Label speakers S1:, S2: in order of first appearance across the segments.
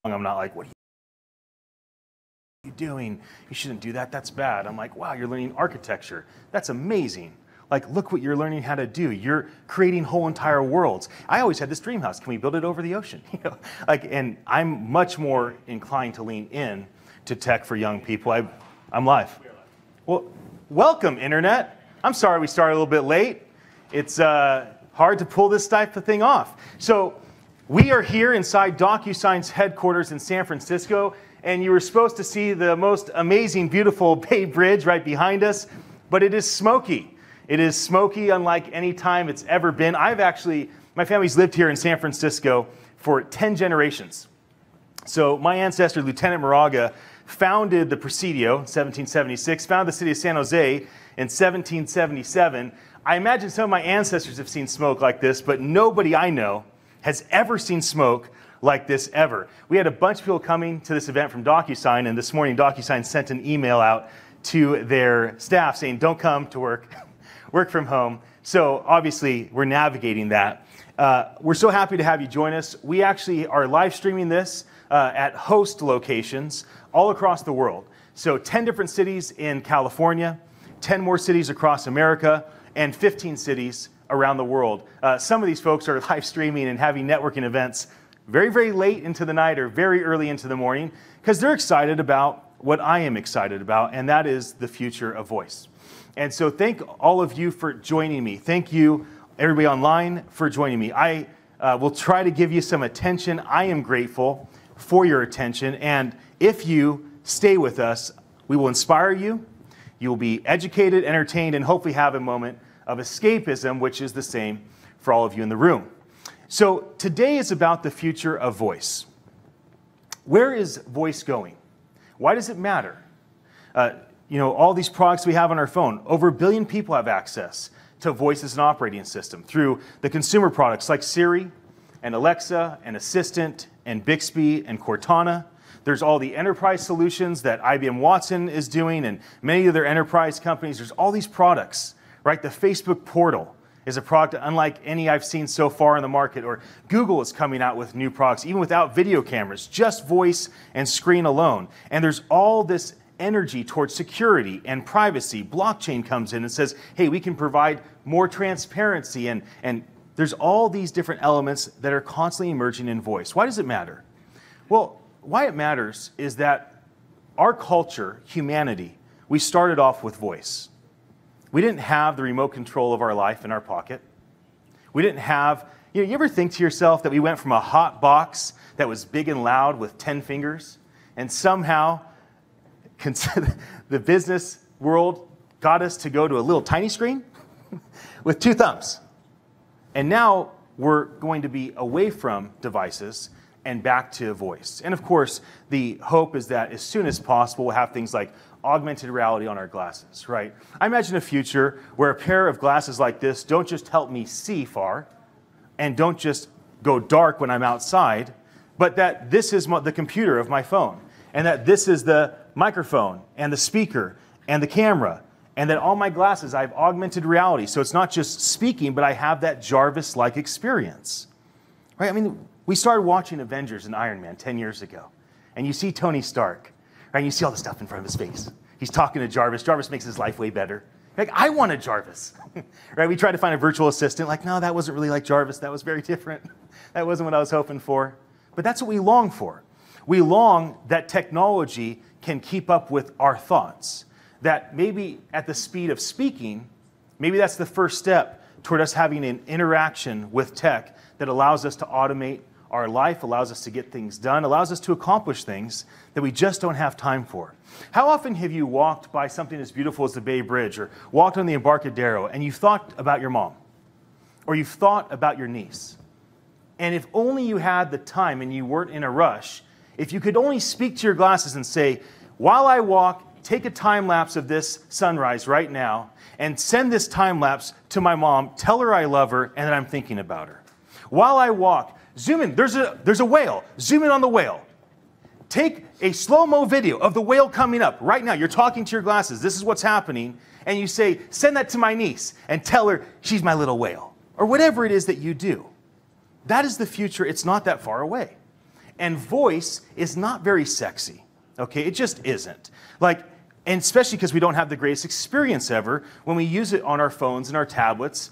S1: I'm not like, what are you doing? You shouldn't do that. That's bad. I'm like, wow, you're learning architecture. That's amazing. Like, look what you're learning how to do. You're creating whole entire worlds. I always had this dream house. Can we build it over the ocean? And I'm much more inclined to lean in to tech for young people. I'm live. Well, welcome, Internet. I'm sorry we started a little bit late. It's hard to pull this type of thing off. So we are here inside DocuSign's headquarters in San Francisco, and you were supposed to see the most amazing, beautiful Bay Bridge right behind us, but it is smoky. It is smoky unlike any time it's ever been. My family's lived here in San Francisco for 10 generations. So my ancestor, Lieutenant Moraga, founded the Presidio in 1776, founded the city of San Jose in 1777. I imagine some of my ancestors have seen smoke like this, but nobody I know has ever seen smoke like this ever. We had a bunch of people coming to this event from DocuSign, and this morning DocuSign sent an email out to their staff saying, don't come to work, work from home. So obviously we're navigating that. We're so happy to have you join us. We actually are live streaming this at host locations all across the world. So 10 different cities in California, 10 more cities across America, and 15 cities around the world. Some of these folks are live streaming and having networking events very, very late into the night or very early into the morning because they're excited about what I am excited about, and that is the future of voice. And so thank all of you for joining me. Thank you, everybody online, for joining me. I will try to give you some attention. I am grateful for your attention, and if you stay with us, we will inspire you. You will be educated, entertained, and hopefully have a moment of escapism, which is the same for all of you in the room. So today is about the future of voice. Where is voice going? Why does it matter? All these products we have on our phone, over 1 billion people have access to voice as an operating system through the consumer products like Siri and Alexa and Assistant and Bixby and Cortana. There's all the enterprise solutions that IBM Watson is doing and many other enterprise companies. There's all these products, right? The Facebook portal is a product unlike any I've seen so far in the market, or Google is coming out with new products, even without video cameras, just voice and screen alone. And there's all this energy towards security and privacy. Blockchain comes in and says, hey, we can provide more transparency, and there's all these different elements that are constantly emerging in voice. Why does it matter? Well, why it matters is that our culture, humanity, we started off with voice. We didn't have the remote control of our life in our pocket. We didn't have, you ever think to yourself that we went from a hot box that was big and loud with 10 fingers, and somehow the business world got us to go to a little tiny screen with 2 thumbs. And now we're going to be away from devices and back to voice. And of course, the hope is that as soon as possible, we'll have things like augmented reality on our glasses, right? I imagine a future where a pair of glasses like this don't just help me see far and don't just go dark when I'm outside, but that this is the computer of my phone, and that this is the microphone and the speaker and the camera, and that all my glasses, I have augmented reality. So it's not just speaking, but I have that Jarvis-like experience, right? I mean, we started watching Avengers and Iron Man 10 years ago, and you see Tony Stark, right? And you see all the stuff in front of his face. He's talking to Jarvis. Jarvis makes his life way better. Like, I want a Jarvis, right? We tried to find a virtual assistant. Like, no, that wasn't really like Jarvis. That was very different. That wasn't what I was hoping for. But that's what we long for. We long that technology can keep up with our thoughts. That maybe at the speed of speaking, maybe that's the first step toward us having an interaction with tech that allows us to automate our life, allows us to get things done, allows us to accomplish things that we just don't have time for. How often have you walked by something as beautiful as the Bay Bridge or walked on the Embarcadero and you've thought about your mom or you've thought about your niece? And if only you had the time and you weren't in a rush, if you could only speak to your glasses and say, while I walk, take a time lapse of this sunrise right now and send this time lapse to my mom, tell her I love her and that I'm thinking about her. While I walk, zoom in, there's a whale, zoom in on the whale. Take a slow-mo video of the whale coming up right now. You're talking to your glasses, this is what's happening, and you say, send that to my niece and tell her she's my little whale, or whatever it is that you do. That is the future. It's not that far away. And voice is not very sexy, okay? It just isn't. Like, and especially because we don't have the greatest experience ever, when we use it on our phones and our tablets,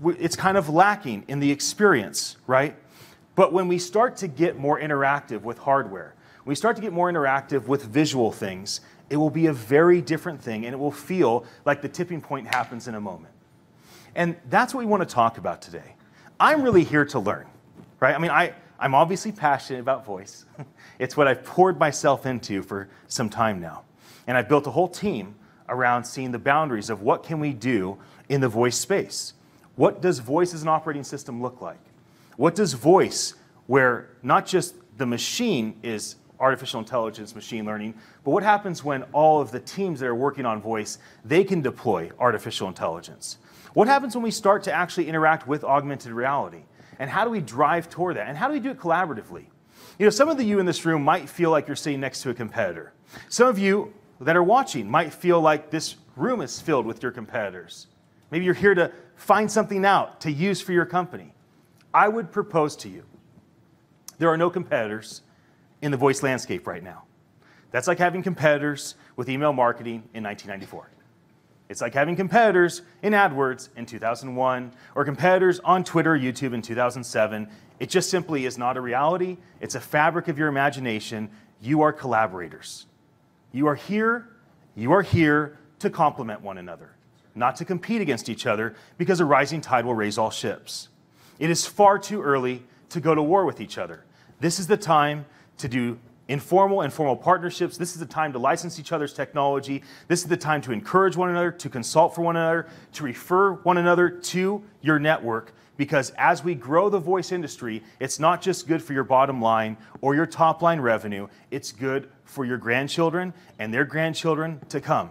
S1: it's kind of lacking in the experience, right? But when we start to get more interactive with hardware, when we start to get more interactive with visual things, it will be a very different thing, and it will feel like the tipping point happens in a moment. And that's what we want to talk about today. I'm really here to learn, right? I mean, I'm obviously passionate about voice. It's what I've poured myself into for some time now. And I've built a whole team around seeing the boundaries of what can we do in the voice space. What does voice as an operating system look like? What does voice, where not just the machine is artificial intelligence, machine learning, but what happens when all of the teams that are working on voice, they can deploy artificial intelligence? What happens when we start to actually interact with augmented reality? And how do we drive toward that? And how do we do it collaboratively? You know, some of you in this room might feel like you're sitting next to a competitor. Some of you that are watching might feel like this room is filled with your competitors. Maybe you're here to find something out to use for your company. I would propose to you, there are no competitors in the voice landscape right now. That's like having competitors with email marketing in 1994. It's like having competitors in AdWords in 2001, or competitors on Twitter or YouTube in 2007. It just simply is not a reality. It's a fabric of your imagination. You are collaborators. You are here to complement one another, not to compete against each other, because a rising tide will raise all ships. It is far too early to go to war with each other. This is the time to do informal and formal partnerships. This is the time to license each other's technology. This is the time to encourage one another, to consult for one another, to refer one another to your network, because as we grow the voice industry, it's not just good for your bottom line or your top line revenue, it's good for your grandchildren and their grandchildren to come.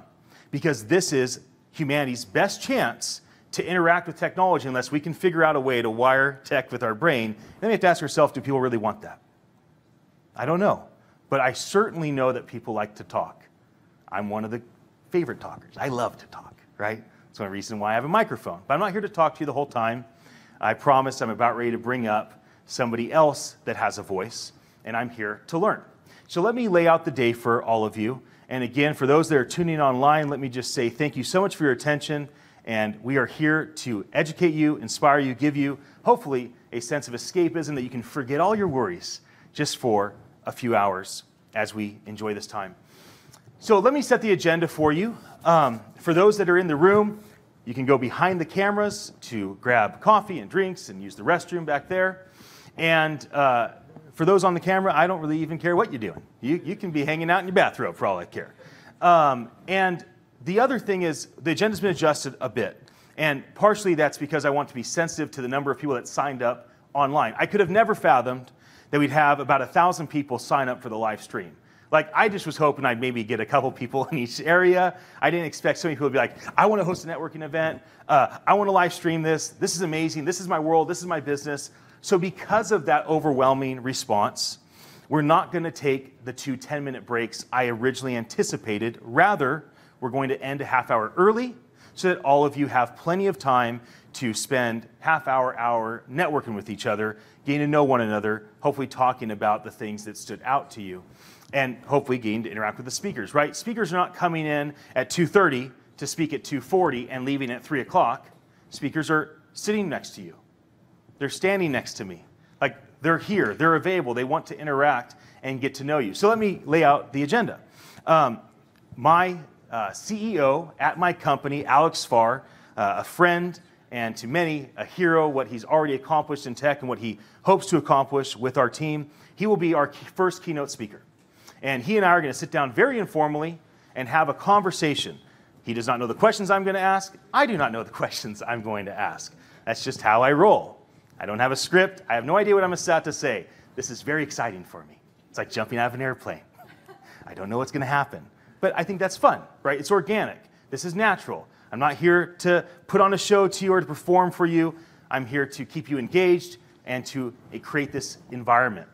S1: Because this is humanity's best chance to interact with technology unless we can figure out a way to wire tech with our brain. Then we have to ask ourselves, do people really want that? I don't know. But I certainly know that people like to talk. I'm one of the favorite talkers. I love to talk, right? That's one reason why I have a microphone. But I'm not here to talk to you the whole time. I promise I'm about ready to bring up somebody else that has a voice, and I'm here to learn. So let me lay out the day for all of you. And again, for those that are tuning in online, let me just say thank you so much for your attention. And we are here to educate you, inspire you, give you, hopefully, a sense of escapism that you can forget all your worries just for a few hours as we enjoy this time. So let me set the agenda for you. For those that are in the room, you can go behind the cameras to grab coffee and drinks and use the restroom back there. And for those on the camera, I don't really even care what you're doing. You can be hanging out in your bathrobe for all I care. And the other thing is the agenda's been adjusted a bit. And partially that's because I want to be sensitive to the number of people that signed up online. I could have never fathomed that we'd have about 1,000 people sign up for the live stream. Like, I just was hoping I'd maybe get a couple people in each area. I didn't expect so many people to be like, I want to host a networking event. I want to live stream this. This is amazing. This is my world. This is my business. So because of that overwhelming response, we're not going to take the 2 10-minute breaks I originally anticipated. Rather, we're going to end a half hour early so that all of you have plenty of time to spend hour networking with each other, getting to know one another, hopefully talking about the things that stood out to you, and hopefully getting to interact with the speakers, right? Speakers are not coming in at 2:30 to speak at 2:40 and leaving at 3 o'clock. Speakers are sitting next to you. They're standing next to me. Like, they're here, they're available, they want to interact and get to know you. So let me lay out the agenda. My CEO at my company, Alex Farr, a friend, and to many, a hero, what he's already accomplished in tech and what he hopes to accomplish with our team. He will be our first keynote speaker. And he and I are going to sit down very informally and have a conversation. He does not know the questions I'm going to ask. I do not know the questions I'm going to ask. That's just how I roll. I don't have a script. I have no idea what I'm about to say. This is very exciting for me. It's like jumping out of an airplane. I don't know what's going to happen. But I think that's fun, right? It's organic. This is natural. I'm not here to put on a show to you or to perform for you. I'm here to keep you engaged and to create this environment.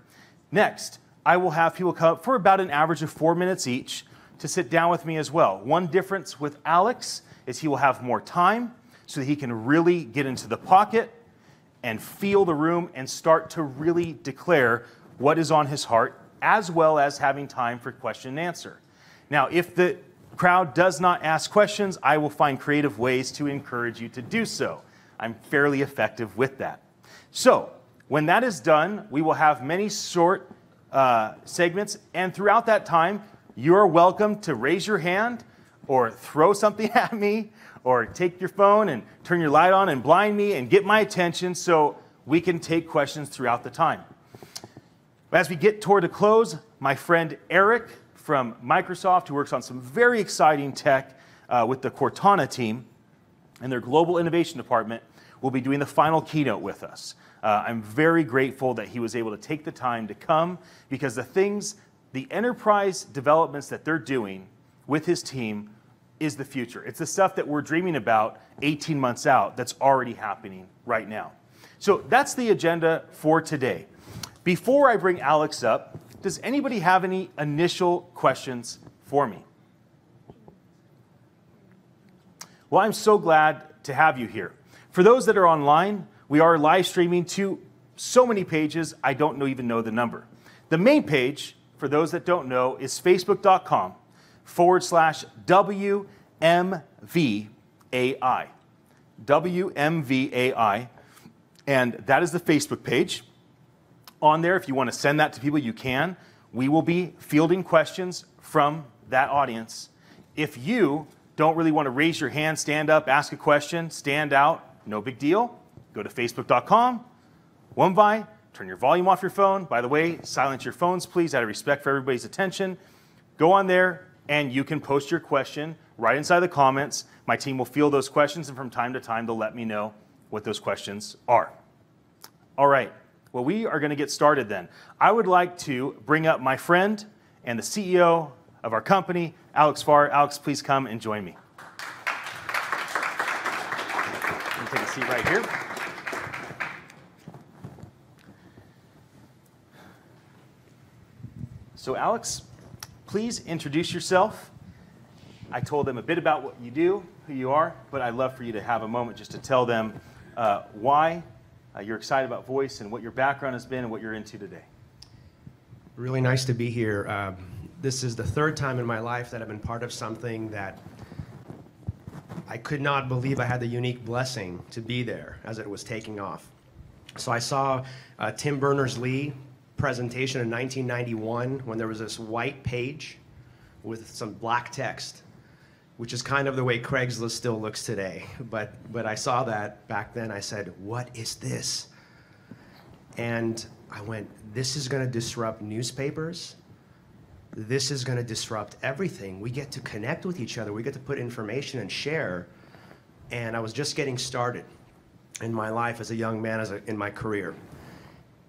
S1: Next, I will have people come up for about an average of 4 minutes each to sit down with me as well. One difference with Alex is he will have more time so that he can really get into the pocket and feel the room and start to really declare what is on his heart, as well as having time for question and answer. Now, if the crowd does not ask questions, I will find creative ways to encourage you to do so. I'm fairly effective with that. So, when that is done, we will have many short segments, and throughout that time, you're welcome to raise your hand or throw something at me or take your phone and turn your light on and blind me and get my attention so we can take questions throughout the time. As we get toward a close, my friend Eric from Microsoft, who works on some very exciting tech with the Cortana team and their global innovation department, will be doing the final keynote with us. I'm very grateful that he was able to take the time to come, because the enterprise developments that they're doing with his team is the future. It's the stuff that we're dreaming about 18 months out that's already happening right now. So that's the agenda for today. Before I bring Alex up, does anybody have any initial questions for me? Well, I'm so glad to have you here. For those that are online, we are live streaming to so many pages, I don't even know the number. The main page, for those that don't know, is facebook.com/WMVAI. WMVAI. And that is the Facebook page. On there, if you want to send that to people, you can. We will be fielding questions from that audience. If you don't really want to raise your hand, stand up, ask a question, stand out, no big deal. Go to facebook.com, Womvi, turn your volume off your phone. By the way, silence your phones, please, out of respect for everybody's attention. Go on there, and you can post your question right inside the comments. My team will field those questions, and from time to time, they'll let me know what those questions are. All right, well, we are going to get started then. I would like to bring up my friend and the CEO of our company, Alex Farr. Alex, please come and join me. Take a seat right here. So Alex, please introduce yourself. I told them a bit about what you do, who you are, but I'd love for you to have a moment just to tell them why you're excited about voice and what your background has been and what you're into today.
S2: Really nice to be here. This is the third time in my life that I've been part of something that I could not believe I had the unique blessing to be there as it was taking off. So I saw Tim Berners-Lee presentation in 1991 when there was this white page with some black text, which is kind of the way Craigslist still looks today. But I saw that back then. I said, what is this? And I went, this is going to disrupt newspapers. This is going to disrupt everything. We get to connect with each other. We get to put information and share. And I was just getting started in my life as a young man, in my career.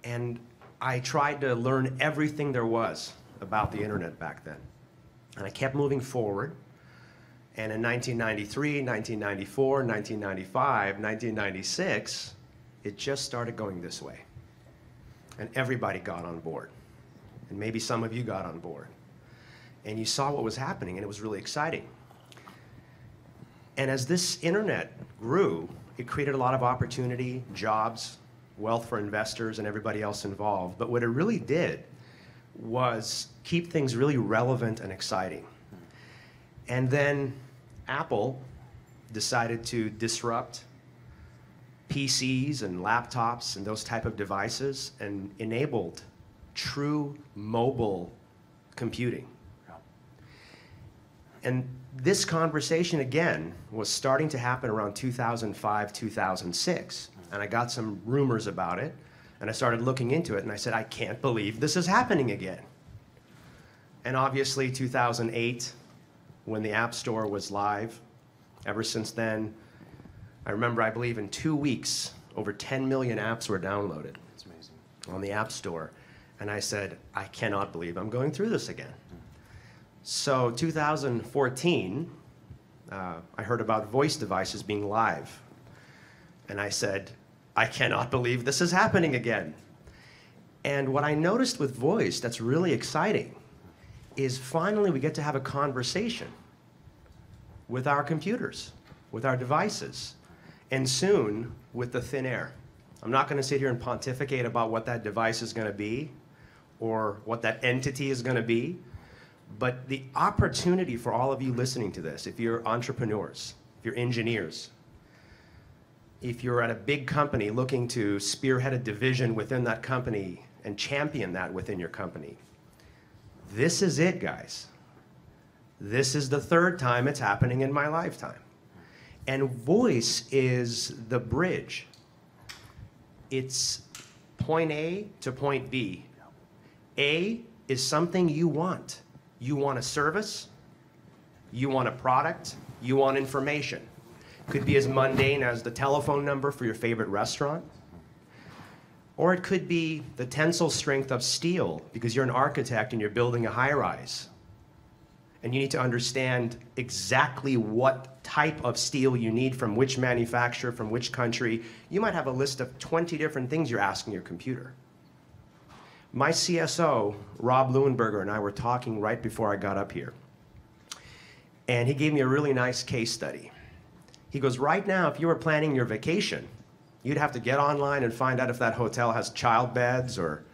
S2: And I tried to learn everything there was about the internet back then. And I kept moving forward. And in 1993, 1994, 1995, 1996, it just started going this way. And everybody got on board. And maybe some of you got on board. And you saw what was happening, and it was really exciting. And as this internet grew, it created a lot of opportunity, jobs, wealth for investors and everybody else involved. But what it really did was keep things really relevant and exciting. And then Apple decided to disrupt PCs and laptops and those type of devices and enabled true mobile computing. And this conversation, again, was starting to happen around 2005, 2006. And I got some rumors about it, and I started looking into it, and I said, I can't believe this is happening again. And obviously, 2008, when the App Store was live, ever since then, I remember, I believe in 2 weeks, over 10 million apps were downloaded.
S1: That's amazing.
S2: On the App Store. And I said, I cannot believe I'm going through this again. So 2014, I heard about voice devices being live. And I said, I cannot believe this is happening again. And what I noticed with voice that's really exciting is finally we get to have a conversation with our computers, with our devices, and soon with the thin air. I'm not going to sit here and pontificate about what that device is going to be. or what that entity is going to be. But the opportunity for all of you listening to this, if you're entrepreneurs, if you're engineers, if you're at a big company looking to spearhead a division within that company and champion that within your company, this is it, guys. This is the third time it's happening in my lifetime. And voice is the bridge. It's point A to point B. A is something you want. You want a service, you want a product, you want information. Could be as mundane as the telephone number for your favorite restaurant. Or it could be the tensile strength of steel because you're an architect and you're building a high-rise. And you need to understand exactly what type of steel you need from which manufacturer, from which country. You might have a list of 20 different things you're asking your computer. My CSO, Rob Leuenberger, and I were talking right before I got up here. And he gave me a really nice case study. He goes, right now, if you were planning your vacation, you'd have to get online and find out if that hotel has child beds or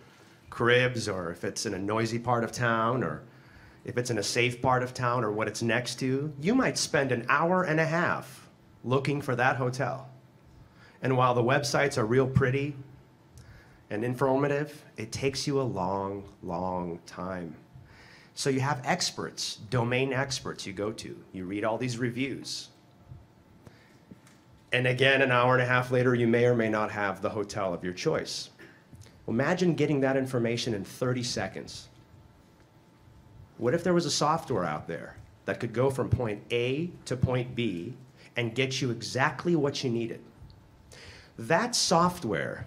S2: cribs, or if it's in a noisy part of town, or if it's in a safe part of town, or what it's next to. You might spend an hour and a half looking for that hotel. And while the websites are real pretty and informative, it takes you a long, long time. So you have experts, domain experts you go to. You read all these reviews. And again, an hour and a half later, you may or may not have the hotel of your choice. Imagine getting that information in 30 seconds. What if there was a software out there that could go from point A to point B and get you exactly what you needed? That software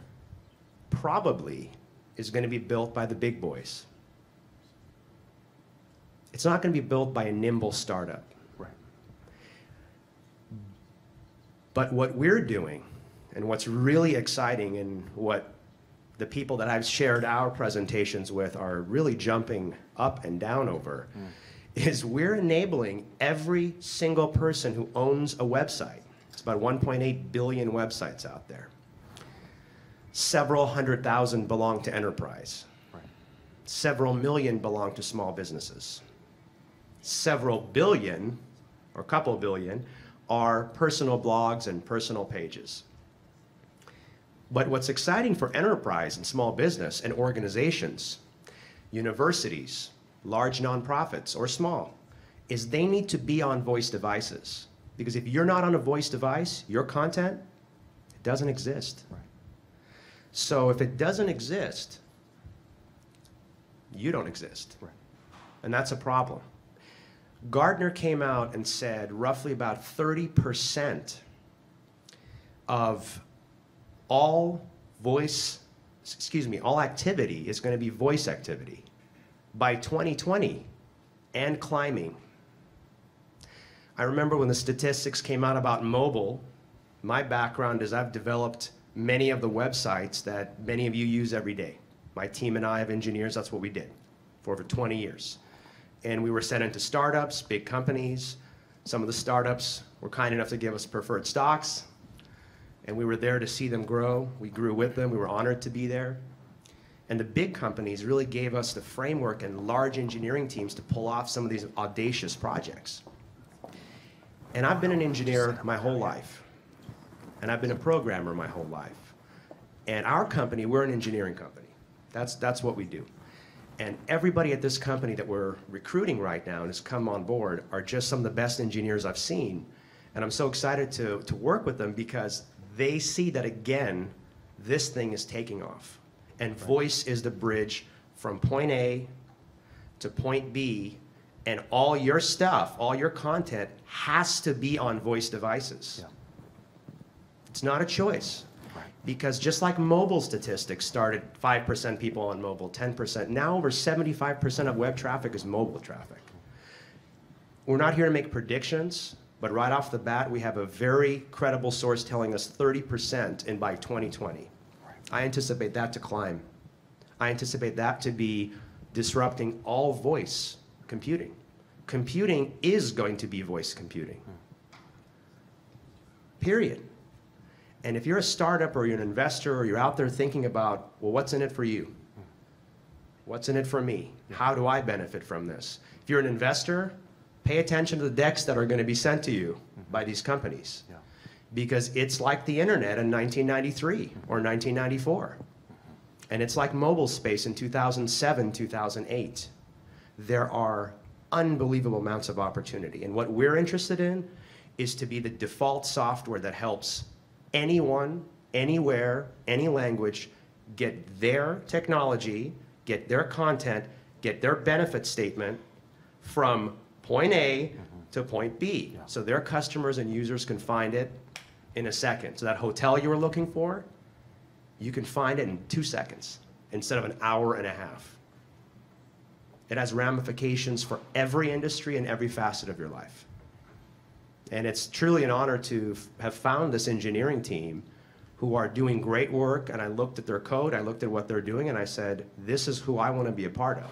S2: probably is going to be built by the big boys. It's not going to be built by a nimble startup.
S1: Right.
S2: But what we're doing, and what's really exciting, and what the people that I've shared our presentations with are really jumping up and down over, is we're enabling every single person who owns a website. It's about 1.8 billion websites out there. Several 100,000 belong to enterprise.
S1: Right.
S2: Several million belong to small businesses. Several billion, or a couple billion, are personal blogs and personal pages. But what's exciting for enterprise and small business and organizations, universities, large nonprofits or small, is they need to be on voice devices. Because if you're not on a voice device, your content, it doesn't exist.
S1: Right.
S2: So if it doesn't exist, you don't exist.
S1: Right.
S2: And that's a problem. Gartner came out and said roughly about 30% of all activity is going to be voice activity by 2020 and climbing. I remember when the statistics came out about mobile, my background is I've developed many of the websites that many of you use every day. My team and I of engineers, that's what we did for over 20 years. And we were sent into startups, big companies. Some of the startups were kind enough to give us preferred stocks, and we were there to see them grow. We grew with them. We were honored to be there. And the big companies really gave us the framework and large engineering teams to pull off some of these audacious projects. And I've been an engineer my whole life. And I've been a programmer my whole life. And our company, we're an engineering company. That's what we do. And everybody at this company that we're recruiting right now and has come on board are just some of the best engineers I've seen. And I'm so excited to work with them because they see that, again, this thing is taking off. And voice is the bridge from point A to point B, and all your stuff, all your content has to be on voice devices.
S1: Yeah.
S2: It's not a choice.
S1: Right.
S2: Because just like mobile statistics started 5% people on mobile, 10%, now over 75% of web traffic is mobile traffic. We're not here to make predictions, but right off the bat, we have a very credible source telling us 30% in by 2020. Right. I anticipate that to climb. I anticipate that to be disrupting all voice computing. Computing is going to be voice computing. Period. And if you're a startup or you're an investor or you're out there thinking about, well, what's in it for you? What's in it for me? How do I benefit from this? If you're an investor, pay attention to the decks that are going to be sent to you by these companies.
S1: Yeah.
S2: Because it's like the internet in 1993 or 1994. And it's like mobile space in 2007, 2008. There are unbelievable amounts of opportunity. And what we're interested in is to be the default software that helps anyone, anywhere, any language, get their technology, get their content, get their benefit statement from point A to point B.
S1: Yeah.
S2: So their customers and users can find it in a second. So that hotel you were looking for, you can find it in 2 seconds instead of an hour and a half. It has ramifications for every industry and every facet of your life. And it's truly an honor to have found this engineering team who are doing great work. And I looked at their code, I looked at what they're doing, and I said, this is who I want to be a part of.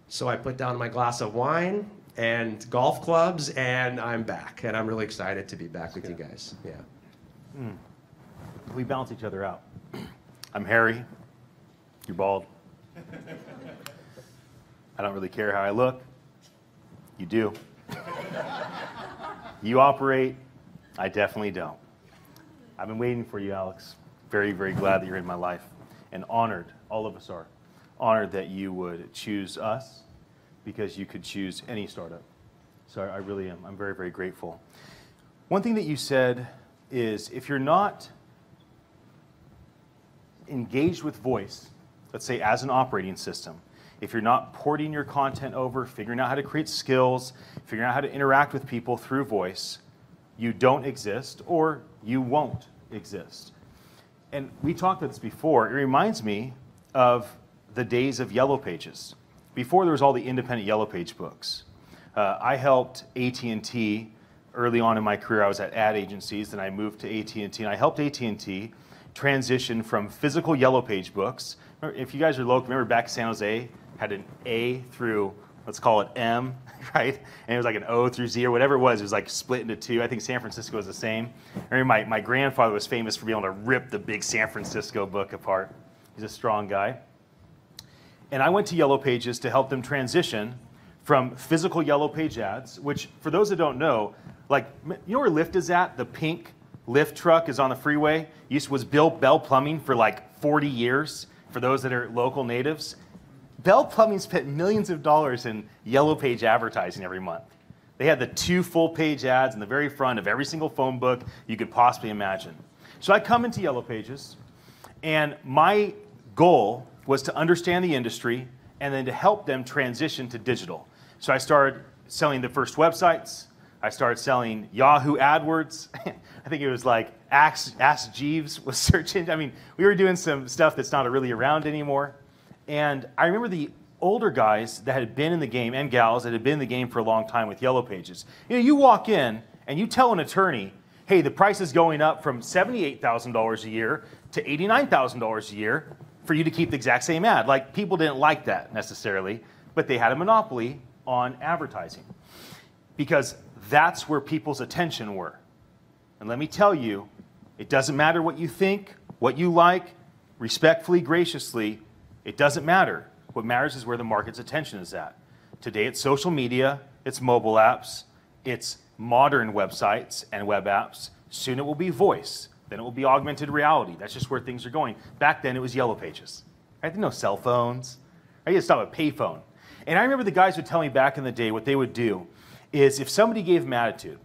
S2: So I put down my glass of wine and golf clubs, and I'm back. And I'm really excited to be back with you guys. Yeah.
S1: We balance each other out. I'm hairy. You're bald. I don't really care how I look. You do. You operate. I definitely don't. I've been waiting for you, Alex. Very, very glad that you're in my life. And honored, all of us are, honored that you would choose us because you could choose any startup. So I really am. I'm very, very grateful. One thing that you said is if you're not engaged with voice, let's say as an operating system, if you're not porting your content over, figuring out how to create skills, figuring out how to interact with people through voice, you don't exist or you won't exist. And we talked about this before. It reminds me of the days of Yellow Pages. Before there was all the independent Yellow Page books. I helped AT&T early on in my career. I was at ad agencies, then I moved to AT&T, and I helped AT&T transition from physical Yellow Page books. If you guys are local, remember back in San Jose, had an A through, let's call it M, right? And it was like an O through Z or whatever it was like split into two. I think San Francisco was the same. I remember my grandfather was famous for being able to rip the big San Francisco book apart. He's a strong guy. And I went to Yellow Pages to help them transition from physical Yellow Page ads, which for those that don't know, like, you know where Lyft is at? The pink Lyft truck is on the freeway. Was built Bell Plumbing for like 40 years, for those that are local natives. Bell Plumbing spent millions of dollars in Yellow Page advertising every month. They had the 2 full-page ads in the very front of every single phone book you could possibly imagine. So I come into Yellow Pages, and my goal was to understand the industry and then to help them transition to digital. So I started selling the first websites. I started selling Yahoo AdWords. I think it was like Ask Jeeves was search engine. I mean, we were doing some stuff that's not really around anymore. And I remember the older guys that had been in the game, and gals that had been in the game for a long time with Yellow Pages. You know, you walk in and you tell an attorney, hey, the price is going up from $78,000 a year to $89,000 a year for you to keep the exact same ad. Like, people didn't like that necessarily, but they had a monopoly on advertising because that's where people's attention were. And let me tell you, it doesn't matter what you think, what you like, respectfully, graciously, it doesn't matter. What matters is where the market's attention is at. Today it's social media, it's mobile apps, it's modern websites and web apps. Soon it will be voice. Then it will be augmented reality. That's just where things are going. Back then it was Yellow Pages. Right? There were no cell phones. I used to stop at payphone. And I remember the guys would tell me back in the day what they would do is if somebody gave them attitude,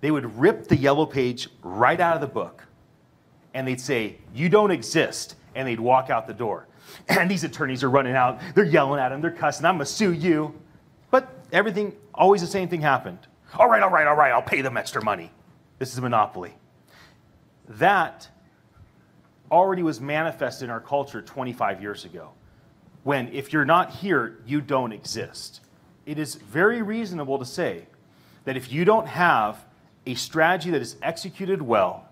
S1: they would rip the Yellow Page right out of the book. And they'd say, you don't exist. And they'd walk out the door. And these attorneys are running out. They're yelling at him. They're cussing. I'm going to sue you. But everything, always the same thing happened. All right, I'll pay them extra money. This is a monopoly. That already was manifested in our culture 25 years ago. When if you're not here, you don't exist. It is very reasonable to say that if you don't have a strategy that is executed well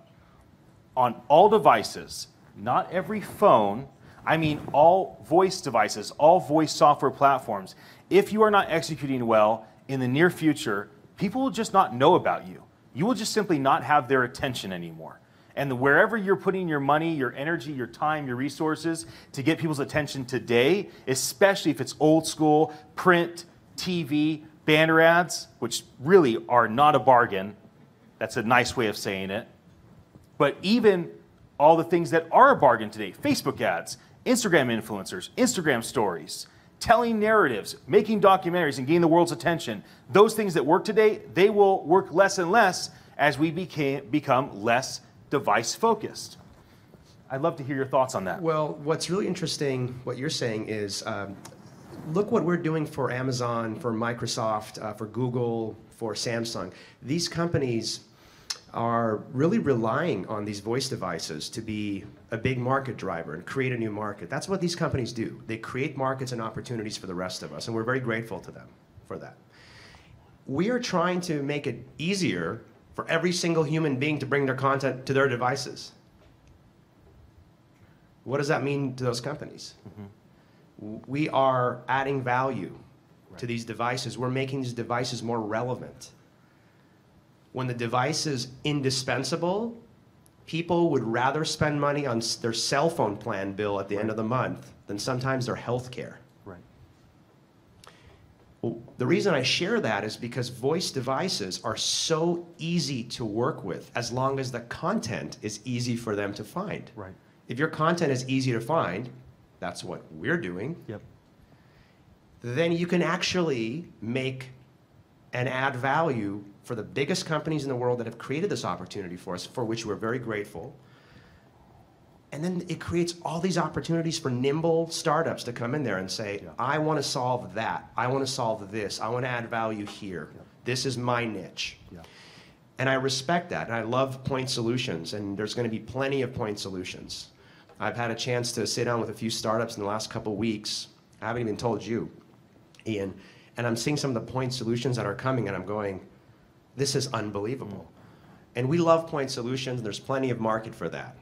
S1: on all devices, not every phone, I mean all voice devices, all voice software platforms, if you are not executing well in the near future, people will just not know about you. You will just simply not have their attention anymore. And wherever you're putting your money, your energy, your time, your resources to get people's attention today, especially if it's old school, print, TV, banner ads, which really are not a bargain. That's a nice way of saying it. But even all the things that are a bargain today, Facebook ads, Instagram influencers, Instagram stories, telling narratives, making documentaries and getting the world's attention, those things that work today, they will work less and less as we become less device focused. I'd love to hear your thoughts on that.
S2: Well, what's really interesting, what you're saying is, look what we're doing for Amazon, for Microsoft, for Google, for Samsung. These companies are really relying on these voice devices to be a big market driver and create a new market. That's what these companies do. They create markets and opportunities for the rest of us, and we're very grateful to them for that. We are trying to make it easier for every single human being to bring their content to their devices. What does that mean to those companies? We are adding value to these devices. We're making these devices more relevant. When the device is indispensable, people would rather spend money on their cell phone plan bill at the end of the month than sometimes their health care. Well, the reason I share that is because voice devices are so easy to work with as long as the content is easy for them to find. If your content is easy to find, that's what we're doing, then you can actually make and add value for the biggest companies in the world that have created this opportunity for us, for which we're very grateful. And then it creates all these opportunities for nimble startups to come in there and say, I want to solve that. I want to solve this. I want to add value here. This is my niche. And I respect that. And I love point solutions. And there's going to be plenty of point solutions. I've had a chance to sit down with a few startups in the last couple of weeks. I haven't even told you, Ian. And I'm seeing some of the point solutions that are coming, and I'm going, this is unbelievable. And we love point solutions. There's plenty of market for that.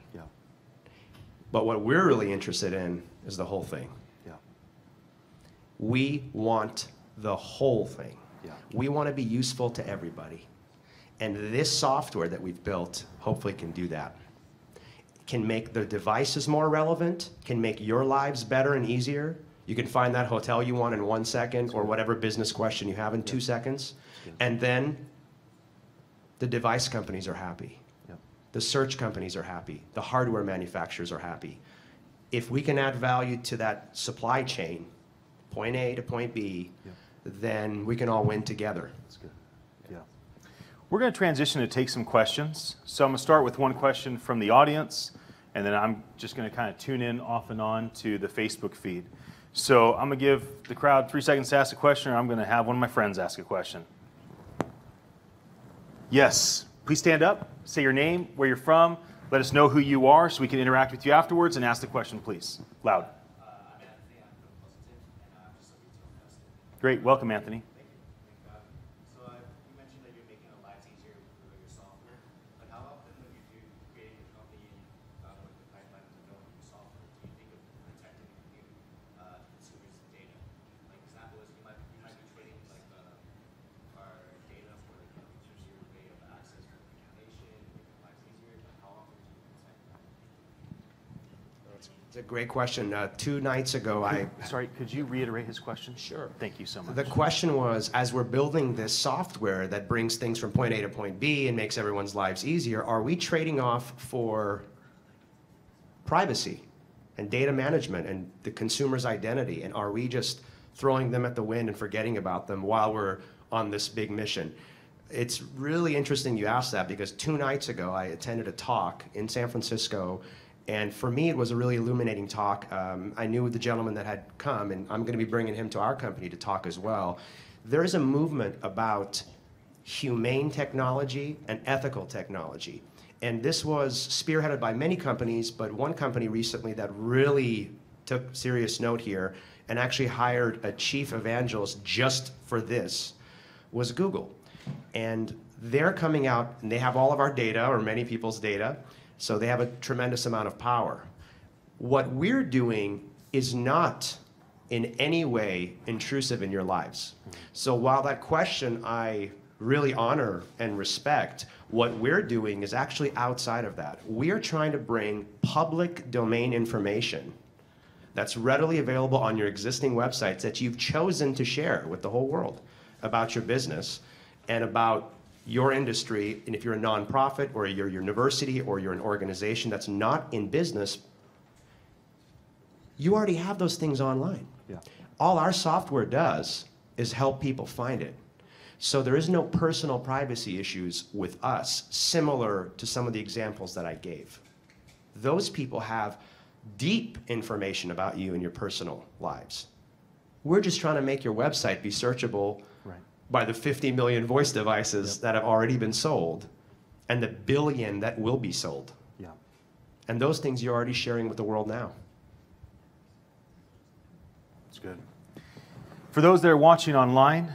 S2: But what we're really interested in is the whole thing. We want the whole thing. We want to be useful to everybody. And this software that we've built hopefully can do that. Can make the devices more relevant, can make your lives better and easier. You can find that hotel you want in 1 second or whatever business question you have in 2 seconds. And then the device companies are happy. The search companies are happy. The hardware manufacturers are happy. If we can add value to that supply chain, point A to point B, then we can all win together.
S1: That's good. We're going to transition to take some questions. So I'm going to start with one question from the audience, and then I'm just going to kind of tune in off and on to the Facebook feed. So I'm going to give the crowd 3 seconds to ask a question, or I'm going to have one of my friends ask a question. Yes. Please stand up, say your name, where you're from, let us know who you are so we can interact with you afterwards, and ask the question, please. Loud.
S3: I'm Anthony. I'm from Pleasanton, and I'm just a retail investor.
S1: Great. Welcome, Anthony.
S3: Thank you. So you mentioned that you're making our lives easier with your software, but how often when you do creating a company and with the pipeline of developing your software, do you think of protecting consumers' data? Like example is you might be trading like our data for just your way of access for information, making lives easier, but how often do you protect that?
S2: It's a great question. 2 nights ago,
S1: Sorry, could you reiterate his question?
S2: Sure.
S1: Thank you so much.
S2: The question was, as we're building this software that brings things from point A to point B and makes everyone's lives easier, are we trading off for privacy and data management and the consumer's identity? And are we just throwing them at the wind and forgetting about them while we're on this big mission? It's really interesting you asked that, because 2 nights ago, I attended a talk in San Francisco. And for me, it was a really illuminating talk. I knew the gentleman that had come, and I'm going to be bringing him to our company to talk as well. There is a movement about humane technology and ethical technology. And this was spearheaded by many companies, but one company recently that really took serious note here and actually hired a chief evangelist just for this was Google. And they're coming out, and they have all of our data, or many people's data, so they have a tremendous amount of power. What we're doing is not in any way intrusive in your lives. So while that question I really honor and respect, what we're doing is actually outside of that. We are trying to bring public domain information that's readily available on your existing websites that you've chosen to share with the whole world about your business and about your industry. And if you're a nonprofit or you're a university or you're an organization that's not in business, you already have those things online.
S1: Yeah.
S2: All our software does is help people find it. So there is no personal privacy issues with us, similar to some of the examples that I gave. Those people have deep information about you and your personal lives. We're just trying to make your website be searchable by the 50 million voice devices that have already been sold and the billion that will be sold.
S1: Yeah.
S2: And those things you're already sharing with the world now.
S1: That's good. For those that are watching online,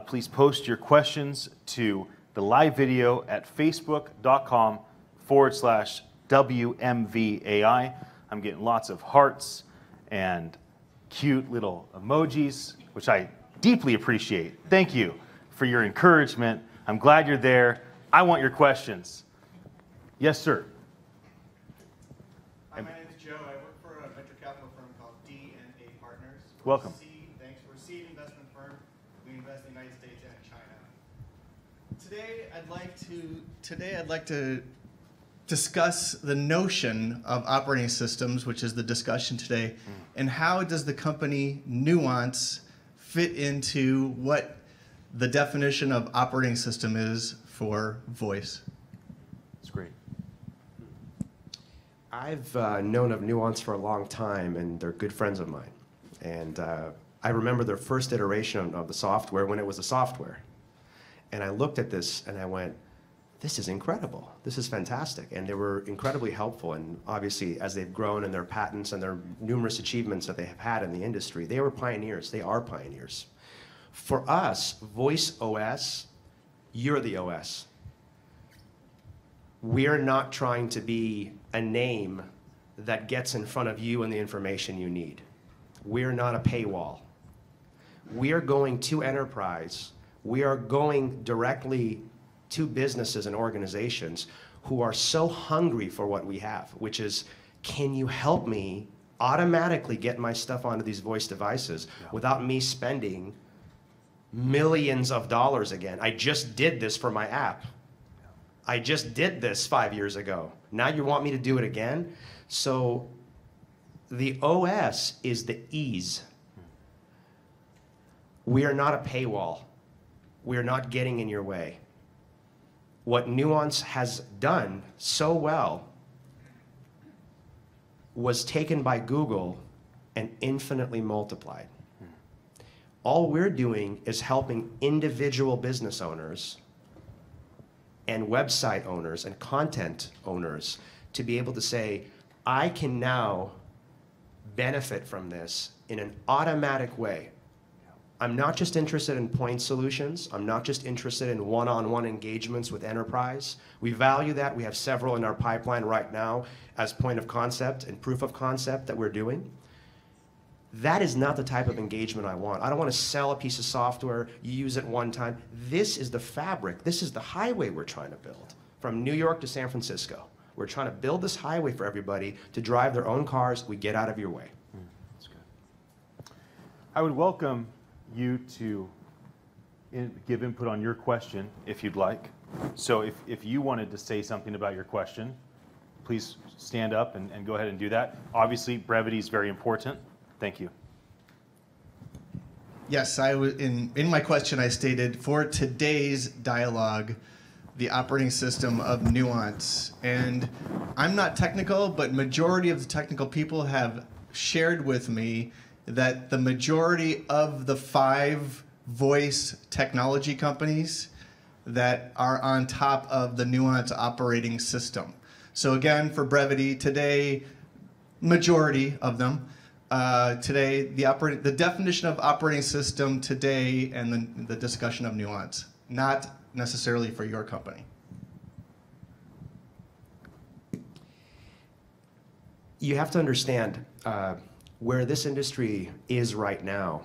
S1: please post your questions to the live video at facebook.com/WMVAI. I'm getting lots of hearts and cute little emojis, which I deeply appreciate. Thank you for your encouragement. I'm glad you're there. I want your questions. Yes, sir.
S3: Hi, my name is Joe. I work for a venture capital firm called D&A Partners.
S1: Welcome.
S3: We're a seed investment firm. We invest in the United States and China. Today, I'd like to discuss the notion of operating systems, which is the discussion today, and how does the company Nuance fit into what the definition of operating system is for voice?
S1: That's great.
S2: I've known of Nuance for a long time, and they're good friends of mine. And I remember their first iteration of the software when it was a software. And I looked at this and I went, this is incredible. This is fantastic. And they were incredibly helpful. And obviously, as they've grown in their patents and their numerous achievements that they have had in the industry, they were pioneers. They are pioneers. For us, Voice OS, you're the OS. We're not trying to be a name that gets in front of you and the information you need. We're not a paywall. We are going to enterprise. We are going directly to businesses and organizations who are so hungry for what we have, which is, can you help me automatically get my stuff onto these voice devices without me spending millions of dollars again? I just did this for my app. I just did this 5 years ago. Now you want me to do it again? So the OS is the ease. We are not a paywall. We are not getting in your way. What Nuance has done so well was taken by Google and infinitely multiplied. All we're doing is helping individual business owners and website owners and content owners to be able to say, I can now benefit from this in an automatic way. I'm not just interested in point solutions. I'm not just interested in one-on-one engagements with enterprise. We value that. We have several in our pipeline right now as point of concept and proof of concept that we're doing. That is not the type of engagement I want. I don't want to sell a piece of software, you use it one time. This is the fabric. This is the highway we're trying to build from New York to San Francisco. We're trying to build this highway for everybody to drive their own cars. We get out of your way.
S1: That's good. I would welcome you to give input on your question if you'd like. So if you wanted to say something about your question, please stand up and go ahead and do that. Obviously, brevity is very important. Thank you.
S3: Yes, in my question I stated, for today's dialogue, the operating system of Nuance. And I'm not technical, but majority of the technical people have shared with me that the majority of the 5 voice technology companies that are on top of the Nuance operating system. So again, for brevity, today, majority of them. Today, the definition of operating system today and the discussion of Nuance, not necessarily for your company.
S2: You have to understand where this industry is right now.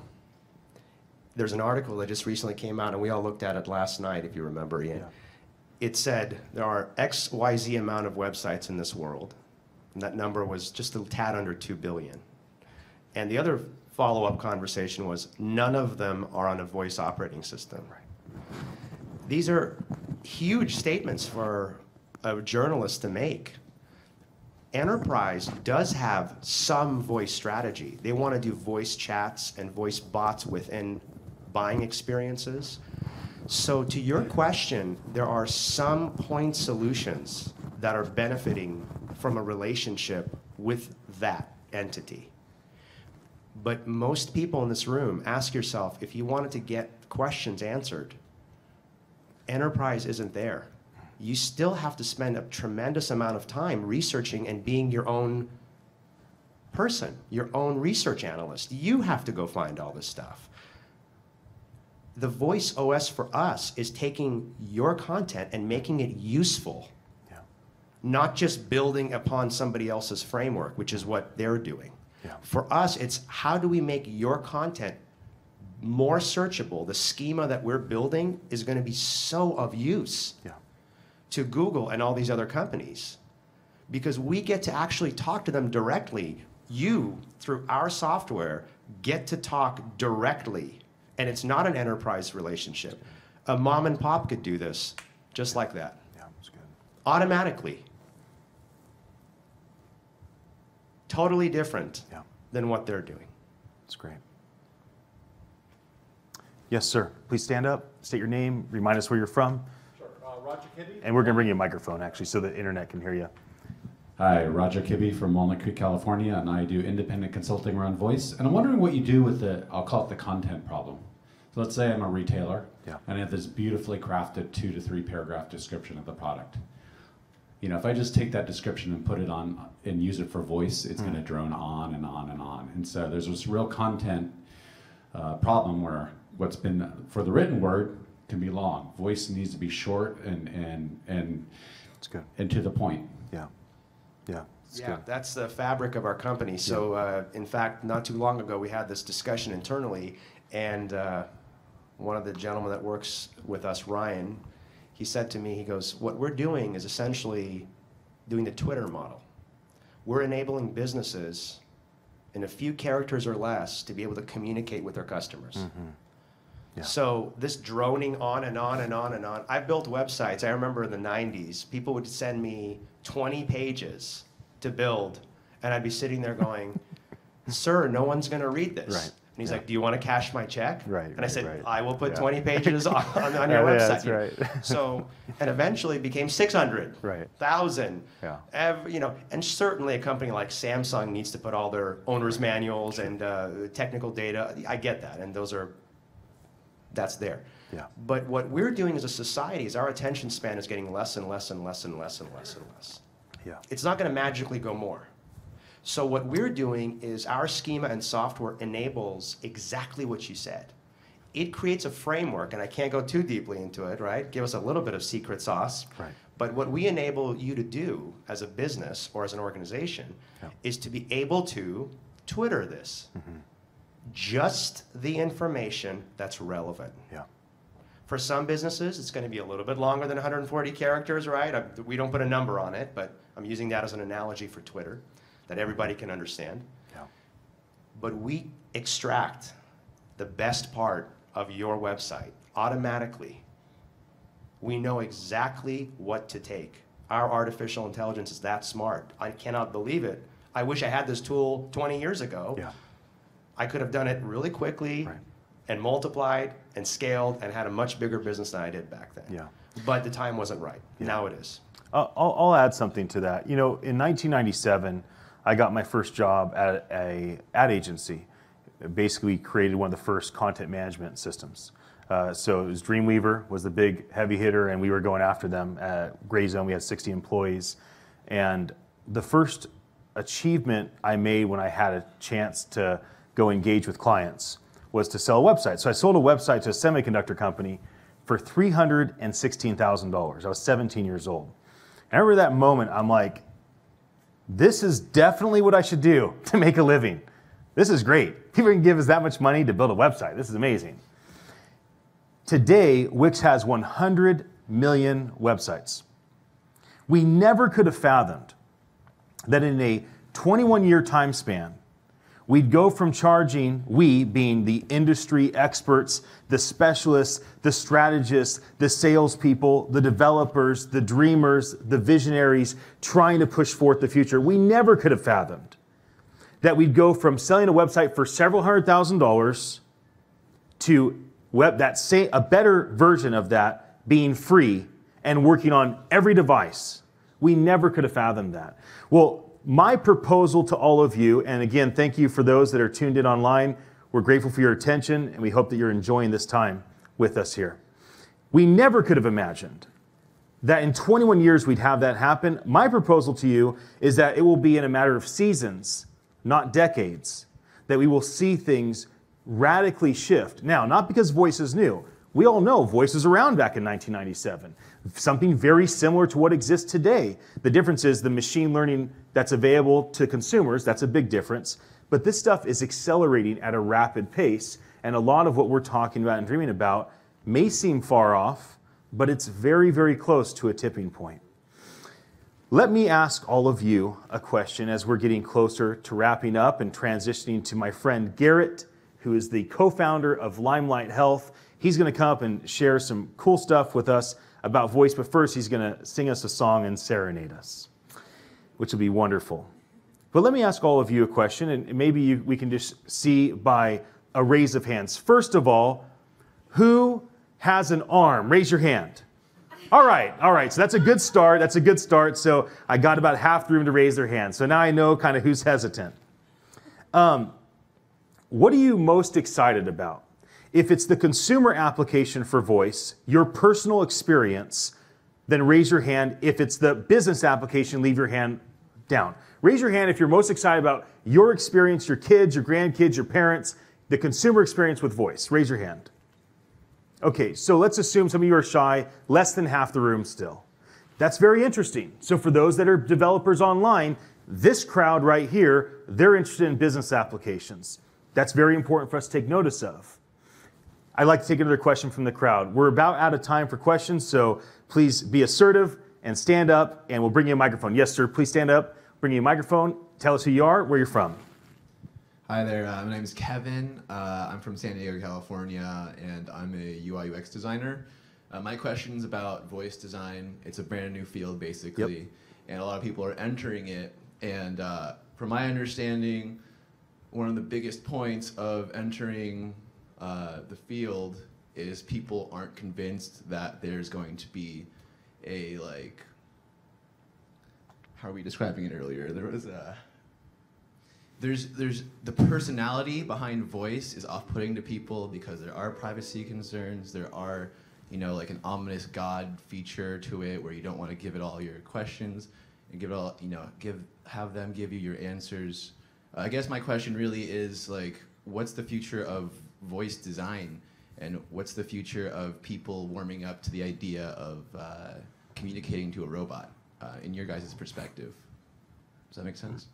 S2: there's an article that just recently came out, and we all looked at it last night, if you remember, Ian.
S1: Yeah.
S2: It said there are XYZ amount of websites in this world, and that number was just a tad under 2 billion. And the other follow-up conversation was none of them are on a voice operating system. Right. These are huge statements for a journalist to make. Enterprise does have some voice strategy. They want to do voice chats and voice bots within buying experiences. So to your question, there are some point solutions that are benefiting from a relationship with that entity. But most people in this room, ask yourself, if you wanted to get questions answered, enterprise isn't there. You still have to spend a tremendous amount of time researching and being your own person, your own research analyst. You have to go find all this stuff. The voice OS for us is taking your content and making it useful, not just building upon somebody else's framework, which is what they're doing. Yeah. For us, it's how do we make your content more searchable? The schema that we're building is going to be so of use to Google and all these other companies, because we get to actually talk to them directly. You, through our software, get to talk directly, and it's not an enterprise relationship. A mom and pop could do this just like that.
S1: Yeah, that's good.
S2: Automatically. Totally different than what they're doing.
S1: That's great. Yes, sir. Please stand up, state your name, remind us where you're from.
S4: Sure. Roger Kibbe.
S1: And we're going to bring you a microphone, actually, so the internet can hear you.
S4: Hi, Roger Kibbe from Walnut Creek, California, and I do independent consulting around voice. And I'm wondering what you do with I'll call it the content problem. So let's say I'm a retailer, and I have this beautifully crafted 2 to 3 paragraph description of the product. You know, if I just take that description and put it on and use it for voice, it's going to drone on and on and on. And so there's this real content problem where what's been for the written word can be long. Voice needs to be short and
S1: it's good.
S4: And to the point.
S2: Yeah, that's the fabric of our company. So in fact, not too long ago, we had this discussion internally, and one of the gentlemen that works with us, Ryan, he said to me, he goes, what we're doing is essentially doing the Twitter model. We're enabling businesses in a few characters or less to be able to communicate with their customers. Mm-hmm. Yeah. So this droning on and on and on and on. I built websites. I remember in the 90s, people would send me 20 pages to build, and I'd be sitting there going, sir, no one's going to read this.
S1: Right.
S2: And he's like, do you want to cash my check?
S1: Right.
S2: And I said,
S1: right.
S2: I will put 20 pages on your website.
S1: Yeah, that's right.
S2: So, and eventually it became 600,
S1: right.
S2: 1,000.
S1: Yeah.
S2: You know, and certainly a company like Samsung needs to put all their owner's manuals and technical data. I get that, and that's there.
S1: Yeah.
S2: But what we're doing as a society is our attention span is getting less and less and less and less and less and less.
S1: Yeah.
S2: It's not going to magically go more. So what we're doing is our schema and software enables exactly what you said. It creates a framework, and I can't go too deeply into it, right? Give us a little bit of secret sauce.
S1: Right.
S2: But what we enable you to do as a business or as an organization is to be able to Twitter this. Mm-hmm. Just the information that's relevant.
S1: Yeah.
S2: For some businesses, it's going to be a little bit longer than 140 characters, right? We don't put a number on it, but I'm using that as an analogy for Twitter that everybody can understand.
S1: Yeah.
S2: But we extract the best part of your website automatically. We know exactly what to take. Our artificial intelligence is that smart. I cannot believe it. I wish I had this tool 20 years ago.
S1: Yeah.
S2: I could have done it really quickly and multiplied and scaled and had a much bigger business than I did back then.
S1: Yeah.
S2: But the time wasn't right.
S1: Yeah.
S2: Now it is.
S1: I'll add something to that. You know, in 1997, I got my first job at an ad agency. Basically, we created one of the first content management systems. So it was Dreamweaver was the big heavy hitter, and we were going after them. At Gray Zone, we had 60 employees. And the first achievement I made when I had a chance to go engage with clients was to sell a website. So I sold a website to a semiconductor company for $316,000. I was 17 years old. And I remember that moment, I'm like, this is definitely what I should do to make a living. This is great. People can give us that much money to build a website. This is amazing. Today, Wix has 100 million websites. We never could have fathomed that in a 21-year time span, we'd go from charging, we being the industry experts, the specialists, the strategists, the salespeople, the developers, the dreamers, the visionaries, trying to push forth the future. We never could have fathomed that we'd go from selling a website for several $100,000 to a better version of that being free and working on every device. We never could have fathomed that. Well, my proposal to all of you, and again, thank you for those that are tuned in online. We're grateful for your attention, and we hope that you're enjoying this time with us here. We never could have imagined that in 21 years we'd have that happen. My proposal to you is that it will be in a matter of seasons, not decades, that we will see things radically shift. Now, not because voice is new. We all know voice was around back in 1997. Something very similar to what exists today. The difference is the machine learning that's available to consumers, that's a big difference. But this stuff is accelerating at a rapid pace, and a lot of what we're talking about and dreaming about may seem far off, but it's very, very close to a tipping point. Let me ask all of you a question as we're getting closer to wrapping up and transitioning to my friend Garrett, who is the co-founder of Limelight Health. He's going to come up and share some cool stuff with us about voice, but first he's going to sing us a song and serenade us, which will be wonderful. But let me ask all of you a question, and maybe we can just see by a raise of hands. First of all, who has an arm? Raise your hand. All right. So that's a good start. So I got about half the room to raise their hand. So now I know kind of who's hesitant. What are you most excited about? If it's the consumer application for voice, your personal experience, then raise your hand. If it's the business application, leave your hand down. Raise your hand if you're most excited about your experience, your kids, your grandkids, your parents, the consumer experience with voice. Raise your hand. Okay, so let's assume some of you are shy, less than half the room still. That's very interesting. So for those that are developers online, this crowd right here, they're interested in business applications. That's very important for us to take notice of. I'd like to take another question from the crowd. We're about out of time for questions, so please be assertive and stand up, and we'll bring you a microphone. Yes, sir, please stand up, bring you a microphone, tell us who you are, where you're from.
S5: Hi there, my name is Kevin. I'm from San Diego, California, and I'm a UI UX designer. My question is about voice design. It's a brand new field, basically, and a lot of people are entering it. And from my understanding, one of the biggest points of entering the field is people aren't convinced that there's going to be a, like, how are we describing it earlier? There was a... There's the personality behind voice is off-putting to people because there are privacy concerns. There are, like an ominous God feature to it where you don't want to give it all your questions and give it all, have them give you your answers. I guess my question really is, like, what's the future of voice design, and what's the future of people warming up to the idea of communicating to a robot in your guys' perspective? Does that make sense?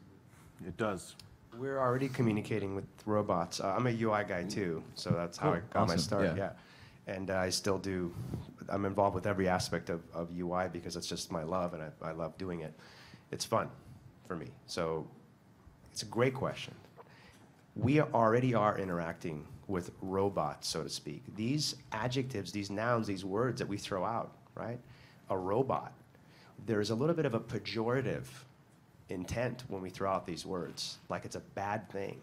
S1: It does.
S2: We're already communicating with robots. I'm a UI guy too, so that's how I got my start. Yeah. And I still do. I'm involved with every aspect of UI because it's just my love, and I love doing it. It's fun for me. So it's a great question. We already are interacting with robots, so to speak. These adjectives, these nouns, these words that we throw out, right? A robot. There's a little bit of a pejorative intent when we throw out these words, like it's a bad thing.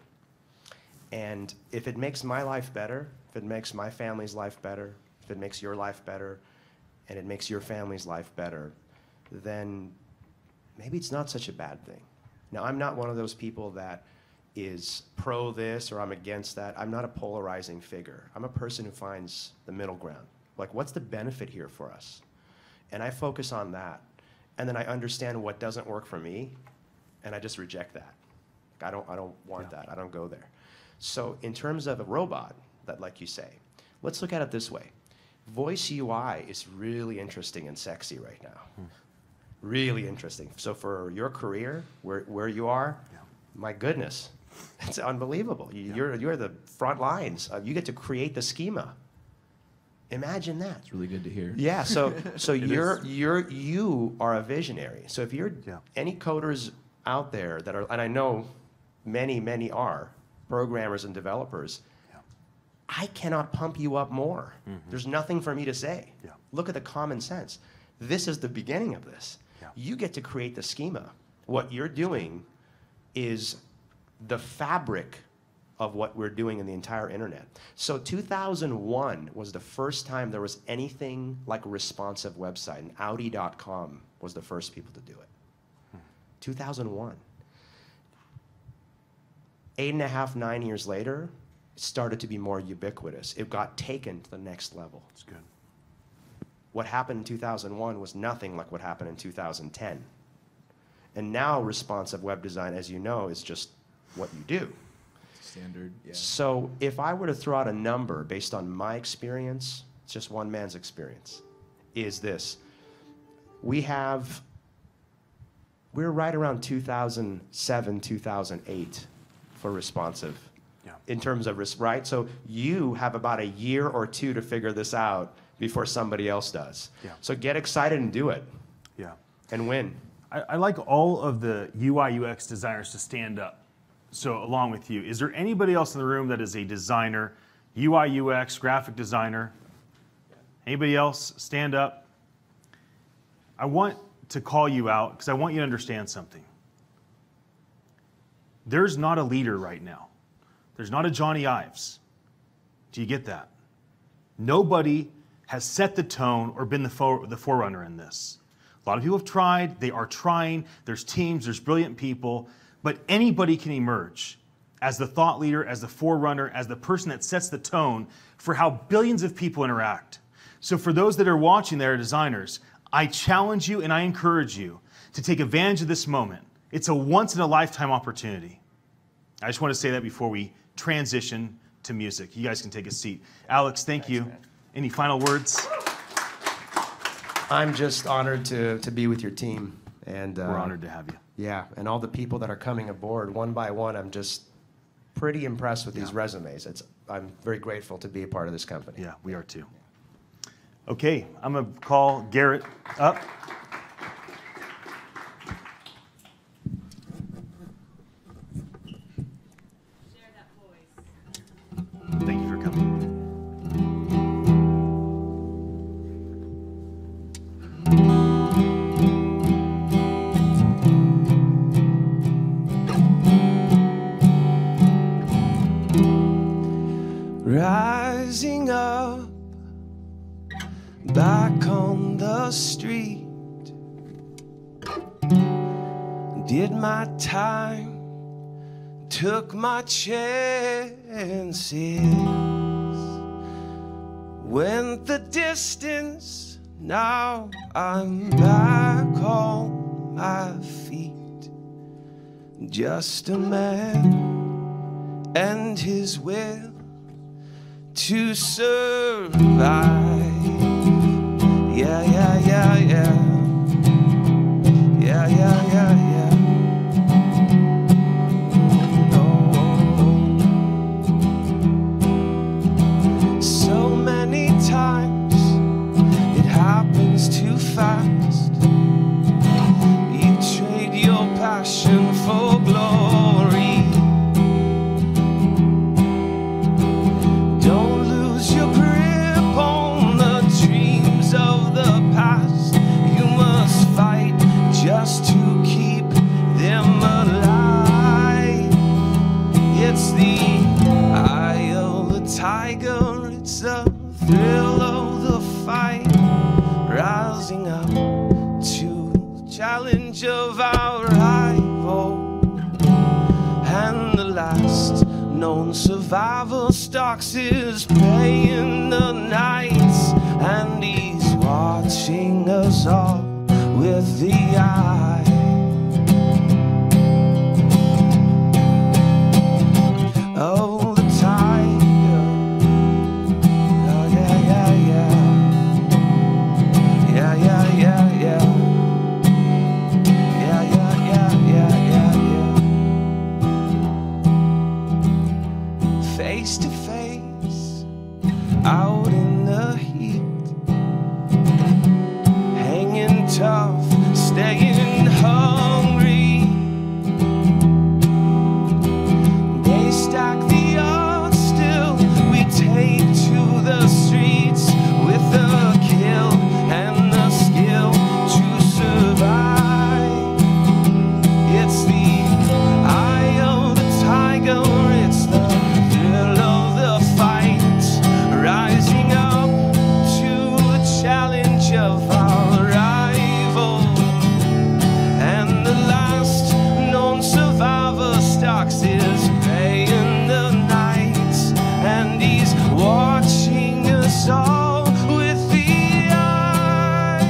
S2: And if it makes my life better, if it makes my family's life better, if it makes your life better, and it makes your family's life better, then maybe it's not such a bad thing. Now, I'm not one of those people that is pro this or I'm against that. I'm not a polarizing figure. I'm a person who finds the middle ground. Like, what's the benefit here for us? And I focus on that. And then I understand what doesn't work for me, and I just reject that. I don't want that. I don't go there. So in terms of a robot, that, like you say, let's look at it this way. Voice UI is really interesting and sexy right now. Really interesting. So for your career, where you are, my goodness, it's unbelievable. You're the front lines. You get to create the schema. Imagine that.
S5: It's really good to hear.
S2: Yeah, so you are a visionary. So if you're any coders out there that are, and I know many are, programmers and developers, I cannot pump you up more. There's nothing for me to say. Look at the common sense. This is the beginning of this. You get to create the schema. What you're doing is the fabric of what we're doing in the entire internet. So 2001 was the first time there was anything like a responsive website, and Audi.com was the first people to do it. 2001. 8.5, 9 years later, it started to be more ubiquitous. It got taken to the next level.
S1: That's good.
S2: What happened in 2001 was nothing like what happened in 2010. And now responsive web design, as you know, is just what you do.
S5: Standard, yeah.
S2: So if I were to throw out a number based on my experience, it's just one man's experience, is this. We're right around 2007, 2008 for responsive. In terms of right? So you have about a year or two to figure this out before somebody else does. So get excited and do it. And win.
S1: I like all of the UI UX designers to stand up. So along with you, is there anybody else in the room that is a designer, UI UX, graphic designer? Anybody else? Stand up. I want to call you out because I want you to understand something. There's not a leader right now. There's not a Johnny Ives. Do you get that? Nobody has set the tone or been the forerunner in this. A lot of people have tried. They are trying. There's teams. There's brilliant people. But anybody can emerge as the thought leader, as the forerunner, as the person that sets the tone for how billions of people interact. So for those that are watching that are designers, I challenge you and I encourage you to take advantage of this moment. It's a once-in-a-lifetime opportunity. I just want to say that before we transition to music. You guys can take a seat. Alex, thanks, you. Man. Any final words?
S2: I'm just honored to be with your team. And
S1: we're honored to have you.
S2: Yeah, and all the people that are coming aboard one by one, I'm just pretty impressed with these resumes. I'm very grateful to be a part of this company.
S1: Yeah, we are too. Okay, I'm going to call Garrett up.
S6: Share that voice.
S1: Thank you for coming.
S7: Rising up, back on the street, did my time, took my chances, went the distance, now I'm back on my feet, just a man and his will to survive. Yeah, yeah, yeah, yeah. Yeah, yeah, yeah, yeah. Oh. So many times it happens too fast. You trade your passion for glory. Just to keep them alive. It's the eye of the tiger, it's the thrill of the fight, rising up to the challenge of our rival. And the last known survivor stalks his prey in the night, and he's watching us all with the eye. Oh, the tiger. Oh, yeah, yeah, yeah. Yeah, yeah, yeah, yeah. Yeah, yeah, yeah, yeah, yeah, yeah. Face to face, out in the the heat, hanging tough, staying hungry. They stack the odds, still we take to the streets with the kill and the skill to survive. It's the eye of the tiger, it's the thrill of the fight, rising up to the challenge of our rival. And the last known survivor stalks his prey in the night, and he's watching us all with the eye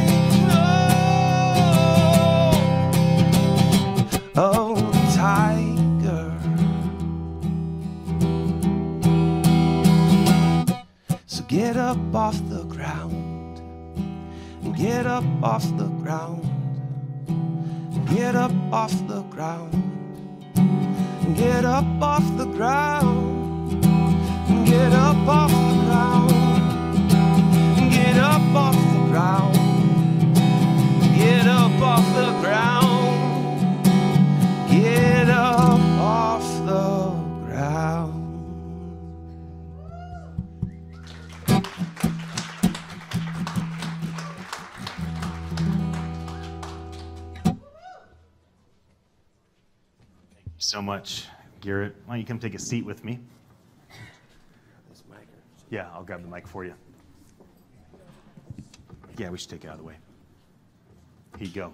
S7: of the tiger. So get up off the ground, get up off the ground, get up off the ground, get up off the ground, get up off the ground, get up off the ground, get up off the ground, get up off the ground.
S1: So much, Garrett. Why don't you come take a seat with me? Yeah, I'll grab the mic for you. Yeah, we should take it out of the way. Here you go.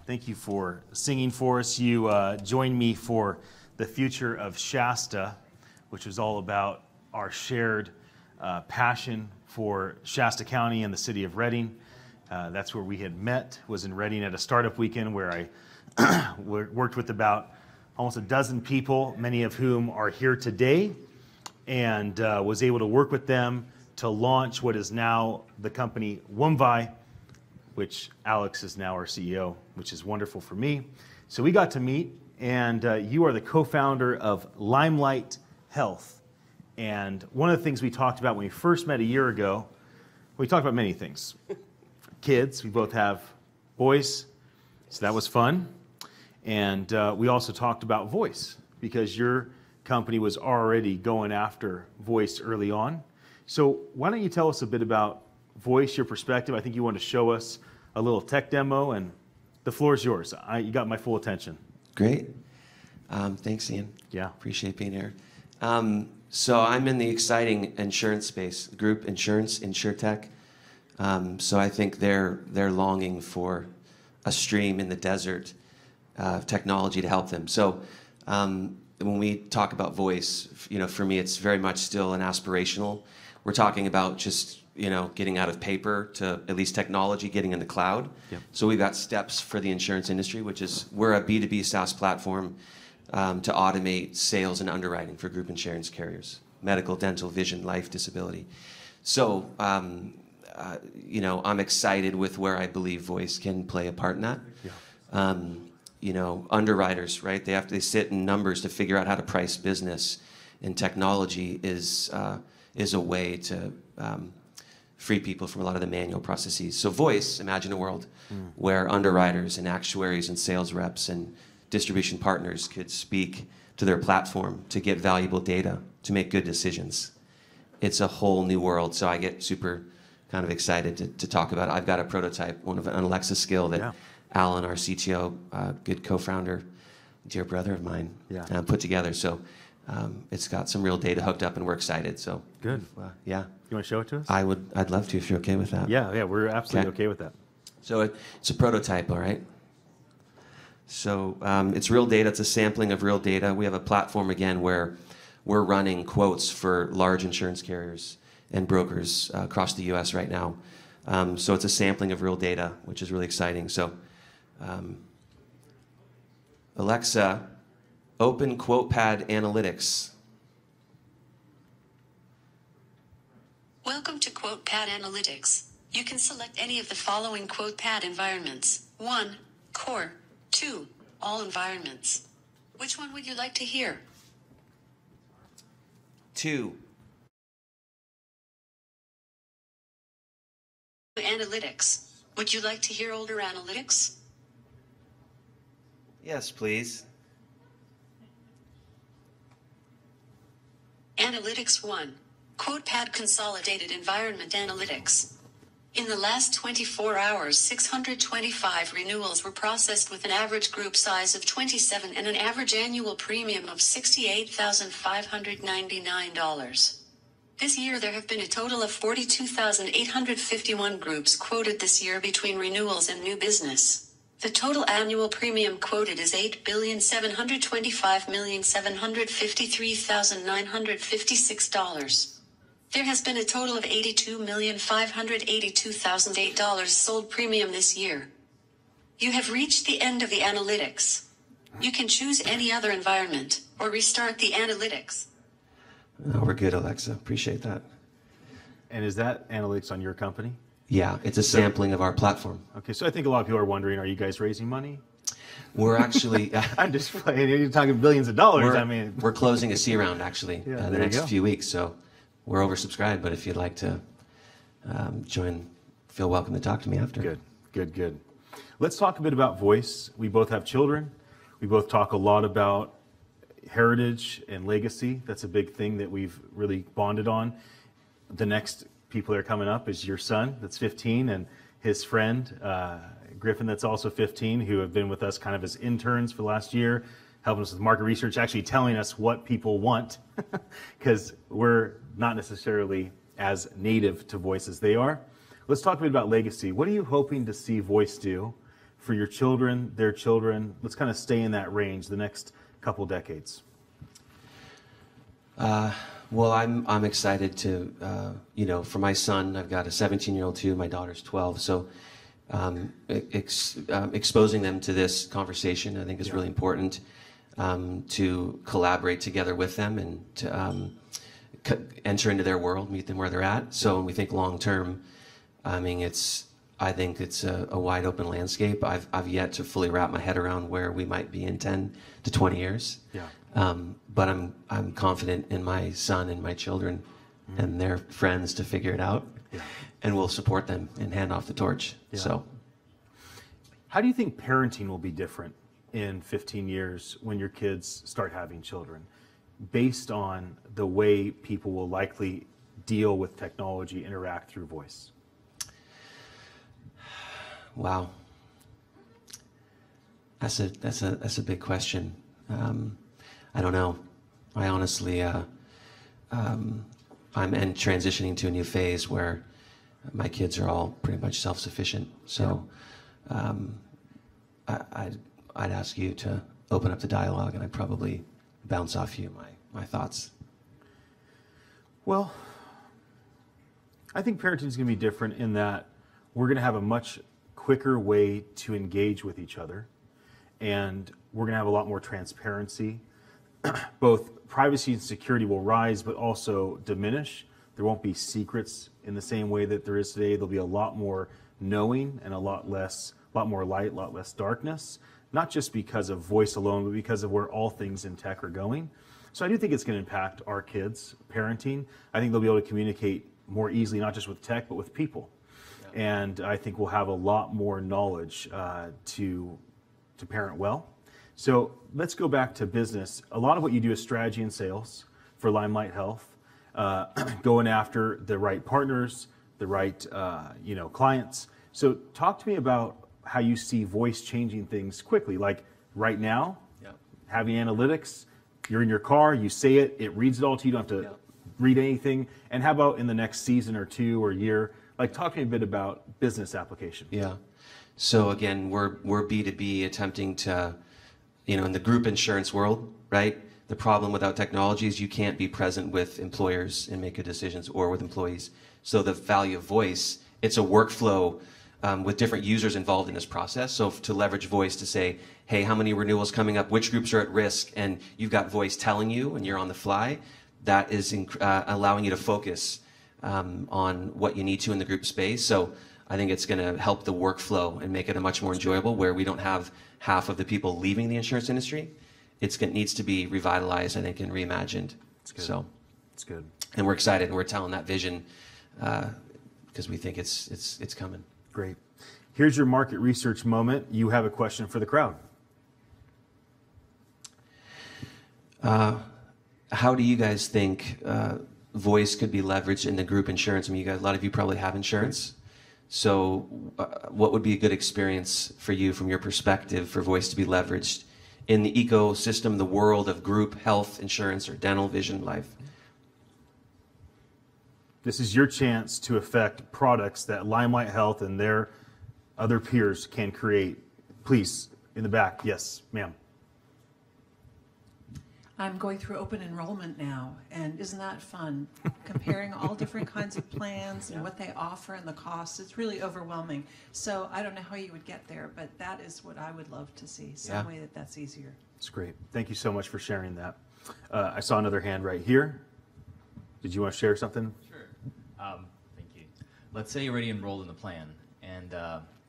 S1: Thank you for singing for us. You joined me for the future of Shasta, which was all about our shared passion for Shasta County and the city of Redding. That's where we had met, was in Redding at a startup weekend where I worked with about almost a dozen people, many of whom are here today, and was able to work with them to launch what is now the company Wumvi, which Alex is now our CEO, which is wonderful for me. So we got to meet, and you are the co-founder of Limelight Health. And one of the things we talked about when we first met a year ago, we talked about many things. Kids, we both have boys, so that was fun. And we also talked about voice, because your company was already going after voice early on. So why don't you tell us a bit about voice, your perspective? I think you want to show us a little tech demo, and the floor is yours. You got my full attention.
S8: Great. Thanks, Ian.
S1: Yeah.
S8: Appreciate being here. So I'm in the exciting insurance space, group insurance, InsurTech. So I think they're longing for a stream in the desert of technology to help them. So when we talk about voice, for me, it's very much still an aspirational. We're talking about just getting out of paper to at least technology getting in the cloud.
S1: Yep.
S8: So we've got steps for the insurance industry, which is we're a B2B SaaS platform to automate sales and underwriting for group insurance carriers, medical, dental, vision, life, disability. So I'm excited with where I believe voice can play a part in that. Yeah. Underwriters, right? They sit in numbers to figure out how to price business, and technology is a way to free people from a lot of the manual processes. So voice, imagine a world where underwriters and actuaries and sales reps and distribution partners could speak to their platform to get valuable data to make good decisions. It's a whole new world, so I get super kind of excited to talk about it. I've got a prototype, an Alexa skill that Alan, our CTO, good co-founder, dear brother of mine, put together. So it's got some real data hooked up, and we're excited. So
S1: Good.
S8: Yeah.
S1: You want to show it to us?
S8: I'd love to if you're okay with that.
S1: Yeah, we're absolutely okay with that.
S8: So it's a prototype, all right? So it's real data. It's a sampling of real data. We have a platform, again, where we're running quotes for large insurance carriers and brokers across the U.S. right now. So it's a sampling of real data, which is really exciting. So Alexa, open QuotePad Analytics.
S9: Welcome to QuotePad Analytics. You can select any of the following QuotePad environments. 1. Core. 2. All environments. Which one would you like to hear?
S8: 2.
S9: Analytics. Would you like to hear older analytics?
S8: Yes, please.
S9: Analytics 1. QuotePad Consolidated Environment Analytics. In the last 24 hours, 625 renewals were processed with an average group size of 27 and an average annual premium of $68,599. This year there have been a total of 42,851 groups quoted this year between renewals and new business. The total annual premium quoted is $8,725,753,956. There has been a total of $82,582,008 sold premium this year. You have reached the end of the analytics. You can choose any other environment, or restart the analytics.
S8: Oh, we're good, Alexa. Appreciate that.
S1: And is that analytics on your company?
S8: Yeah, it's a sampling of our platform.
S1: Okay, so I think a lot of people are wondering, are you guys raising money?
S8: We're actually...
S1: I'm just playing. You're talking billions of dollars.
S8: We're closing a C round, actually, in the next few weeks. So we're oversubscribed, but if you'd like to join, feel welcome to talk to me after.
S1: Good. Let's talk a bit about voice. We both have children. We both talk a lot about heritage and legacy. That's a big thing that we've really bonded on. The next people that are coming up is your son, that's 15, and his friend, Griffin, that's also 15, who have been with us kind of as interns for the last year, helping us with market research, actually telling us what people want, because we're not necessarily as native to voice as they are. Let's talk a bit about legacy. What are you hoping to see voice do for your children, their children? Let's kind of stay in that range the next couple decades.
S8: Well, I'm excited to, for my son, I've got a 17-year-old too, my daughter's 12, so exposing them to this conversation, I think, is really important, to collaborate together with them and to enter into their world, meet them where they're at. So when we think long-term, I think it's a wide open landscape. I've yet to fully wrap my head around where we might be in 10 to 20 years.
S1: Yeah.
S8: But I'm confident in my son and my children and their friends to figure it out, and we'll support them and hand off the torch. Yeah. So,
S1: how do you think parenting will be different in 15 years when your kids start having children, based on the way people will likely deal with technology, interact through voice?
S8: Wow, that's a big question. I don't know. I honestly, I'm transitioning to a new phase where my kids are all pretty much self-sufficient. So, I'd ask you to open up the dialogue, and I'd probably bounce off you my thoughts.
S1: Well, I think parenting is going to be different in that we're going to have a much quicker way to engage with each other, and we're going to have a lot more transparency. Both privacy and security will rise, but also diminish. There won't be secrets in the same way that there is today. There'll be a lot more knowing and a lot more light, a lot less darkness, not just because of voice alone, but because of where all things in tech are going. So I do think it's going to impact our kids' parenting. I think they'll be able to communicate more easily, not just with tech, but with people. Yeah. And I think we'll have a lot more knowledge to parent well. So let's go back to business. A lot of what you do is strategy and sales for Limelight Health, going after the right partners, the right clients. So talk to me about how you see voice changing things quickly. Like right now, having analytics, you're in your car, you say it, it reads it all to you, you don't have to read anything. And how about in the next season or two or year? Like, talk to me a bit about business application.
S8: Yeah. So again, we're B2B attempting to, in the group insurance world, right? The problem without technology is you can't be present with employers and make good decisions, or with employees. So the value of voice, it's a workflow with different users involved in this process. So to leverage voice to say, hey, how many renewals coming up, which groups are at risk, and you've got voice telling you and you're on the fly, that is allowing you to focus on what you need to in the group space. So I think it's going to help the workflow and make it a much more enjoyable, where we don't have half of the people leaving the insurance industry. It needs to be revitalized, I think, and reimagined.
S1: It's good.
S8: So
S1: it's good.
S8: And we're excited, and we're telling that vision because we think it's coming.
S1: Great. Here's your market research moment. You have a question for the crowd.
S8: How do you guys think voice could be leveraged into group insurance? I mean, a lot of you probably have insurance. So what would be a good experience for you from your perspective for voice to be leveraged in the ecosystem, the world of group health insurance or dental, vision, life?
S1: This is your chance to affect products that Limelight Health and their other peers can create. Please, in the back. Yes, ma'am.
S10: I'm going through open enrollment now, and isn't that fun? Comparing all different kinds of plans and what they offer and the costs. It's really overwhelming. So I don't know how you would get there, but that is what I would love to see, some way that's easier.
S1: It's great. Thank you so much for sharing that. I saw another hand right here. Did you want to share something?
S11: Sure. Thank you. Let's say you're already enrolled in the plan, and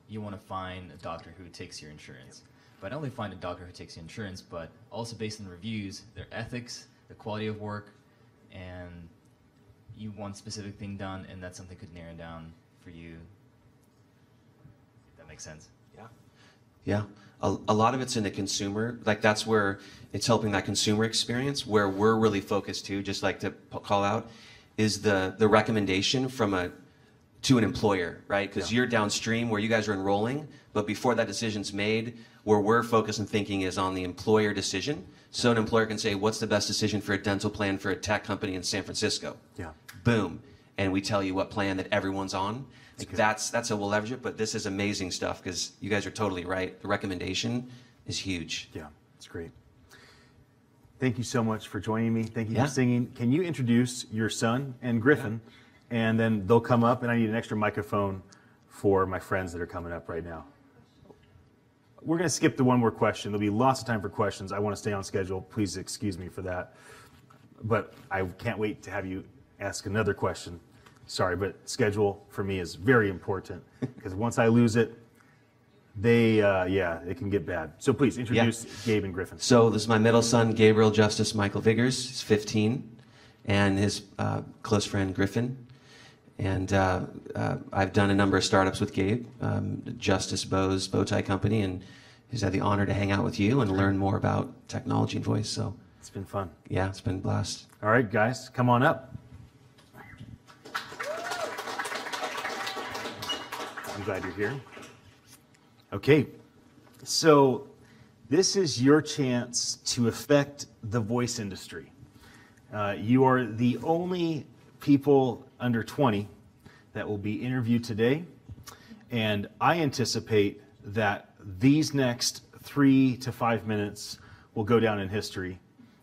S11: you want to find a doctor who takes your insurance. But not only find a doctor who takes the insurance, but also based on the reviews, their ethics, the quality of work, and you want a specific thing done, and that's something could narrow down for you. If that makes sense.
S8: Yeah. Yeah. A lot of it's in the consumer. Like that's where it's helping that consumer experience. Where we're really focused too, just like to call out, is the recommendation from to an employer, right? Because you're downstream where you guys are enrolling, but before that decision's made, where we're focused and thinking is on the employer decision. So an employer can say, what's the best decision for a dental plan for a tech company in San Francisco?
S1: Yeah.
S8: Boom. And we tell you what plan that everyone's on. Like that's how we'll leverage it, but this is amazing stuff because you guys are totally right. The recommendation is huge.
S1: Yeah, it's great. Thank you so much for joining me. Thank you for singing. Can you introduce your son and Griffin? And then they'll come up, and I need an extra microphone for my friends that are coming up right now. We're going to skip the one more question. There'll be lots of time for questions. I want to stay on schedule. Please excuse me for that. But I can't wait to have you ask another question. Sorry, but schedule for me is very important because once I lose it, it can get bad. So please introduce Gabe and Griffin.
S8: So this is my middle son, Gabriel Justice Michael Viggers. He's 15, and his close friend Griffin. And I've done a number of startups with Gabe, Justice Bow's bow tie company, and he's had the honor to hang out with you and learn more about technology and voice. So
S1: it's been fun.
S8: Yeah, it's been a blast.
S1: All right, guys, come on up. I'm glad you're here. Okay, so this is your chance to affect the voice industry. You are the only people under 20 that will be interviewed today, and I anticipate that these next 3 to 5 minutes will go down in history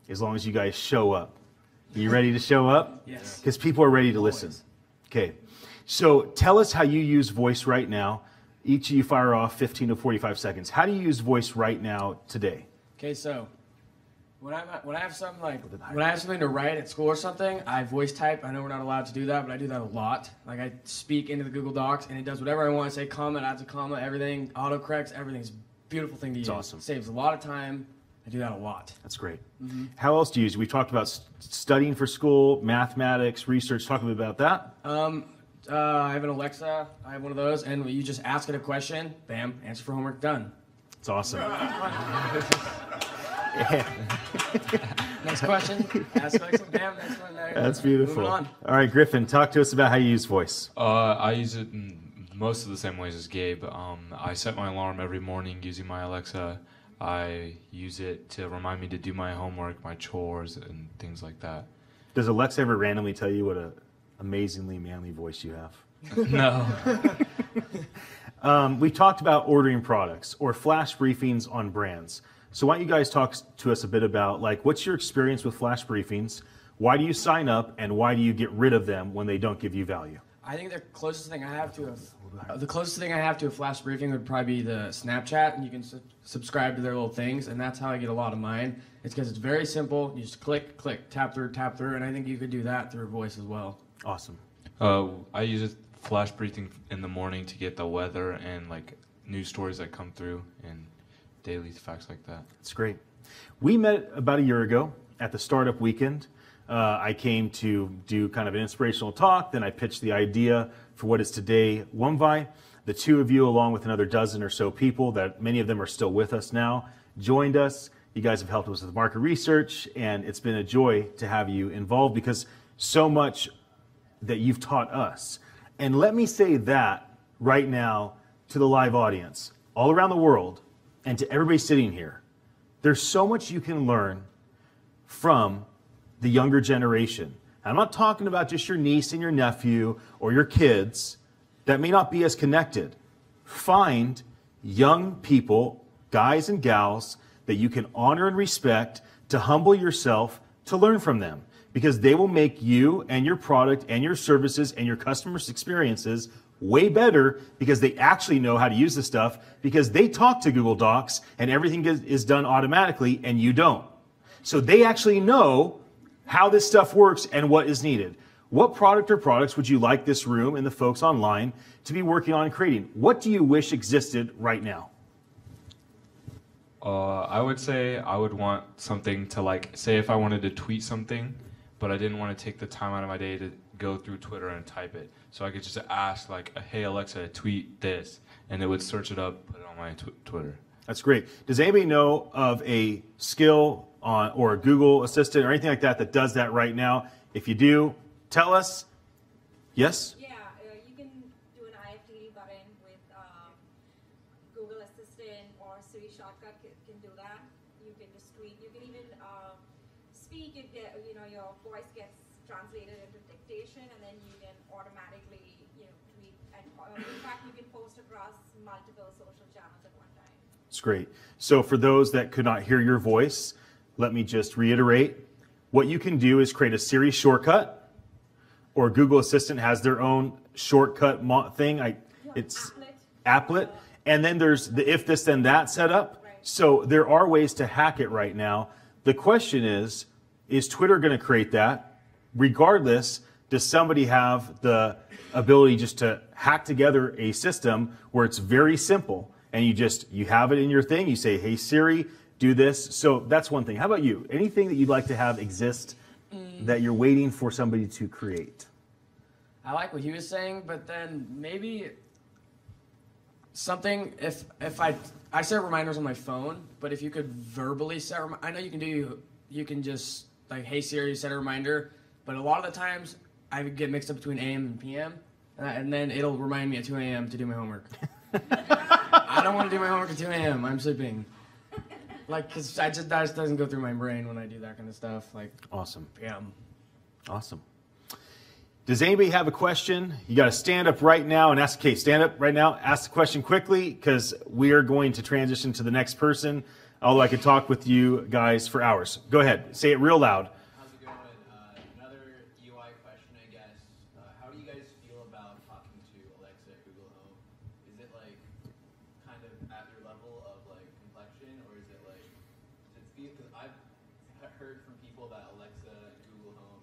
S1: as long as you guys show up. Are you ready to show up?
S11: Yes.
S1: Because people are ready to listen. Okay, so tell us how you use voice right now. Each of you fire off 15 to 45 seconds. How do you use voice right now today?
S12: Okay, so when I have something to write at school or something, I voice type. I know we're not allowed to do that, but I do that a lot. Like I speak into the Google Docs, and it does whatever I want. I say comma, it adds a comma, everything autocorrects. Everything's a beautiful thing to use.
S1: It's awesome.
S12: Saves a lot of time. I do that a lot.
S1: That's great. Mm-hmm. How else do you use it? We talked about studying for school, mathematics, research. Talk a bit about that.
S12: I have an Alexa. I have one of those, and you just ask it a question. Bam, answer for homework done.
S1: It's awesome.
S12: Next question. Ask Alexa. Bam. Next one.
S1: That's beautiful.
S12: Moving on.
S1: All right, Griffin, talk to us about how you use voice.
S13: I use it in most of the same ways as Gabe. I set my alarm every morning using my Alexa. I use it to remind me to do my homework, my chores, and things like that.
S1: Does Alexa ever randomly tell you what an amazingly manly voice you have?
S13: No.
S1: We talked about ordering products or flash briefings on brands. So why don't you guys talk to us a bit about, like, what's your experience with flash briefings? Why do you sign up, and why do you get rid of them when they don't give you value?
S12: I think the closest thing I have to a flash briefing would probably be the Snapchat, and you can subscribe to their little things, and that's how I get a lot of mine. It's because it's very simple. You just click, tap through, and I think you could do that through voice as well.
S1: Awesome.
S13: I use a flash briefing in the morning to get the weather and like news stories that come through and daily facts like that.
S1: That's great. We met about a year ago at the Startup Weekend. I came to do kind of an inspirational talk. Then I pitched the idea for what is today Wumvi. The two of you, along with another dozen or so people, that many of them are still with us now, joined us. You guys have helped us with market research, and it's been a joy to have you involved because so much that you've taught us. And let me say that right now to the live audience, all around the world, and to everybody sitting here. There's so much you can learn from the younger generation. I'm not talking about just your niece and your nephew or your kids that may not be as connected. Find young people, guys and gals, that you can honor and respect, to humble yourself, to learn from them. Because they will make you and your product and your services and your customers' experiences way better because they actually know how to use the stuff, because they talk to Google Docs and everything is done automatically and you don't. So they actually know how this stuff works and what is needed. What product or products would you like this room and the folks online to be working on and creating? What do you wish existed right now?
S13: I would say I would want something to, like, say if I wanted to tweet something, but I didn't want to take the time out of my day to go through Twitter and type it. So I could just ask, like, hey, Alexa, tweet this, and it would search it up, put it on my Twitter.
S1: That's great. Does anybody know of a skill on, or a Google Assistant or anything like that that does that right now? If you do, tell us. Yes?
S6: Yeah, you can do an IFTD button with Google Assistant, or Siri shortcut can do that. You can just tweet. You can even speak if your voice gets translated into dictation, and then you can automatically tweet. And in fact, you can post across multiple social channels at one time.
S1: It's great. So for those that could not hear your voice, let me just reiterate. What you can do is create a Siri shortcut, or Google Assistant has their own shortcut thing. It's applet. And then there's the if this then that setup. Right. So there are ways to hack it right now. The question is Twitter going to create that? Regardless, does somebody have the ability just to hack together a system where it's very simple and you have it in your thing, you say, hey Siri, do this. So that's one thing. How about you? Anything that you'd like to have exist that you're waiting for somebody to create?
S12: I like what he was saying, but then maybe something, if I set reminders on my phone, but if you could verbally set, I know you can just, like, hey Siri, set a reminder, but a lot of the times I would get mixed up between AM and PM, and then it'll remind me at 2 a.m. to do my homework. I don't want to do my homework at 2 a.m. I'm sleeping. Like, cause that just doesn't go through my brain when I do that kind of stuff. Like,
S1: awesome.
S12: Yeah.
S1: Awesome. Does anybody have a question? You got to stand up right now and ask. Okay, stand up right now. Ask the question quickly because we are going to transition to the next person. Although I could talk with you guys for hours. Go ahead. Say it real loud.
S5: How's it going? Another UI question, I guess. How do you guys feel about talking to Alexa at Google Home? Is it like kind of at your level of like complexion, or is it like, because I've heard from people that Alexa and Google Home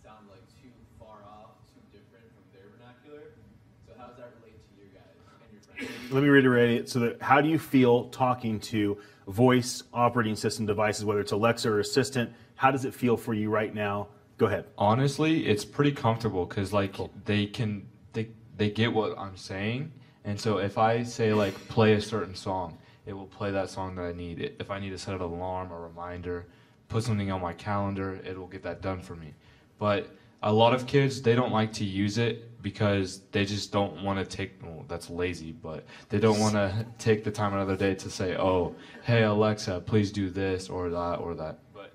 S5: sound like too far off, too different from their vernacular. So how does that relate to you guys and your friends?
S1: Let me reiterate it. So that, how do you feel talking to voice operating system devices, whether it's Alexa or Assistant? How does it feel for you right now? Go ahead.
S13: Honestly, it's pretty comfortable because, like, they get what I'm saying, and so if I say, like, play a certain song, it will play that song that I need. If I need to set an alarm, a reminder, put something on my calendar, it will get that done for me. But a lot of kids, they don't like to use it because they just don't want to take, well, that's lazy, but they don't want to take the time another day to say, oh, hey Alexa, please do this or that or that. But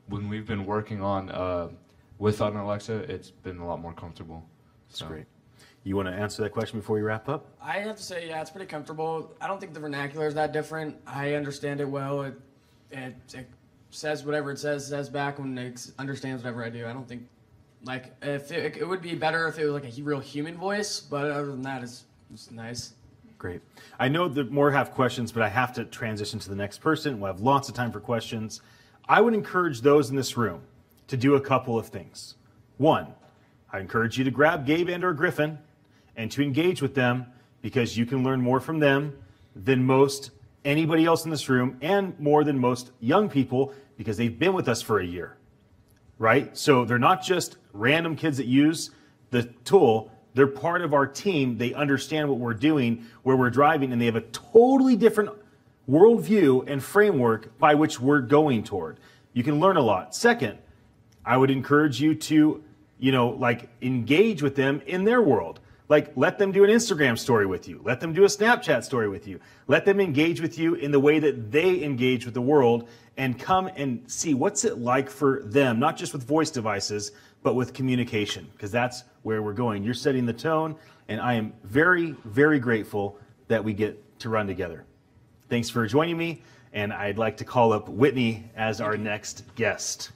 S13: when we've been working on with an Alexa, it's been a lot more comfortable.
S1: That's great. You want to answer that question before we wrap up?
S12: I have to say, yeah, it's pretty comfortable. I don't think the vernacular is that different. I understand it well. It says whatever it says back when it understands whatever I do. I don't think, like, if it would be better if it was like a real human voice, but other than that, it's nice.
S1: Great. I know that more have questions, but I have to transition to the next person. We'll have lots of time for questions. I would encourage those in this room to do a couple of things. One, I encourage you to grab Gabe and or Griffin and to engage with them, because you can learn more from them than most anybody else in this room, and more than most young people, because they've been with us for a year. right? So they're not just random kids that use the tool. They're part of our team. They understand what we're doing, where we're driving, and they have a totally different worldview and framework by which we're going toward. You can learn a lot. Second, I would encourage you to, engage with them in their world. Like, let them do an Instagram story with you. Let them do a Snapchat story with you. Let them engage with you in the way that they engage with the world, and come and see what's it like for them, not just with voice devices, but with communication, because that's where we're going. You're setting the tone, and I am very, very grateful that we get to run together. Thanks for joining me, and I'd like to call up Whitney as our next guest.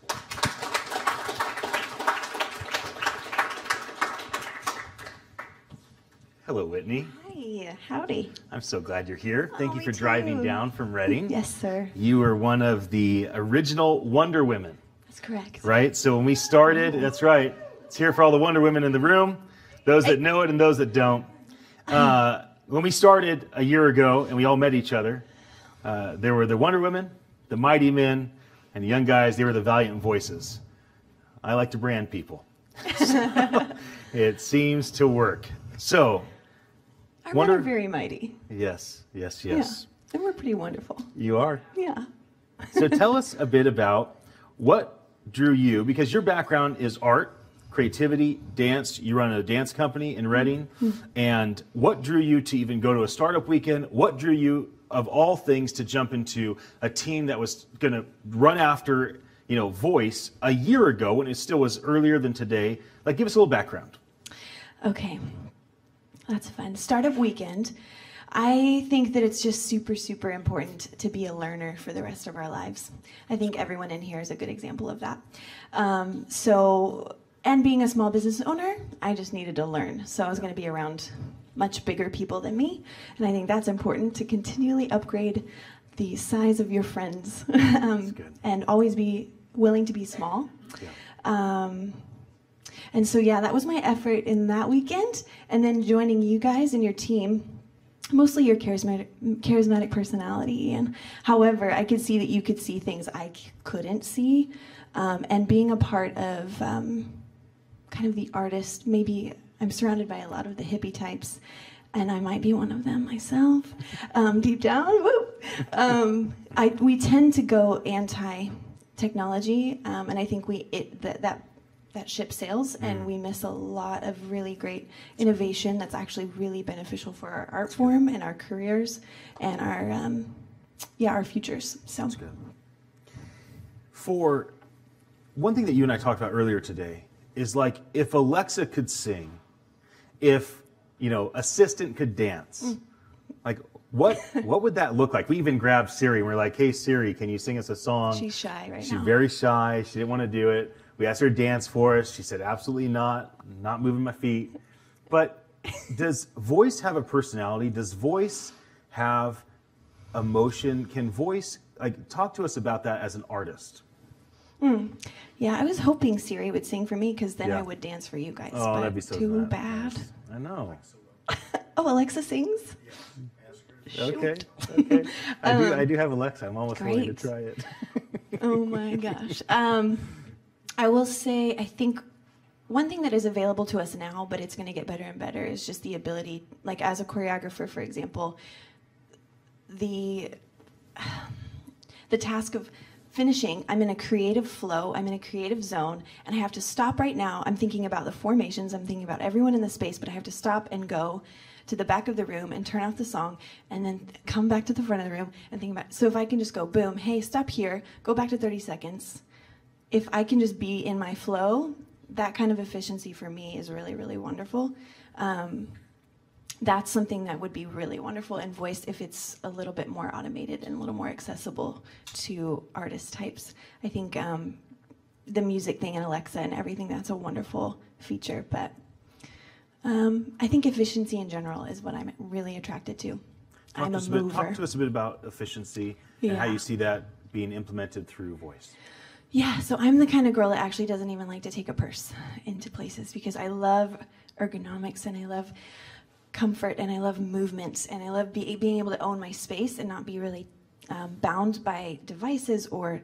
S1: Hello, Whitney.
S14: Hi, howdy.
S1: I'm so glad you're here. Thank you
S14: me
S1: for driving
S14: too.
S1: down from Reading.
S14: Yes, sir.
S1: You were one of the original Wonder Women,
S14: That's correct.
S1: right? So when we started, that's right. It's here for all the Wonder Women in the room, those that know it and those that don't. When we started a year ago and we all met each other, there were the Wonder Women, the Mighty Men, and the young guys. They were the Valiant Voices. I like to brand people. So it seems to work. So,
S14: Our men are very mighty.
S1: Yes.
S14: Yeah, and we're pretty wonderful.
S1: You are.
S14: Yeah.
S1: So tell us a bit about what drew you, because your background is art, creativity, dance. You run a dance company in Reading. And what drew you to even go to a startup weekend? What drew you, of all things, to jump into a team that was going to run after, voice a year ago when it still was earlier than today? Like, give us a little background.
S14: Okay. That's fun. Startup weekend. I think that it's just super, super important to be a learner for the rest of our lives. I think everyone in here is a good example of that. And being a small business owner, I just needed to learn. So I was going to be around much bigger people than me. And I think that's important to continually upgrade the size of your friends and always be willing to be small. Yeah. And so, that was my effort in that weekend. And then joining you guys and your team, mostly your charismatic personality. And however, I could see that you could see things I couldn't see. And being a part of kind of the artist, maybe I'm surrounded by a lot of the hippie types, and I might be one of them myself, deep down. Woo! We tend to go anti-technology, and I think that ship sails, and we miss a lot of really great innovation that's actually really beneficial for our art form and our careers and our futures. So.
S1: That's good. For one thing that you and I talked about earlier today is, like, if Alexa could sing, if Assistant could dance, like, what would that look like? We even grabbed Siri and we're like, "Hey Siri, can you sing us a song?"
S14: She's shy right now.
S1: She's very shy. She didn't want to do it. We asked her to dance for us. She said, "Absolutely not. I'm not moving my feet." But does voice have a personality? Does voice have emotion? Can voice, talk to us about that as an artist?
S14: Yeah, I was hoping Siri would sing for me, because then I would dance for you guys.
S1: Oh,
S14: but
S1: that'd be so
S14: too
S1: bad.
S14: bad.
S1: I know.
S14: Oh, Alexa sings?
S1: Okay. I do have Alexa. I'm almost willing to try it.
S14: Oh my gosh. I will say, I think one thing that is available to us now, but it's going to get better and better, is just the ability, like as a choreographer, for example, the task of finishing, I'm in a creative flow, I'm in a creative zone, and I have to stop right now. I'm thinking about the formations, I'm thinking about everyone in the space, but I have to stop and go to the back of the room and turn off the song, and then come back to the front of the room and think about, so if I can just go, boom, hey, stop here, go back to 30 seconds. If I can just be in my flow, that kind of efficiency for me is really, really wonderful. That's something that would be really wonderful in voice if it's a little bit more automated and a little more accessible to artist types. I think the music thing in Alexa and everything, that's a wonderful feature, but I think efficiency in general is what I'm really attracted to. I'm a mover.
S1: Talk to us a bit about efficiency and how you see that being implemented through voice.
S14: Yeah, so I'm the kind of girl that actually doesn't even like to take a purse into places, because I love ergonomics and I love comfort and I love movement and I love being able to own my space and not be really bound by devices or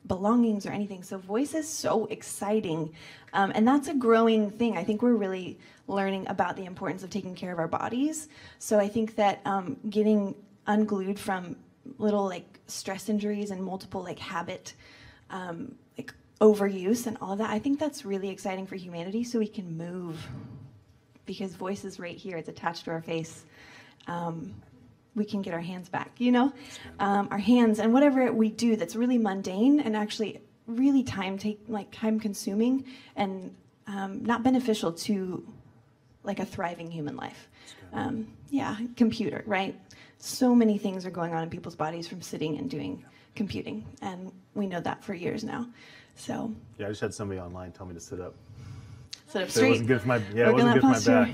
S14: belongings or anything. So voice is so exciting. And that's a growing thing. I think we're really learning about the importance of taking care of our bodies. So I think that getting unglued from little like stress injuries and multiple like habit like overuse and all of that, I think that's really exciting for humanity, so we can move, because voice is right here, it's attached to our face. We can get our hands back, you know, our hands, and whatever we do that's really mundane and actually really time consuming and not beneficial to like a thriving human life. Yeah, computer, right? So many things are going on in people's bodies from sitting and doing computing, and we know that for years now. So
S1: yeah, I just had somebody online tell me to sit up.
S14: Sit up
S1: So
S14: straight.
S1: it wasn't good for my it wasn't good for my back.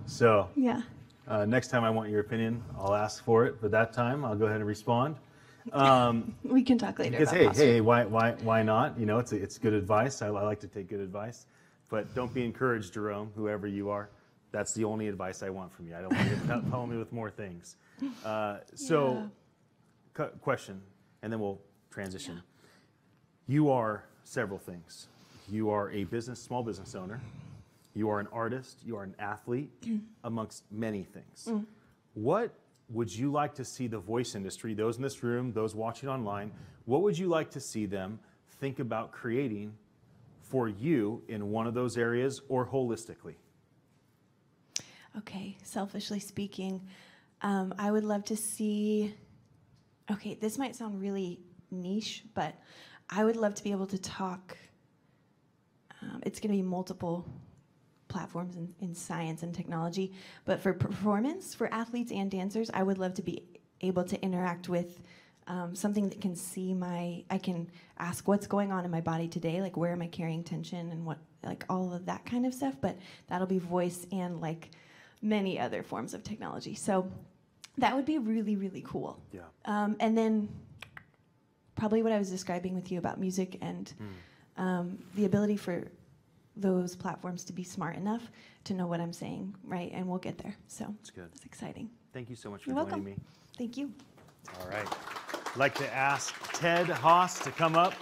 S1: So
S14: yeah.
S1: Next time I want your opinion, I'll ask for it. But that time, I'll go ahead and respond.
S14: We can talk later.
S1: Because
S14: about posture.
S1: hey, why not? You know, it's good advice. I like to take good advice, but don't be encouraged, Jerome, whoever you are. That's the only advice I want from you. I don't want you to tell me with more things. Question, and then we'll transition. Yeah. You are several things. You are a small business owner. You are an artist. You are an athlete, amongst many things. What would you like to see the voice industry, those in this room, those watching online, what would you like to see them think about creating for you in one of those areas or holistically?
S14: Okay, selfishly speaking, I would love to see, okay, this might sound really niche, but I would love to be able to talk, it's going to be multiple platforms in science and technology, but for performance, for athletes and dancers, I would love to be able to interact with something that can see I can ask what's going on in my body today, like where am I carrying tension and what, like all of that kind of stuff, but that'll be voice and like many other forms of technology. So that would be really, really cool.
S1: Yeah.
S14: And then probably what I was describing with you about music and the ability for those platforms to be smart enough to know what I'm saying, right? And we'll get there. So
S1: that's good.
S14: It's exciting.
S1: Thank you so much for
S14: You're
S1: joining
S14: welcome.
S1: me.
S14: Thank you.
S1: All right. I'd like to ask Ted Haas to come up.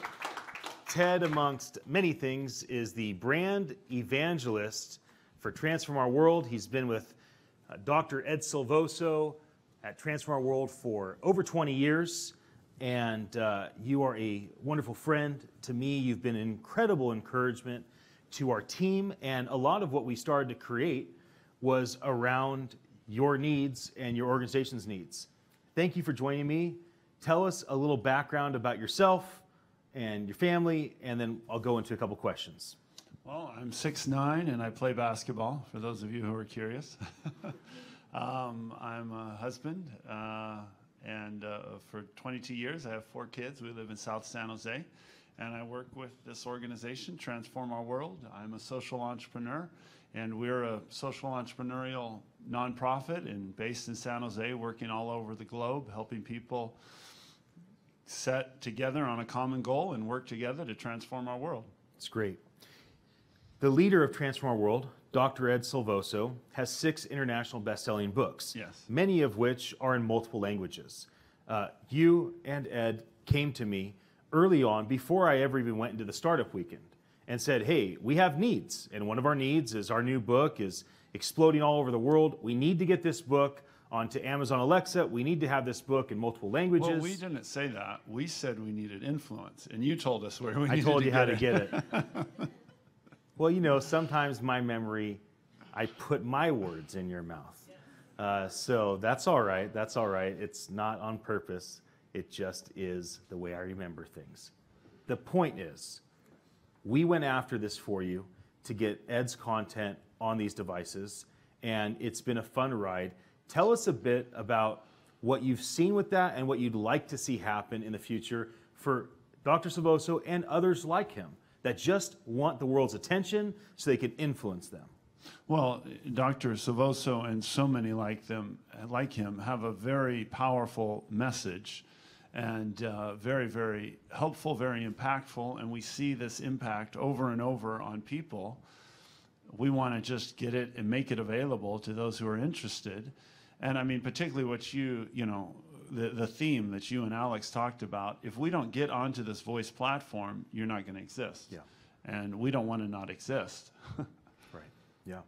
S1: Ted, amongst many things, is the brand evangelist for Transform Our World. He's been with Dr. Ed Silvoso at Transform Our World for over 20 years. And you are a wonderful friend to me. You've been an incredible encouragement to our team. And a lot of what we started to create was around your needs and your organization's needs. Thank you for joining me. Tell us a little background about yourself and your family, and then I'll go into a couple questions.
S15: Well, I'm 6'9", and I play basketball, for those of you who are curious. I'm a husband, and for 22 years, I have 4 kids. We live in South San Jose, and I work with this organization, Transform Our World. I'm a social entrepreneur, and we're a social entrepreneurial nonprofit and based in San Jose, working all over the globe, helping people set together on a common goal and work together to transform our world.
S1: It's great. The leader of Transform Our World, Dr. Ed Silvoso, has 6 international best-selling books,
S15: yes,
S1: many of which are in multiple languages. You and Ed came to me early on, before I ever even went into the startup weekend, and said, hey, we have needs, and one of our needs is our new book is exploding all over the world. We need to get this book onto Amazon Alexa. We need to have this book in multiple languages.
S15: Well, we didn't say that. We said we needed influence, and you told us where we needed to get it.
S1: I told you how to get it. Well, you know, sometimes my memory, I put my words in your mouth. So that's all right. That's all right. It's not on purpose. It just is the way I remember things. The point is, we went after this for you to get Ed's content on these devices, and it's been a fun ride. Tell us a bit about what you've seen with that and what you'd like to see happen in the future for Dr. Silvoso and others like him that just want the world's attention so they can influence them.
S15: Well, Dr. Silvoso and so many like him have a very powerful message and very, very helpful, very impactful, and we see this impact over and over on people. We want to just get it and make it available to those who are interested. And I mean, particularly what you know, the theme that you and Alex talked about, if we don't get onto this voice platform, you're not going to exist.
S1: Yeah.
S15: And we don't want to not exist.
S1: Right. Yeah.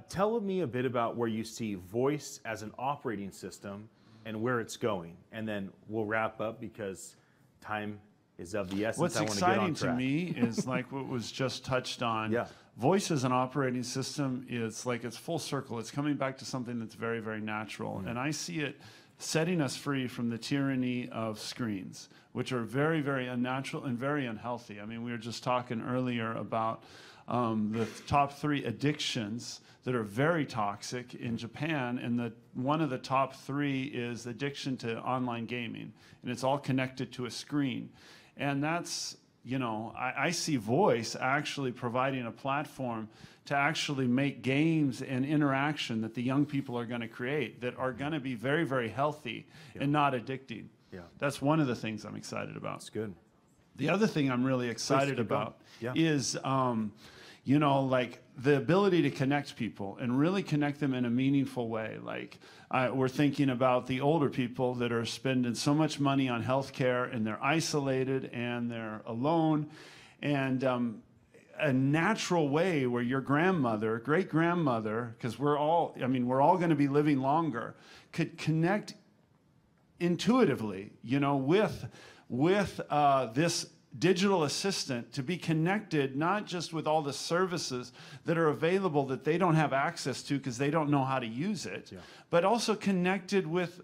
S1: Tell me a bit about where you see voice as an operating system and where it's going. And then we'll wrap up because time is of the essence.
S15: What's
S1: I want to get on
S15: exciting to
S1: track.
S15: me is like what was just touched on.
S1: Yeah.
S15: Voice as an operating system is like it's full circle. It's coming back to something that's very, very natural. And I see it setting us free from the tyranny of screens, which are very, very unnatural and very unhealthy. I mean, we were just talking earlier about the top 3 addictions that are very toxic in Japan, and one of the top 3 is addiction to online gaming, and it's all connected to a screen. And that's, you know, I see voice actually providing a platform to actually make games and interaction that the young people are going to create that are going to be very, very healthy and not addicting.
S1: Yeah.
S15: That's one of the things I'm excited about.
S1: That's good.
S15: The other thing I'm really excited
S1: keep going.
S15: about
S1: Yeah.
S15: is, you know, like the ability to connect people and really connect them in a meaningful way. Like we're thinking about the older people that are spending so much money on healthcare and they're isolated and they're alone. And a natural way where your grandmother, great-grandmother, because we're all going to be living longer, could connect intuitively, you know, with this digital assistant to be connected not just with all the services that are available that they don't have access to because they don't know how to use it, but also connected with,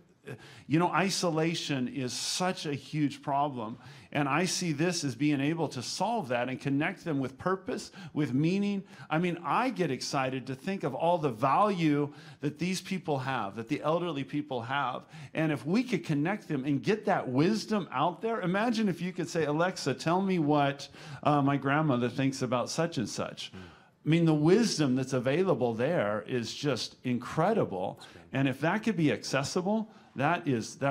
S15: you know, isolation is such a huge problem. And I see this as being able to solve that and connect them with purpose, with meaning. I mean, I get excited to think of all the value that these people have, that the elderly people have. And if we could connect them and get that wisdom out there, imagine if you could say, Alexa, tell me what my grandmother thinks about such and such. I mean, the wisdom that's available there is just incredible. And if that could be accessible, that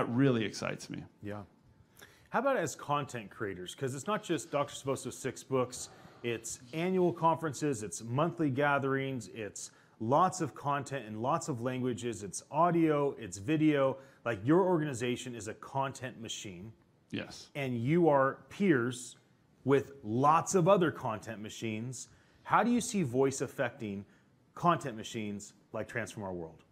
S15: really excites me.
S1: Yeah. How about as content creators? Because it's not just Dr. Sposo's 6 books, it's annual conferences, it's monthly gatherings, it's lots of content in lots of languages, it's audio, it's video. Like your organization is a content machine.
S15: Yes.
S1: And you are peers with lots of other content machines. How do you see voice affecting content machines like Transform Our World?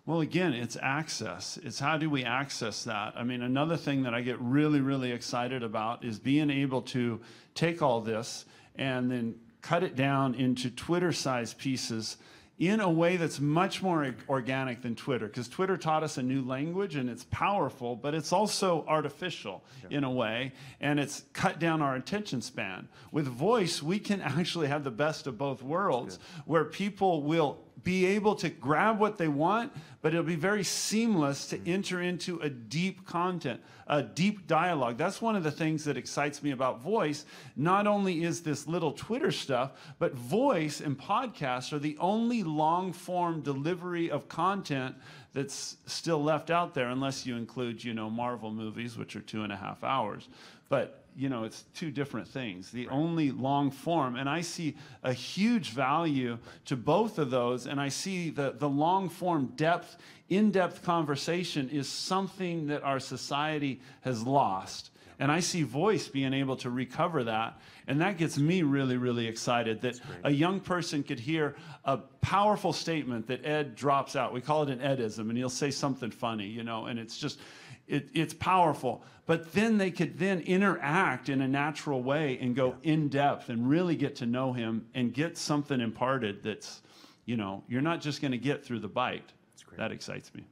S15: Well, again, it's access. It's how do we access that? I mean, another thing that I get really, really excited about is being able to take all this and then cut it down into Twitter-sized pieces in a way that's much more organic than Twitter, because Twitter taught us a new language and it's powerful, but it's also artificial in a way, and it's cut down our attention span. With voice, we can actually have the best of both worlds, where people will be able to grab what they want, but it'll be very seamless to enter into a deep content, a deep dialogue. That's one of the things that excites me about voice. Not only is this little Twitter stuff, but voice and podcasts are the only long-form delivery of content that's still left out there, unless you include, you know, Marvel movies, which are 2.5 hours. But you know, it's 2 different things. The only long form, and I see a huge value to both of those, and I see the long form depth, in-depth conversation is something that our society has lost. And I see voice being able to recover that, and that gets me really, really excited that a young person could hear a powerful statement that Ed drops out. We call it an Edism, and he'll say something funny, you know, and it's just, it's powerful. But then they could then interact in a natural way and go in depth and really get to know him and get something imparted that's, you know, you're not just going to get through the bite. That excites me.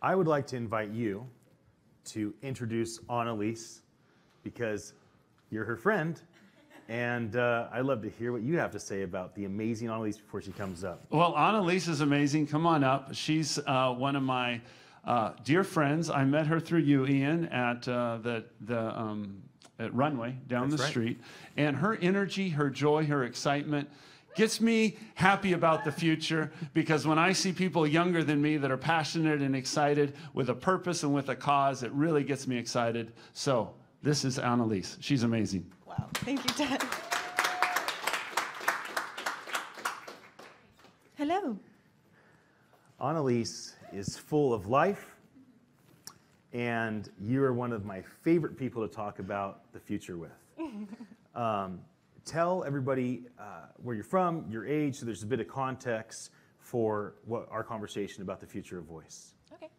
S1: I would like to invite you to introduce Annalise, because you're her friend, and I'd love to hear what you have to say about the amazing Annalise before she comes up.
S15: Well, Annalise is amazing. Come on up. She's one of my dear friends. I met her through you, Ian, at at Runway down the street. And her energy, her joy, her excitement gets me happy about the future, because when I see people younger than me that are passionate and excited with a purpose and with a cause, it really gets me excited. So this is Annalise. She's amazing.
S16: Wow. Thank you, Ted. Hello.
S1: Annalise is full of life, and you are one of my favorite people to talk about the future with. Tell everybody where you're from, your age, so there's a bit of context for what our conversation about the future of voice.
S16: Okay.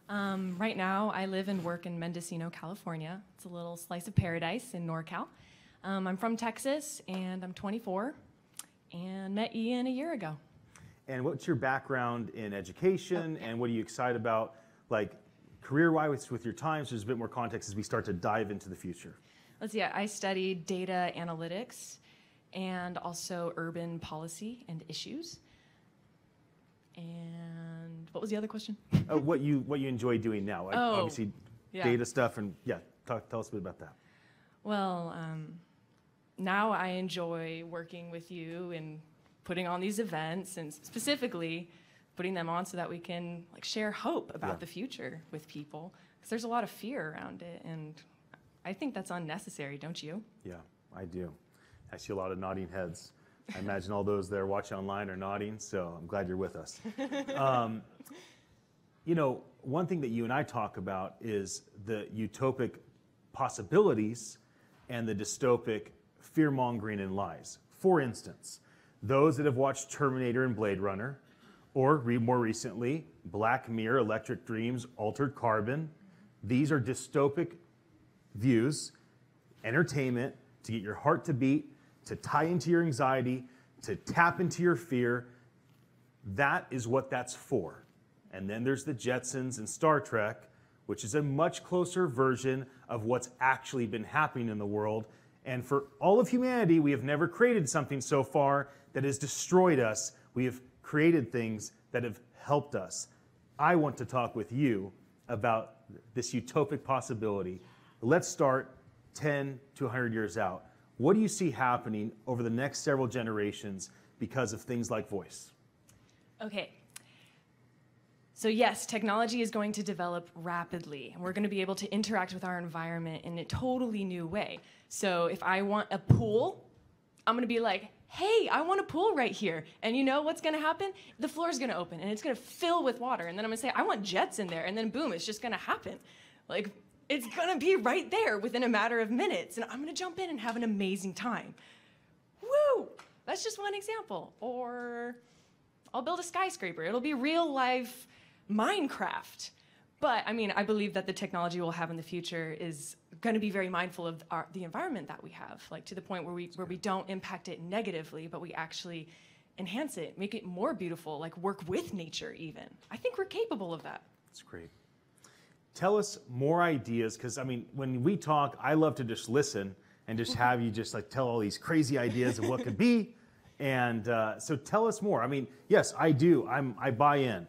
S16: Right now, I live and work in Mendocino, California. It's a little slice of paradise in NorCal. I'm from Texas, and I'm 24, and met Ian a year ago.
S1: And what's your background in education, and what are you excited about, like career-wise with your time? So there's a bit more context as we start to dive into the future.
S16: Let's see, I studied data analytics and also urban policy and issues. And what was the other question?
S1: What you enjoy doing now? Like obviously, data stuff, and tell us a bit about that.
S16: Well, now I enjoy working with you and putting on these events, and specifically putting them on so that we can like share hope about the future with people, because there's a lot of fear around it, and I think that's unnecessary, don't you? Yeah,
S1: I do. I see a lot of nodding heads. I imagine all those that are watching online are nodding, so I'm glad you're with us. You know, one thing that you and I talk about is the utopic possibilities and the dystopic fear-mongering and lies. For instance, those that have watched Terminator and Blade Runner, or more recently, Black Mirror, Electric Dreams, Altered Carbon, these are dystopic views, entertainment, to get your heart to beat, to tie into your anxiety, to tap into your fear. That is what that's for. And then there's the Jetsons and Star Trek, which is a much closer version of what's actually been happening in the world. And for all of humanity, we have never created something so far that has destroyed us. We have created things that have helped us. I want to talk with you about this utopic possibility. Let's start 10 to 100 years out. What do you see happening over the next several generations because of things like voice?
S16: Okay. So yes, technology is going to develop rapidly, and we're going to be able to interact with our environment in a totally new way. So if I want a pool, I'm going to be like, hey, I want a pool right here. And you know what's going to happen? The floor is going to open, and it's going to fill with water. And then I'm going to say, I want jets in there. And then boom, it's just going to happen. Like, it's going to be right there within a matter of minutes. And I'm going to jump in and have an amazing time. Woo! That's just one example. Or I'll build a skyscraper. It'll be real life Minecraft. But I mean, I believe that the technology we'll have in the future is going to be very mindful of the environment that we have, like to the point where we don't impact it negatively, but we actually enhance it, make it more beautiful, like work with nature even. I think we're capable of that.
S1: That's great. Tell us more ideas, because I mean, when we talk, I love to just listen and just have you just like tell all these crazy ideas of what could be. And so tell us more. I mean, yes, I do. I buy in.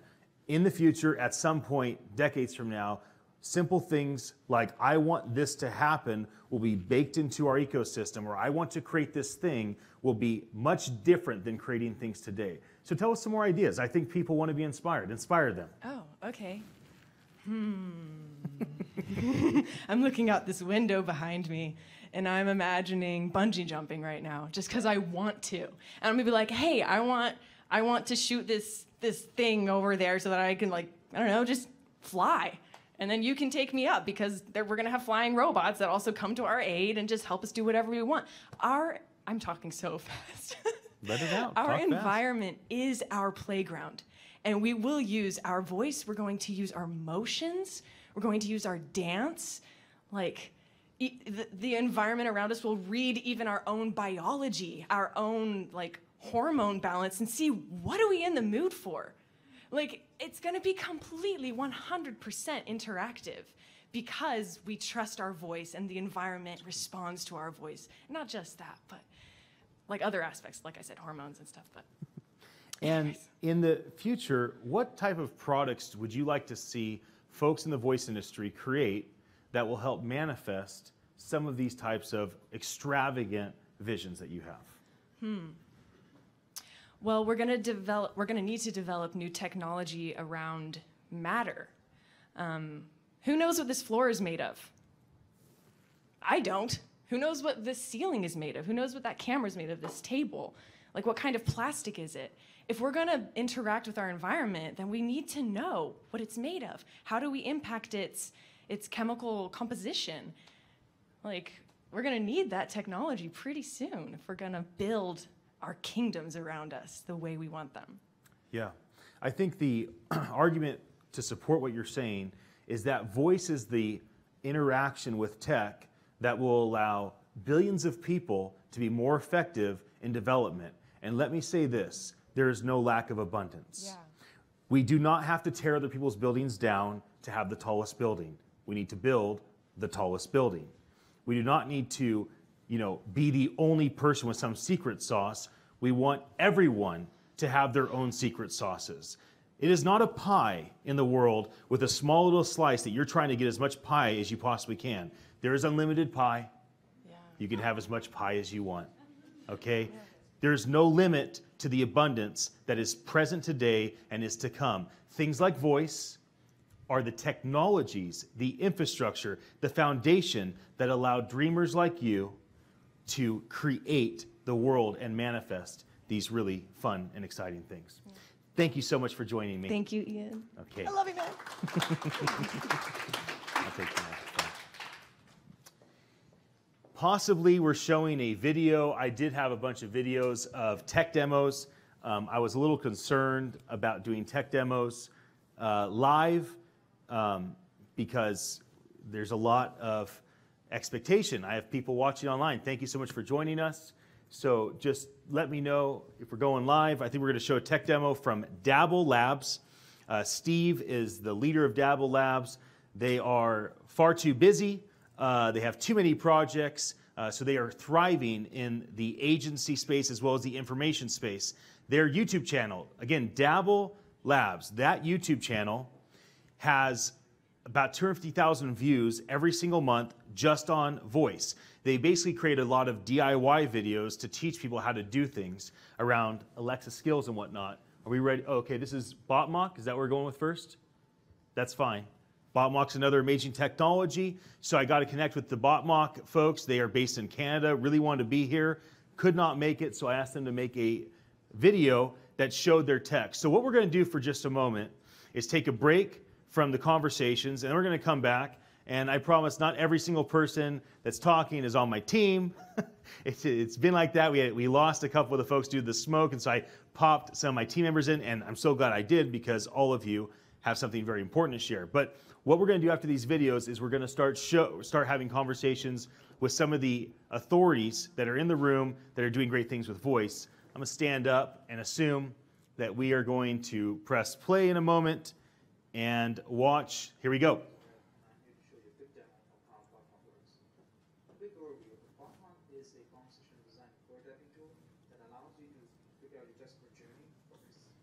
S1: In the future, at some point, decades from now, simple things like I want this to happen will be baked into our ecosystem, or I want to create this thing will be much different than creating things today. So tell us some more ideas. I think people want to be inspired. Inspire them.
S16: Oh, okay. I'm looking out this window behind me, and I'm imagining bungee jumping right now, just because I want to. And I'm gonna be like, hey, I want to shoot this thing over there so that I can, like, I don't know, just fly. And then you can take me up, because we're gonna have flying robots that also come to our aid and just help us do whatever we want. I'm talking so fast.
S1: Let it out.
S16: Our environment is our playground. And we will use our voice, we're going to use our motions, we're going to use our dance. Like, the environment around us will read even our own biology, our own, like, hormone balance, and see what are we in the mood for. Like, it's gonna be completely 100% interactive, because we trust our voice and the environment responds to our voice. Not just that, but like other aspects, like I said, hormones and stuff, but.
S1: And in the future, what type of products would you like to see folks in the voice industry create that will help manifest some of these types of extravagant visions that you have?
S16: Well, we're going to need to develop new technology around matter. Who knows what this floor is made of? I don't. Who knows what this ceiling is made of? Who knows what that camera's made of, this table? Like, what kind of plastic is it? If we're going to interact with our environment, then we need to know what it's made of. How do we impact its chemical composition? Like, we're going to need that technology pretty soon if we're going to build our kingdoms around us the way we want them.
S1: Yeah. I think the argument to support what you're saying is that voice is the interaction with tech that will allow billions of people to be more effective in development. And let me say this, there is no lack of abundance.
S16: Yeah.
S1: We do not have to tear other people's buildings down to have the tallest building. We need to build the tallest building. We do not need to, be the only person with some secret sauce. We want everyone to have their own secret sauces. It is not a pie in the world with a small little slice that you're trying to get as much pie as you possibly can. There is unlimited pie. Yeah. You can have as much pie as you want. Okay? Yeah. There's no limit to the abundance that is present today and is to come. Things like voice are the technologies, the infrastructure, the foundation that allow dreamers like you to create the world and manifest these really fun and exciting things. Yeah. Thank you so much for joining me.
S16: Thank you, Ian.
S1: Okay.
S16: I love you, man.
S1: I'll take the microphone. Possibly we're showing a video. I did have a bunch of videos of tech demos. I was a little concerned about doing tech demos live because there's a lot of expectation. I have people watching online. Thank you so much for joining us. So just let me know if we're going live. I think we're going to show a tech demo from Dabble Labs. Steve is the leader of Dabble Labs. They are far too busy. They have too many projects, so they are thriving in the agency space as well as the information space. Their YouTube channel, again, Dabble Labs, that YouTube channel has about 250,000 views every single month just on voice. They basically create a lot of DIY videos to teach people how to do things around Alexa skills and whatnot. Are we ready? Oh, okay, this is BotMock. Is that what we're going with first? That's fine. BotMock's another amazing technology. So I got to connect with the BotMock folks. They are based in Canada, really wanted to be here, could not make it, so I asked them to make a video that showed their tech. So what we're going to do for just a moment is take a break from the conversations, and then we're going to come back. And I promise not every single person that's talking is on my team. It's been like that. We lost a couple of the folks due to the smoke, and so I popped some of my team members in, and I'm so glad I did because all of you have something very important to share. But what we're going to do after these videos is we're going to start having conversations with some of the authorities that are in the room that are doing great things with voice. I'm going to stand up and assume that we are going to press play in a moment and watch. Here we go.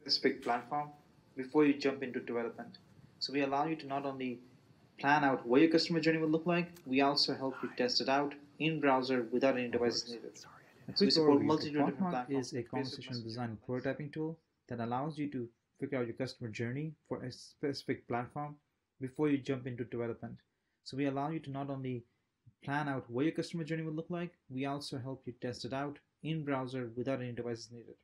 S17: Specific platform before you jump into development. So we allow you to not only plan out what your customer journey will look like, we also help you test it out in browser without any devices needed. So we support multitude of different platforms.
S18: Is a conversation design prototyping tool that allows you to figure out your customer journey for a specific platform before you jump into development. So we allow you to not only plan out what your customer journey will look like, we also help you test it out in browser without any devices needed.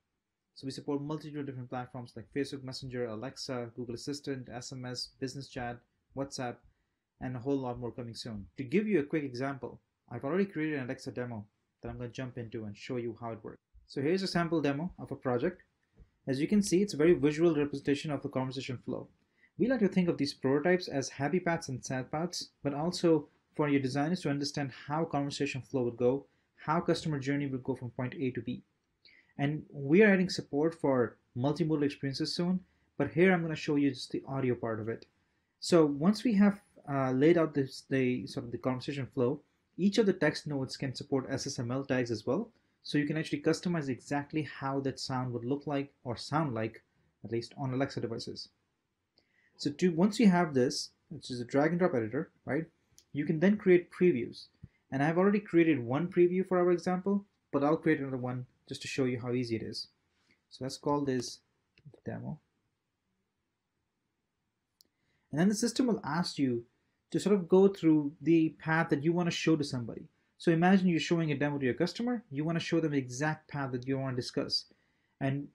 S18: So we support multitude of different platforms like Facebook Messenger, Alexa, Google Assistant, SMS, Business Chat, WhatsApp, and a whole lot more coming soon. To give you a quick example, I've already created an Alexa demo that I'm going to jump into and show you how it works. So here's a sample demo of a project. As you can see, it's a very visual representation of a conversation flow. We like to think of these prototypes as happy paths and sad paths, but also for your designers to understand how conversation flow would go, how customer journey would go from point A to B. And we are adding support for multimodal experiences soon, but here I'm going to show you just the audio part of it. So once we have laid out the conversation flow, each of the text nodes can support SSML tags as well. So you can actually customize exactly how that sound would look like or sound like, at least on Alexa devices. So once you have this, which is a drag and drop editor, right? You can then create previews. And I've already created one preview for our example, but I'll create another one just to show you how easy it is. So let's call this demo. And then the system will ask you to sort of go through the path that you want to show to somebody. So imagine you're showing a demo to your customer. You want to show them the exact path that you want to discuss. And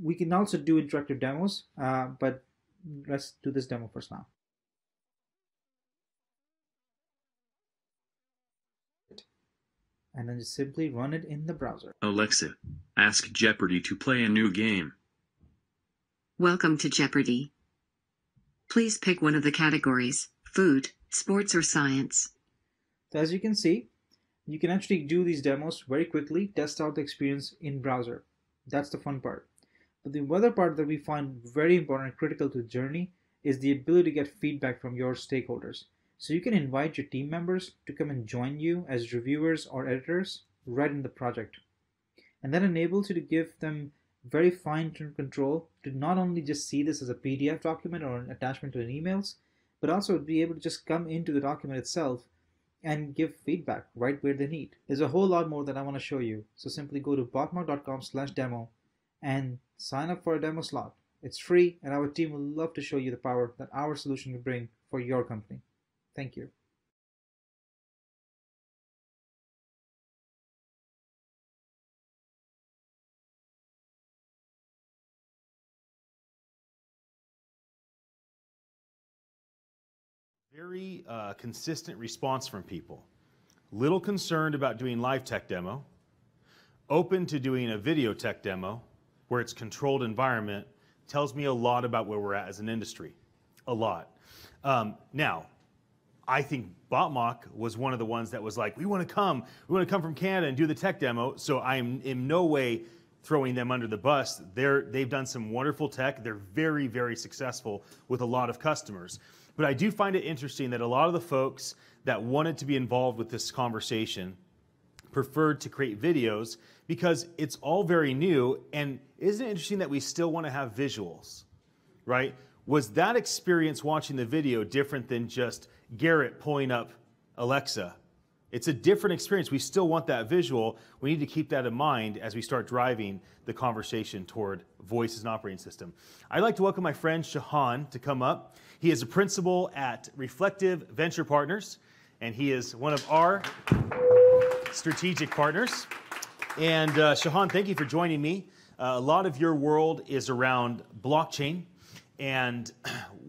S18: we can also do interactive demos, but let's do this demo first now. And then just simply run it in the browser.
S19: Alexa, ask Jeopardy to play a new game.
S9: Welcome to Jeopardy! Please pick one of the categories: food, sports, or science.
S18: So as you can see, you can actually do these demos very quickly, test out the experience in browser. That's the fun part. But the other part that we find very important and critical to the journey is the ability to get feedback from your stakeholders. So you can invite your team members to come and join you as reviewers or editors right in the project. And that enables you to give them very fine-tuned control to not only just see this as a PDF document or an attachment to an emails, but also be able to just come into the document itself and give feedback right where they need. There's a whole lot more that I want to show you. So simply go to botmark.com/demo and sign up for a demo slot. It's free, and our team will love to show you the power that our solution can bring for your company. Thank you.
S1: Very consistent response from people. Little concerned about doing live tech demo, open to doing a video tech demo where it's controlled environment. Tells me a lot about where we're at as an industry. A lot. Now, I think BotMock was one of the ones that was like, we want to come from Canada and do the tech demo. So I'm in no way throwing them under the bus. They've done some wonderful tech. They're very, very successful with a lot of customers. But I do find it interesting that a lot of the folks that wanted to be involved with this conversation preferred to create videos because it's all very new. And isn't it interesting that we still want to have visuals, right? Was that experience watching the video different than just Garrett pulling up Alexa? It's a different experience. We still want that visual. We need to keep that in mind as we start driving the conversation toward voice as an operating system. I'd like to welcome my friend Shahan to come up. He is a principal at Reflective Venture Partners, and he is one of our strategic partners. And Shahan, thank you for joining me. A lot of your world is around blockchain, and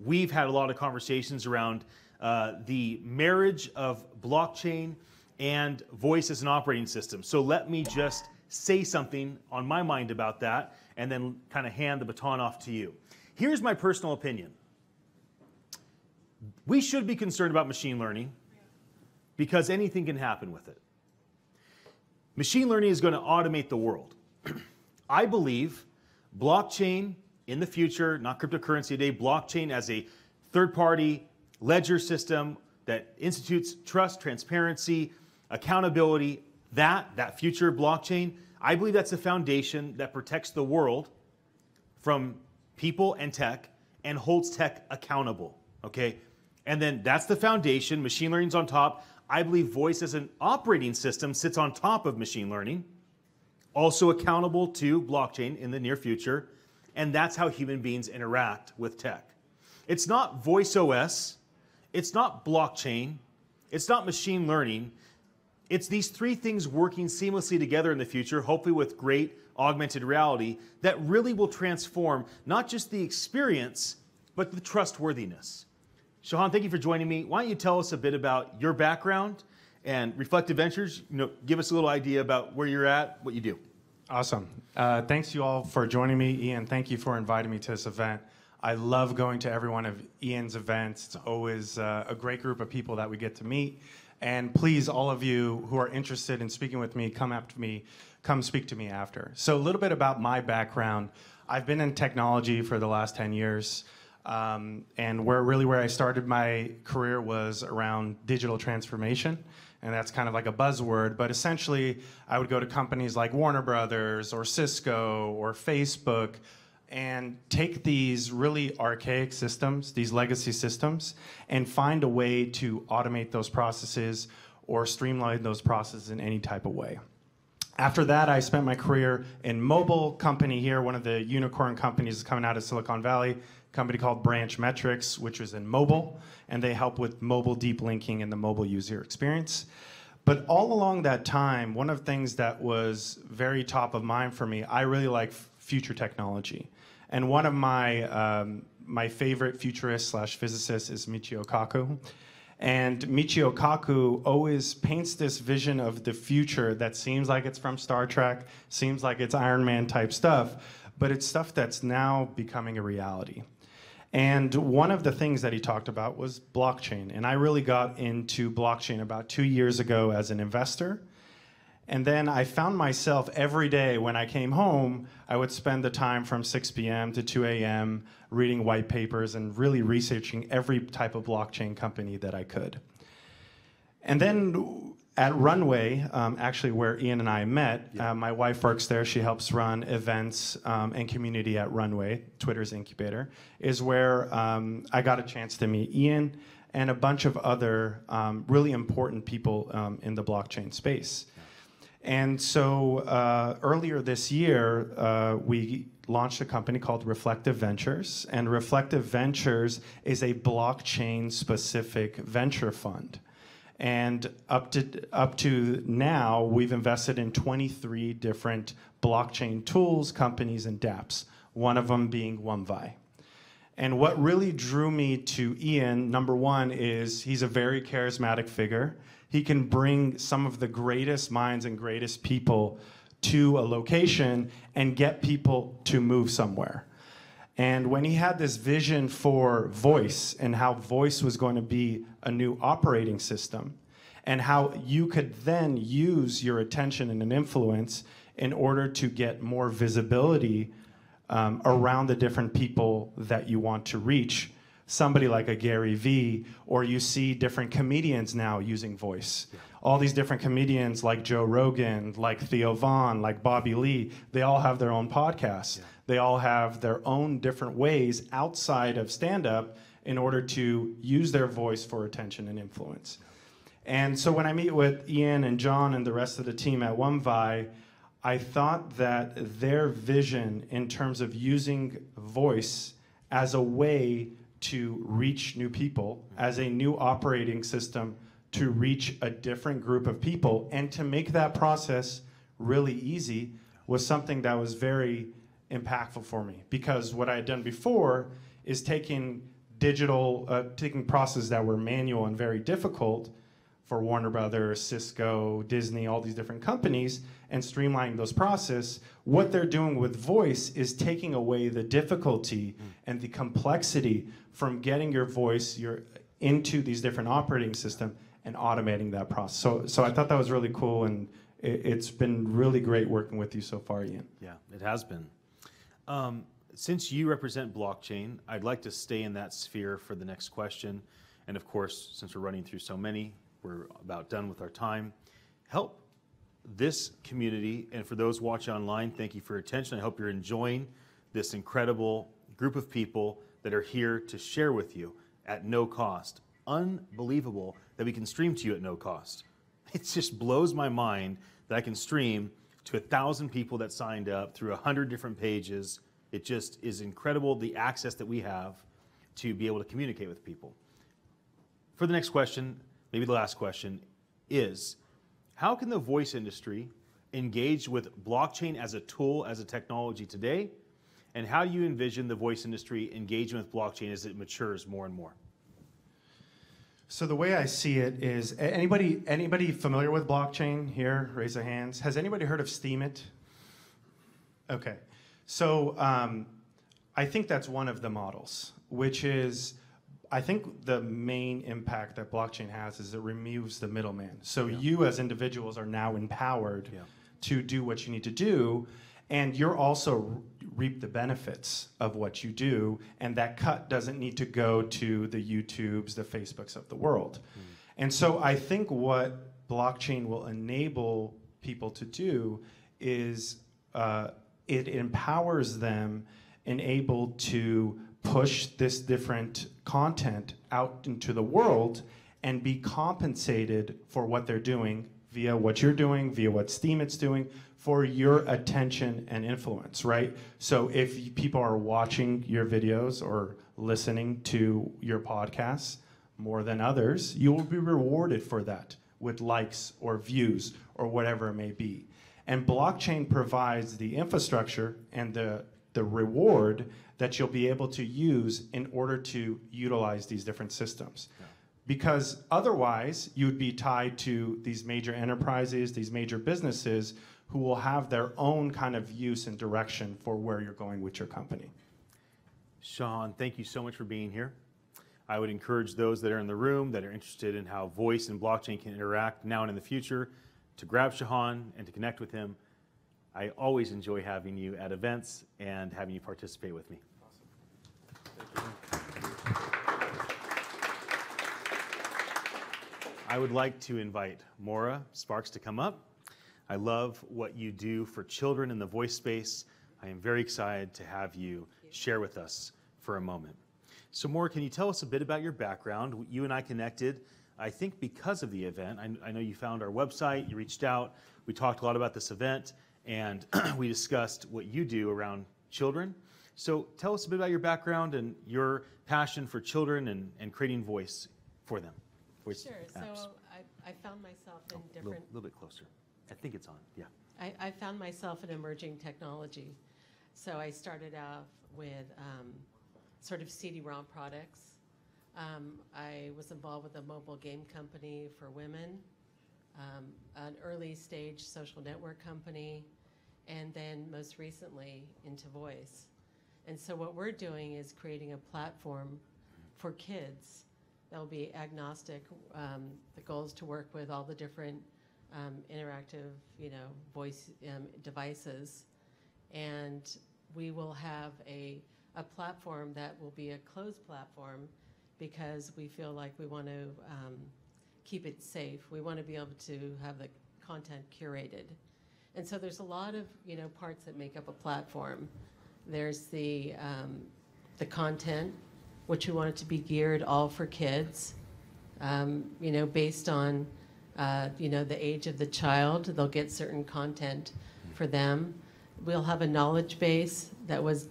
S1: we've had a lot of conversations around the marriage of blockchain and voice as an operating system. So let me just say something on my mind about that and then kind of hand the baton off to you. Here's my personal opinion. We should be concerned about machine learning because anything can happen with it. Machine learning is going to automate the world. I believe blockchain in the future, not cryptocurrency today, blockchain as a third-party ledger system that institutes trust, transparency, accountability, that future blockchain, I believe that's a foundation that protects the world from people and tech and holds tech accountable, okay? And then that's the foundation, machine learning's on top. I believe voice as an operating system sits on top of machine learning, also accountable to blockchain in the near future, and that's how human beings interact with tech. It's not voice OS, it's not blockchain, it's not machine learning. It's these three things working seamlessly together in the future, hopefully with great augmented reality, that really will transform not just the experience, but the trustworthiness. Shahan, thank you for joining me. Why don't you tell us a bit about your background and Reflective Ventures? Give us a little idea about where you're at, what you do.
S20: Awesome. Thanks you all for joining me. Ian, thank you for inviting me to this event. I love going to every one of Ian's events. It's always a great group of people that we get to meet. And please, all of you who are interested in speaking with me, come speak to me after. So a little bit about my background. I've been in technology for the last 10 years. And where I started my career was around digital transformation. And that's kind of like a buzzword, but essentially I would go to companies like Warner Brothers or Cisco or Facebook and take these really archaic systems, these legacy systems, and find a way to automate those processes or streamline those processes in any type of way. After that, I spent my career in mobile company here, one of the unicorn companies coming out of Silicon Valley, a company called Branch Metrics, which was in mobile, and they help with mobile deep linking and the mobile user experience. But all along that time, one of the things that was very top of mind for me, I really like future technology. And one of my favorite futurists/physicists is Michio Kaku. And Michio Kaku always paints this vision of the future that seems like it's from Star Trek, seems like it's Iron Man type stuff, but it's stuff that's now becoming a reality. And one of the things that he talked about was blockchain. And I really got into blockchain about 2 years ago as an investor. And then I found myself every day when I came home, I would spend the time from 6 p.m. to 2 a.m. reading white papers and really researching every type of blockchain company that I could. And then at Runway, actually where Ian and I met, my wife works there. She helps run events and community at Runway, Twitter's incubator, is where I got a chance to meet Ian and a bunch of other really important people in the blockchain space. And so earlier this year, we launched a company called Reflective Ventures. And Reflective Ventures is a blockchain-specific venture fund. And up to now, we've invested in 23 different blockchain tools, companies, and dApps, one of them being OneVi. And what really drew me to Ian, number one, is he's a very charismatic figure. He can bring some of the greatest minds and greatest people to a location and get people to move somewhere. And when he had this vision for voice and how voice was going to be a new operating system and how you could then use your attention and an influence in order to get more visibility around the different people that you want to reach, somebody like a Gary Vee, or you see different comedians now using voice. Yeah. All these different comedians like Joe Rogan, like Theo Vaughn, like Bobby Lee, they all have their own podcasts. Yeah. They all have their own different ways outside of stand-up in order to use their voice for attention and influence. Yeah. And so when I meet with Ian and John and the rest of the team at OneVi, I thought that their vision in terms of using voice as a way to reach new people, as a new operating system to reach a different group of people, and to make that process really easy was something that was very impactful for me. Because what I had done before is taking processes that were manual and very difficult for Warner Brothers, Cisco, Disney, all these different companies, and streamlining those processes. What they're doing with voice is taking away the difficulty and the complexity from getting your voice into these different operating systems and automating that process. So I thought that was really cool, and it's been really great working with you so far, Ian.
S1: Yeah, it has been. Since you represent blockchain, I'd like to stay in that sphere for the next question. And of course, since we're running through so many, we're about done with our time. Help this community, and for those watching online, thank you for your attention. I hope you're enjoying this incredible group of people that are here to share with you at no cost. Unbelievable that we can stream to you at no cost. It just blows my mind that I can stream to 1,000 people that signed up through 100 different pages. It just is incredible, the access that we have to be able to communicate with people. For the next question, maybe the last question, is how can the voice industry engage with blockchain as a tool, as a technology today? And how do you envision the voice industry engaging with blockchain as it matures more and more?
S20: So the way I see it is, anybody familiar with blockchain here? Raise their hands. Has anybody heard of Steemit? Okay. So I think that's one of the models, which is, I think the main impact that blockchain has is it removes the middleman. So you as individuals are now empowered to do what you need to do, and you're also reap the benefits of what you do, and that cut doesn't need to go to the YouTubes, the Facebooks of the world. And so I think what blockchain will enable people to do is it empowers them and able to push this different content out into the world and be compensated for what they're doing via what you're doing, via what Steemit's doing, for your attention and influence, right? So if people are watching your videos or listening to your podcasts more than others, you will be rewarded for that with likes or views or whatever it may be. And blockchain provides the infrastructure and the reward that you'll be able to use in order to utilize these different systems. Yeah. Because otherwise, you'd be tied to these major enterprises, these major businesses who will have their own kind of use and direction for where you're going with your company.
S1: Sean, thank you so much for being here. I would encourage those that are in the room that are interested in how voice and blockchain can interact now and in the future to grab Shahan and to connect with him. I always enjoy having you at events and having you participate with me. I would like to invite Maura Sparks to come up. I love what you do for children in the voice space. I am very excited to have you share with us for a moment. So Maura, can you tell us a bit about your background? You and I connected, I think, because of the event. I know you found our website, you reached out, we talked a lot about this event, and we discussed what you do around children. So tell us a bit about your background and your passion for children and creating voice for them. Voice
S21: sure.
S1: apps.
S21: So I found myself in different...
S1: A little bit closer. I think it's on, yeah.
S21: I found myself in emerging technology. So I started off with sort of CD-ROM products. I was involved with a mobile game company for women, an early stage social network company, and then most recently into voice. And so what we're doing is creating a platform for kids that will be agnostic. The goal is to work with all the different interactive, voice devices, and we will have a platform that will be a closed platform because we feel like we want to keep it safe. We want to be able to have the content curated. And so there's a lot of parts that make up a platform. There's the content, which we want it to be geared all for kids, based on the age of the child. They'll get certain content for them. We'll have a knowledge base that was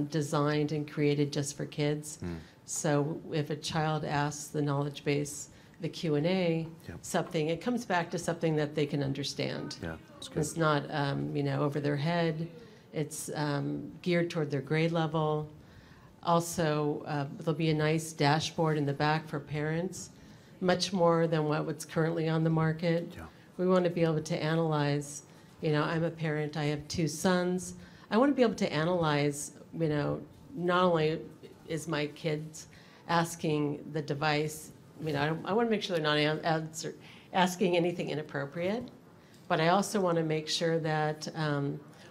S21: designed and created just for kids. So if a child asks the knowledge base, the Q&A, something, it comes back to something that they can understand.
S1: Yeah, that's good.
S21: It's not, over their head. It's geared toward their grade level. Also, there'll be a nice dashboard in the back for parents, much more than what's currently on the market.
S1: Yeah.
S21: We want to be able to analyze, I'm a parent, I have 2 sons. I want to be able to analyze, not only is my kids asking the device, I want to make sure they're not asking anything inappropriate, but I also want to make sure that,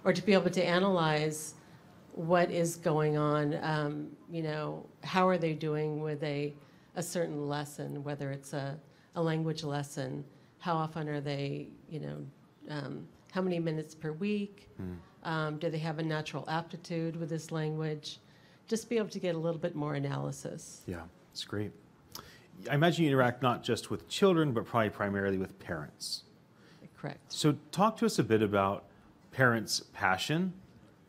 S21: or to be able to analyze what is going on, how are they doing with a certain lesson, whether it's a language lesson, how often are they, how many minutes per week, do they have a natural aptitude with this language, just be able to get a little bit more analysis.
S1: Yeah, it's great. I imagine you interact not just with children, but probably primarily with parents.
S21: Correct.
S1: So talk to us a bit about parents' passion,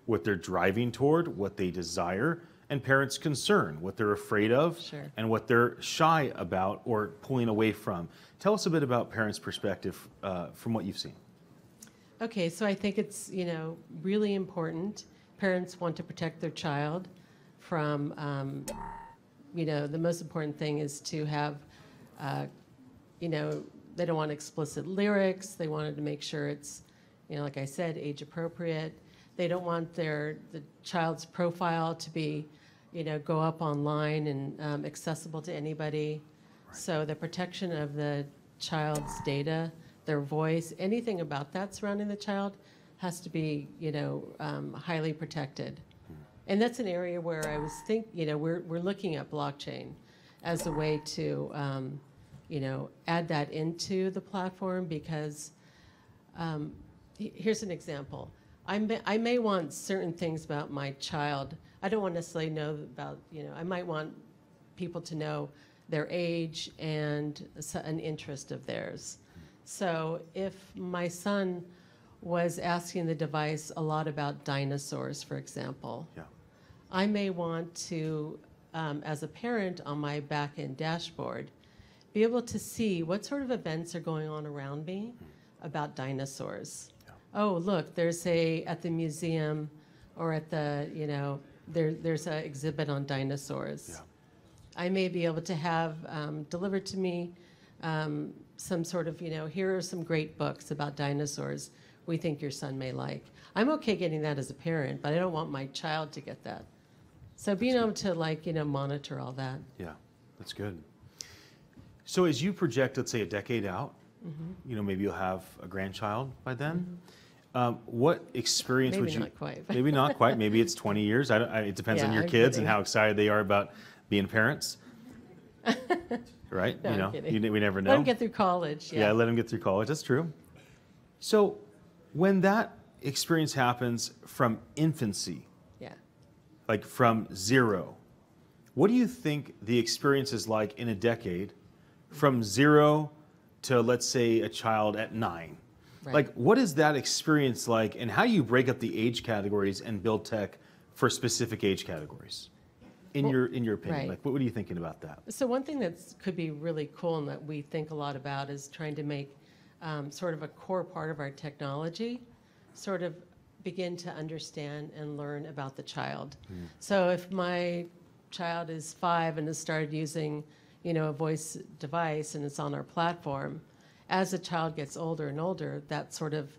S1: what they're driving toward, what they desire, and parents' concern, what they're afraid of,
S21: Sure.
S1: and what they're shy about or pulling away from. Tell us a bit about parents' perspective from what you've seen.
S21: Okay, so I think it's, really important. Parents want to protect their child from, the most important thing is to have, they don't want explicit lyrics. They wanted to make sure it's, like I said, age appropriate. They don't want the child's profile to be, go up online and accessible to anybody. Right. So the protection of the child's data, their voice, anything about that surrounding the child has to be, highly protected. And that's an area where I was we're looking at blockchain as a way to, add that into the platform because here's an example. I may want certain things about my child. I don't want to necessarily know about, I might want people to know their age and an interest of theirs. So if my son was asking the device a lot about dinosaurs, for example, I may want to, as a parent on my back-end dashboard, be able to see what sort of events are going on around me about dinosaurs. Oh, look, there's at the museum or at the, there's an exhibit on dinosaurs. I may be able to have delivered to me some sort of, here are some great books about dinosaurs we think your son may like. I'm okay getting that as a parent, but I don't want my child to get that. So being able to monitor all that.
S1: Yeah, that's good. So as you project, let's say, a decade out, maybe you'll have a grandchild by then. What experience would you?
S21: Maybe not quite.
S1: Maybe not quite. Maybe it's 20 years. It depends on your
S21: I'm
S1: kids
S21: kidding.
S1: and how excited they are about being parents. Right?
S21: No, I'm kidding.
S1: We never know.
S21: Let them get through college.
S1: Yeah, let them get through college. That's true. So when that experience happens from infancy, like from 0, what do you think the experience is like in a decade from 0 to, let's say, a child at 9?
S21: Right.
S1: Like, what is that experience like, and how do you break up the age categories and build tech for specific age categories? In your opinion,
S21: right.
S1: like, what are you thinking about that?
S21: So one thing that could be really cool and that we think a lot about is trying to make sort of a core part of our technology sort of begin to understand and learn about the child. So if my child is 5 and has started using, a voice device and it's on our platform, as the child gets older and older, that sort of,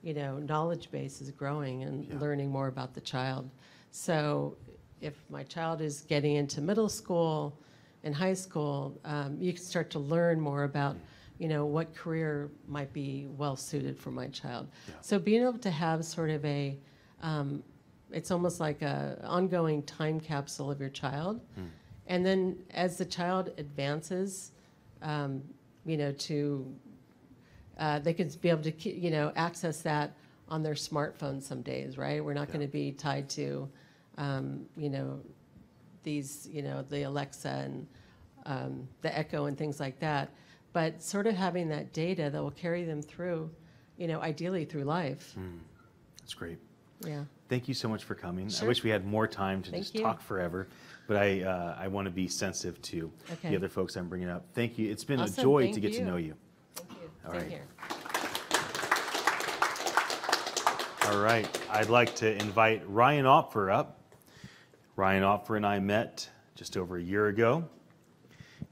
S21: knowledge base is growing and learning more about the child. So if my child is getting into middle school and high school, you can start to learn more about, what career might be well suited for my child. So being able to have sort of it's almost like a ongoing time capsule of your child. And then as the child advances, they could be able to, access that on their smartphone some days, right? We're not going to be tied to, these, the Alexa and the Echo and things like that. But sort of having that data that will carry them through, ideally through life.
S1: That's great.
S21: Yeah.
S1: Thank you so much for coming.
S21: Sure.
S1: I wish we had more time to
S21: Thank
S1: just
S21: you.
S1: talk forever, but I want to be sensitive to the other folks I'm bringing up. Thank you. It's been
S21: Awesome.
S1: a joy
S21: Thank
S1: to get to
S21: you.
S1: know you.
S21: Thank you.
S1: All
S21: Same
S1: right.
S21: here.
S1: All right. I'd like to invite Ryan Opfer up. Ryan Opfer and I met just over a year ago.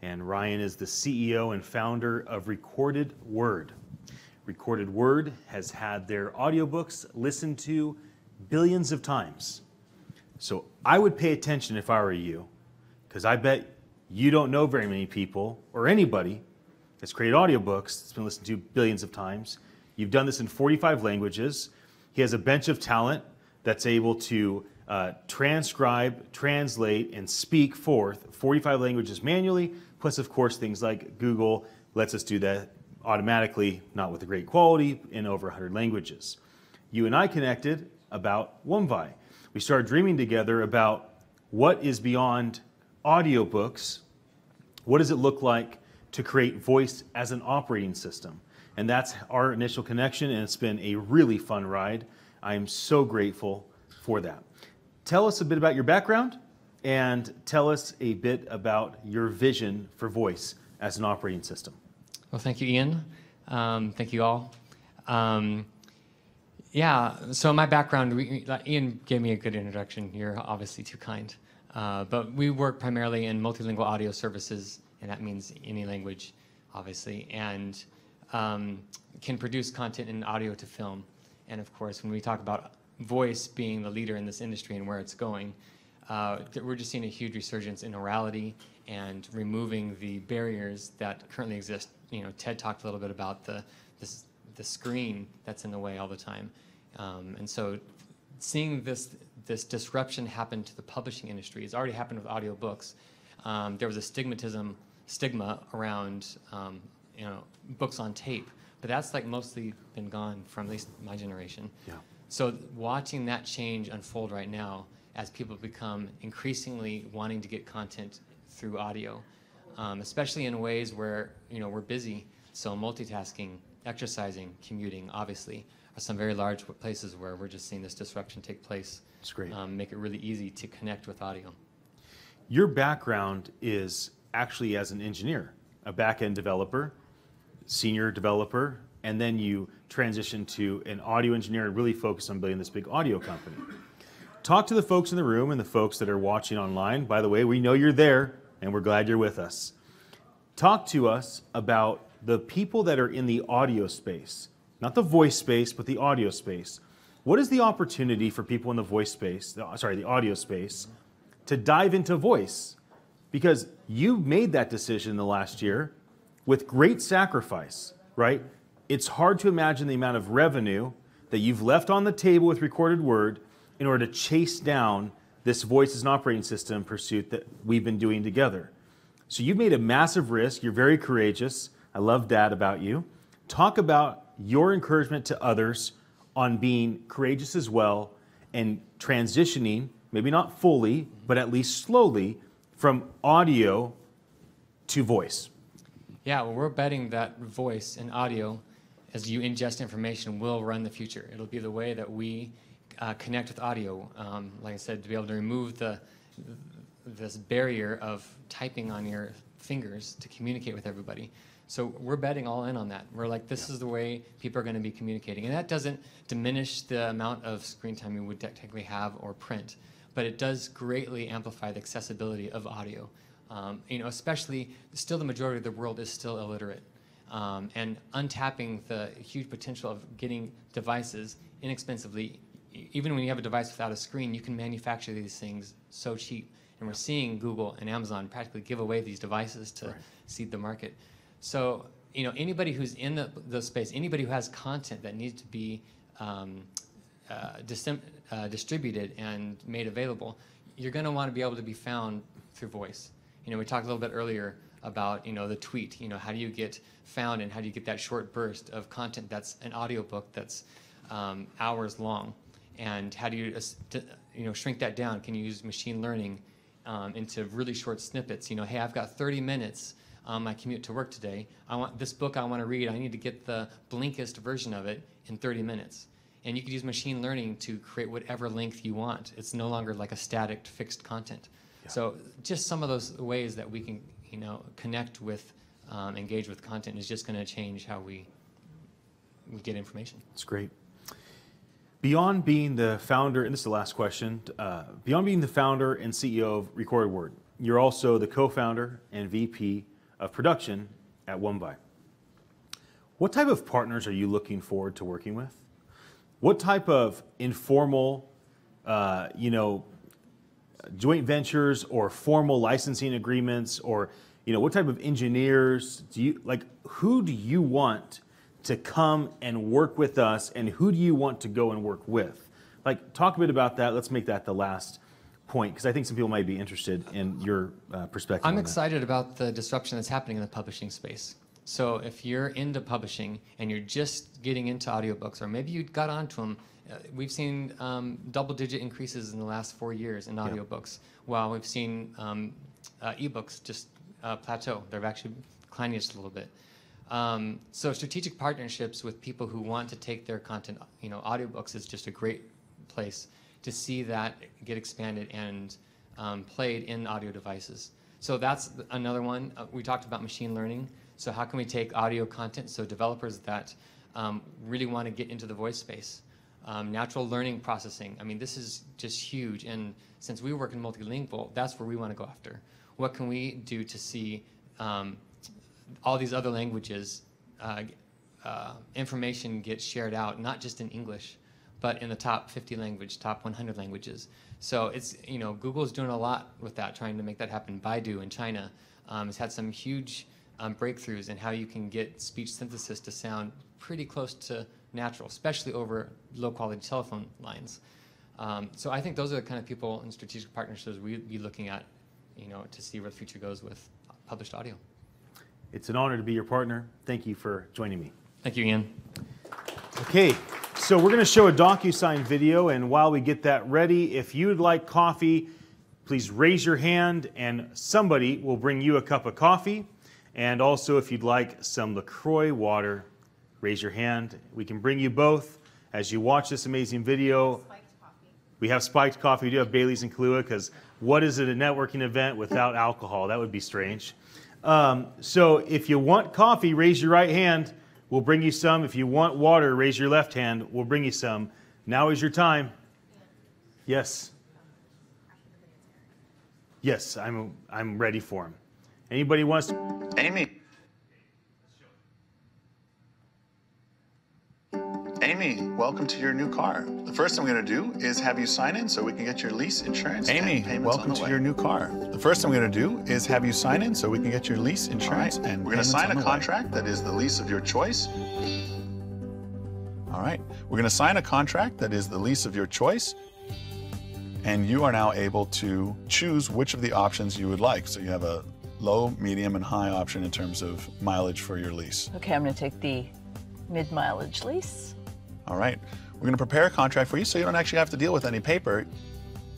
S1: And Ryan is the CEO and founder of Recorded Word. Recorded Word has had their audiobooks listened to billions of times. So I would pay attention if I were you, because I bet you don't know very many people or anybody that's created audiobooks that's been listened to billions of times. You've done this in 45 languages. He has a bench of talent that's able to transcribe, translate, and speak forth 45 languages manually, plus, of course, things like Google lets us do that automatically, not with a great quality, in over 100 languages. You and I connected about Wumvi. We started dreaming together about what is beyond audiobooks. What does it look like to create voice as an operating system? And that's our initial connection, and it's been a really fun ride. I am so grateful for that. Tell us a bit about your background, and tell us a bit about your vision for voice as an operating system.
S3: Well, thank you, Ian. Thank you all. Yeah, so my background, Ian gave me a good introduction. You're obviously too kind. But we work primarily in multilingual audio services, and that means any language, obviously, and can produce content in audio to film. And of course, when we talk about voice being the leader in this industry and where it's going, we're just seeing a huge resurgence in orality and removing the barriers that currently exist. Ted talked a little bit about the screen that's in the way all the time. And so seeing this disruption happen to the publishing industry, it's already happened with audiobooks. There was a stigma around books on tape, but that's mostly been gone from at least my generation.
S1: Yeah.
S3: So watching that change unfold right now as people become increasingly wanting to get content through audio, especially in ways where we're busy. So multitasking, exercising, commuting, obviously, are some very large places where we're just seeing this disruption take place.
S1: It's great.
S3: Make it really easy to connect with audio.
S1: Your background is actually as an engineer. a back-end developer, senior developer, and then you transition to an audio engineer and really focus on building this big audio company. Talk to the folks in the room and the folks that are watching online. By the way, we know you're there, and we're glad you're with us. Talk to us about the people that are in the audio space, not the voice space, but the audio space. What is the opportunity for people in the voice space, the audio space, to dive into voice? Because you made that decision in the last year with great sacrifice, right? It's hard to imagine the amount of revenue that you've left on the table with recorded word in order to chase down this voice as an operating system pursuit that we've been doing together. So you've made a massive risk. You're very courageous. I love that about you. Talk about your encouragement to others on being courageous as well and transitioning, maybe not fully, but at least slowly, from audio to voice.
S3: Yeah, well, we're betting that voice and audio, as you ingest information, will run the future. It'll be the way that we connect with audio. Like I said, to be able to remove this barrier of typing on your fingers to communicate with everybody. So we're betting all in on that. We're like, this is the way people are going to be communicating. And that doesn't diminish the amount of screen time you would technically have or print, but it does greatly amplify the accessibility of audio. Especially, still the majority of the world is still illiterate. And untapping the huge potential of getting devices inexpensively. Even when you have a device without a screen, you can manufacture these things so cheap. And we're seeing Google and Amazon practically give away these devices to seed the market. So, anybody who's in the space, anybody who has content that needs to be distributed and made available, you're going to want to be able to be found through voice. We talked a little bit earlier about, the tweet. How do you get found and how do you get that short burst of content that's an audiobook that's hours long? And how do you, shrink that down? Can you use machine learning into really short snippets? Hey, I've got 30 minutes on my commute to work today. I want this book I want to read. I need to get the Blinkist version of it in 30 minutes. And you could use machine learning to create whatever length you want. It's no longer like a static, fixed content. Yeah. So just some of those ways that we can, connect with, engage with content is just going to change how we get information.
S1: That's great. Beyond being the founder, and this is the last question, beyond being the founder and CEO of Recorded Word, you're also the co-founder and VP of production at OneBuy. What type of partners are you looking forward to working with? What type of informal, joint ventures or formal licensing agreements, or what type of engineers who do you want to come and work with us, and who do you want to go and work with? Talk a bit about that. Let's make that the last point, because I think some people might be interested in your perspective.
S3: I'm excited about the disruption that's happening in the publishing space. So if you're into publishing and you're just getting into audiobooks, or maybe you got onto them, we've seen double-digit increases in the last 4 years in audiobooks, while we've seen ebooks just plateau. They're actually declining just a little bit. So strategic partnerships with people who want to take their content, audiobooks is just a great place to see that get expanded and played in audio devices. So that's another one. We talked about machine learning. So how can we take audio content, so developers that really want to get into the voice space, natural learning processing. I mean, this is just huge. And since we work in multilingual, that's where we want to go after. What can we do to see all these other languages, information get shared out, not just in English, but in the top 50 language, top 100 languages. So it's, Google's doing a lot with that, trying to make that happen. Baidu in China has had some huge breakthroughs in how you can get speech synthesis to sound pretty close to natural, especially over low-quality telephone lines. So I think those are the kind of people in strategic partnerships we'd be looking at, to see where the future goes with published audio.
S1: It's an honor to be your partner. Thank you for joining me.
S3: Thank you, Ian.
S1: Okay, so we're going to show a DocuSign video, and while we get that ready, if you'd like coffee, please raise your hand, and somebody will bring you a cup of coffee. And also, if you'd like some LaCroix water, raise your hand. We can bring you both as you watch this amazing video. We have spiked coffee. We do have Bailey's and Kahlua, because what is it, a networking event without alcohol? That would be strange. So if you want coffee, raise your right hand. We'll bring you some. If you want water, raise your left hand. We'll bring you some. Now is your time. Yes. Yes, I'm ready for him. Anybody wants to?
S4: Amy. Amy, welcome to your new car. The first thing we're going to do is have you sign in so we can get your lease, insurance,
S22: Amy,
S4: and payments
S22: welcome
S4: on the
S22: to
S4: way.
S22: your new car. The first thing we're going to do is have you sign in so we can get your lease, insurance, and
S4: We're going to
S22: payments
S4: sign
S22: on
S4: a
S22: the way.
S4: contract that is the lease of your choice.
S22: All right. We're going to sign a contract that is the lease of your choice. And you are now able to choose which of the options you would like. So you have a low, medium, and high option in terms of mileage for your lease.
S23: Okay, I'm going to take the mid-mileage lease.
S22: All right. We're going to prepare a contract for you so you don't actually have to deal with any paper.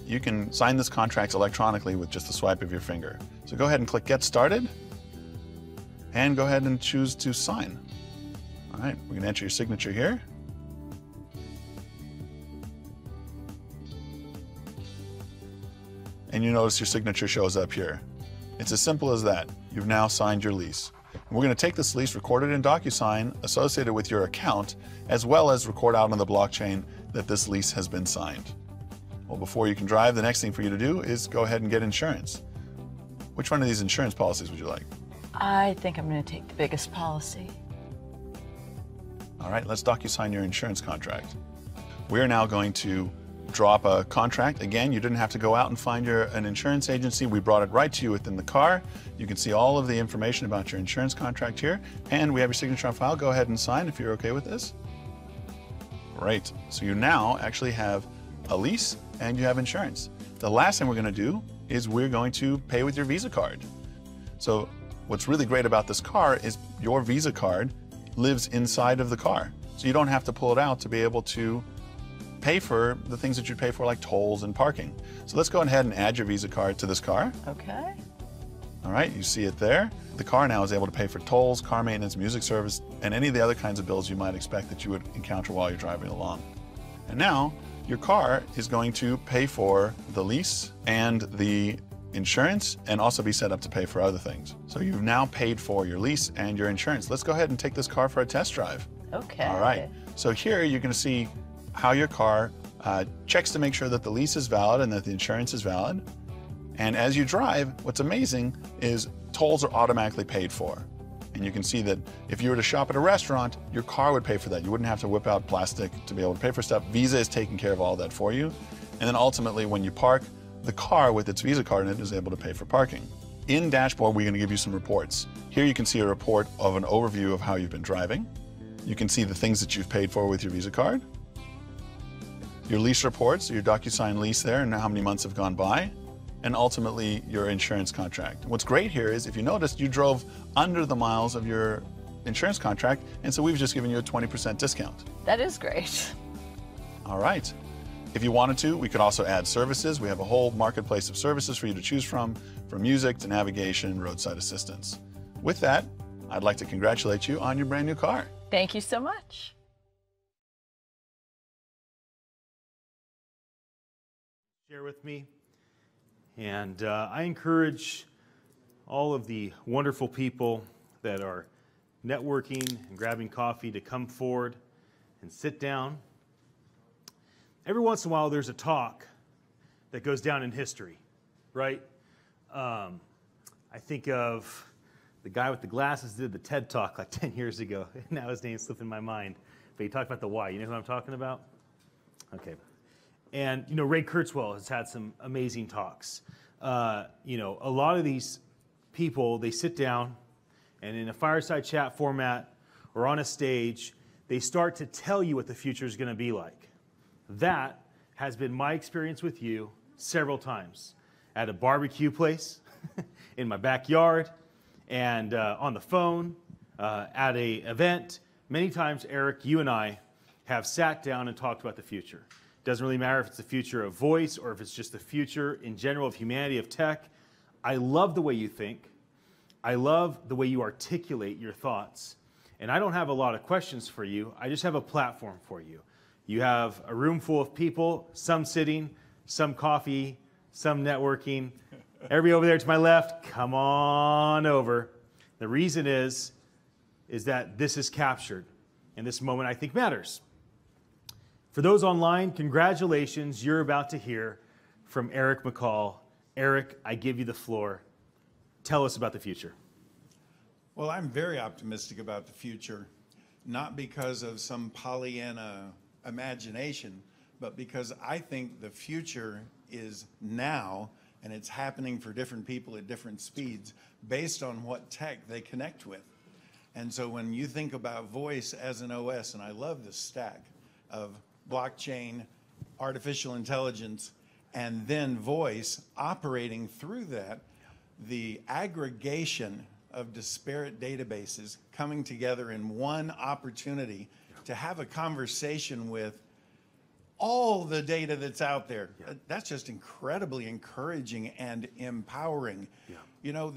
S22: You can sign this contract electronically with just a swipe of your finger. So go ahead and click Get Started. And go ahead and choose to sign. All right. We're going to enter your signature here. And you notice your signature shows up here. It's as simple as that. You've now signed your lease. And we're going to take this lease, record it in DocuSign associated with your account, as well as record out on the blockchain that this lease has been signed. Well, before you can drive, the next thing for you to do is go ahead and get insurance. Which one of these insurance policies would you like?
S23: I think I'm going to take the biggest policy.
S22: All right, let's DocuSign your insurance contract. We're now going to draw up a contract. Again, you didn't have to go out and find an insurance agency. We brought it right to you within the car. You can see all of the information about your insurance contract here, and we have your signature on file. Go ahead and sign if you're okay with this. Great. So you now actually have a lease and you have insurance. The last thing we're going to do is we're going to pay with your Visa card. So what's really great about this car is your Visa card lives inside of the car. So you don't have to pull it out to be able to pay for the things that you'd pay for, like tolls and parking. So let's go ahead and add your Visa card to this car.
S23: Okay.
S22: All right, you see it there. The car now is able to pay for tolls, car maintenance, music service, and any of the other kinds of bills you might expect that you would encounter while you're driving along. And now your car is going to pay for the lease and the insurance and also be set up to pay for other things. So you've now paid for your lease and your insurance. Let's go ahead and take this car for a test drive.
S23: Okay.
S22: All right. So here you're going to see how your car checks to make sure that the lease is valid and that the insurance is valid. And as you drive, what's amazing is tolls are automatically paid for. And you can see that if you were to shop at a restaurant, your car would pay for that. You wouldn't have to whip out plastic to be able to pay for stuff. Visa is taking care of all that for you. And then ultimately, when you park, the car with its Visa card in it is able to pay for parking. In Dashboard, we're going to give you some reports. Here you can see a report of an overview of how you've been driving. You can see the things that you've paid for with your Visa card. Your lease reports, your DocuSign lease there, and how many months have gone by, and ultimately your insurance contract. What's great here is, if you noticed, you drove under the miles of your insurance contract, and so we've just given you a 20% discount.
S23: That is great.
S22: All right. If you wanted to, we could also add services. We have a whole marketplace of services for you to choose from music to navigation, roadside assistance. With that, I'd like to congratulate you on your brand new car.
S23: Thank you so much.
S1: Share with me. And I encourage all of the wonderful people that are networking and grabbing coffee to come forward and sit down. Every once in a while, there's a talk that goes down in history, right? I think of the guy with the glasses did the TED Talk like 10 years ago. Now his name's slipping my mind. But he talked about the why. You know who I'm talking about? Okay. And, you know, Ray Kurzweil has had some amazing talks. You know, a lot of these people, they sit down and in a fireside chat format or on a stage, they start to tell you what the future is going to be like. That has been my experience with you several times. At a barbecue place, in my backyard, and on the phone, at an event. Many times, Eric, you and I have sat down and talked about the future. Doesn't really matter if it's the future of voice or if it's just the future in general of humanity, of tech. I love the way you think. I love the way you articulate your thoughts. And I don't have a lot of questions for you. I just have a platform for you. You have a room full of people, some sitting, some coffee, some networking. Everybody over there to my left, come on over. The reason is that this is captured, and this moment I think matters. For those online, congratulations, you're about to hear from Eric McCall. Eric, I give you the floor. Tell us about the future.
S2: Well, I'm very optimistic about the future, not because of some Pollyanna imagination, but because I think the future is now, and it's happening for different people at different speeds based on what tech they connect with. And so when you think about voice as an OS, and I love this stack of blockchain, artificial intelligence, and then voice operating through that, the aggregation of disparate databases coming together in one opportunity to have a conversation with all the data that's out there. That's just incredibly encouraging and empowering. You know,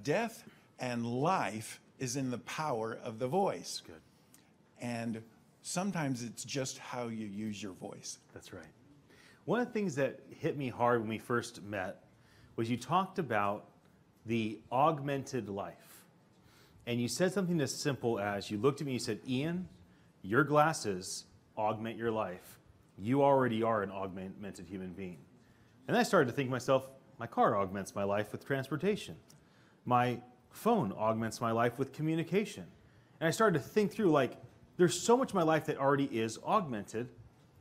S2: death and life is in the power of the voice.
S1: Good.
S2: And sometimes it's just how you use your voice.
S1: That's right. One of the things that hit me hard when we first met was you talked about the augmented life. And you said something as simple as, you looked at me and you said, Ian, your glasses augment your life. You already are an augmented human being. And I started to think to myself, my car augments my life with transportation. My phone augments my life with communication. And I started to think through, like, there's so much of my life that already is augmented.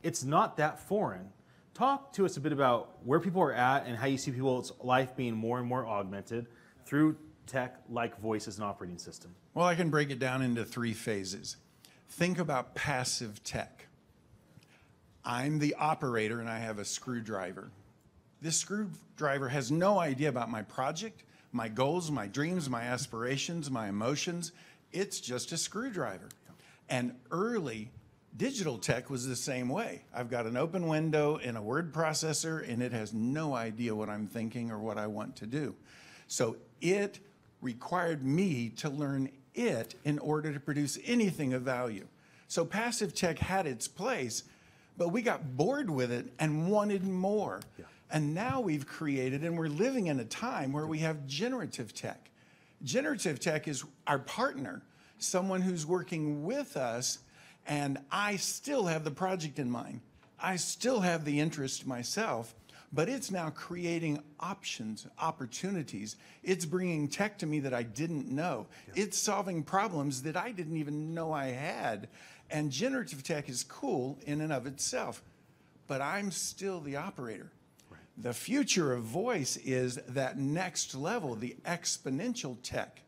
S1: It's not that foreign. Talk to us a bit about where people are at and how you see people's life being more and more augmented through tech like voice as an operating system.
S2: Well, I can break it down into 3 phases. Think about passive tech. I'm the operator and I have a screwdriver. This screwdriver has no idea about my project, my goals, my dreams, my aspirations, my emotions. It's just a screwdriver. And early digital tech was the same way. I've got an open window in a word processor and it has no idea what I'm thinking or what I want to do. So it required me to learn it in order to produce anything of value. So passive tech had its place, but we got bored with it and wanted more. And now we've created, and we're living in a time where we have generative tech. Generative tech is our partner, someone who's working with us, and I still have the project in mind. I still have the interest myself, but it's now creating options, opportunities. It's bringing tech to me that I didn't know. It's solving problems that I didn't even know I had. And generative tech is cool in and of itself, but I'm still the operator. The future of voice is that next level, the exponential tech,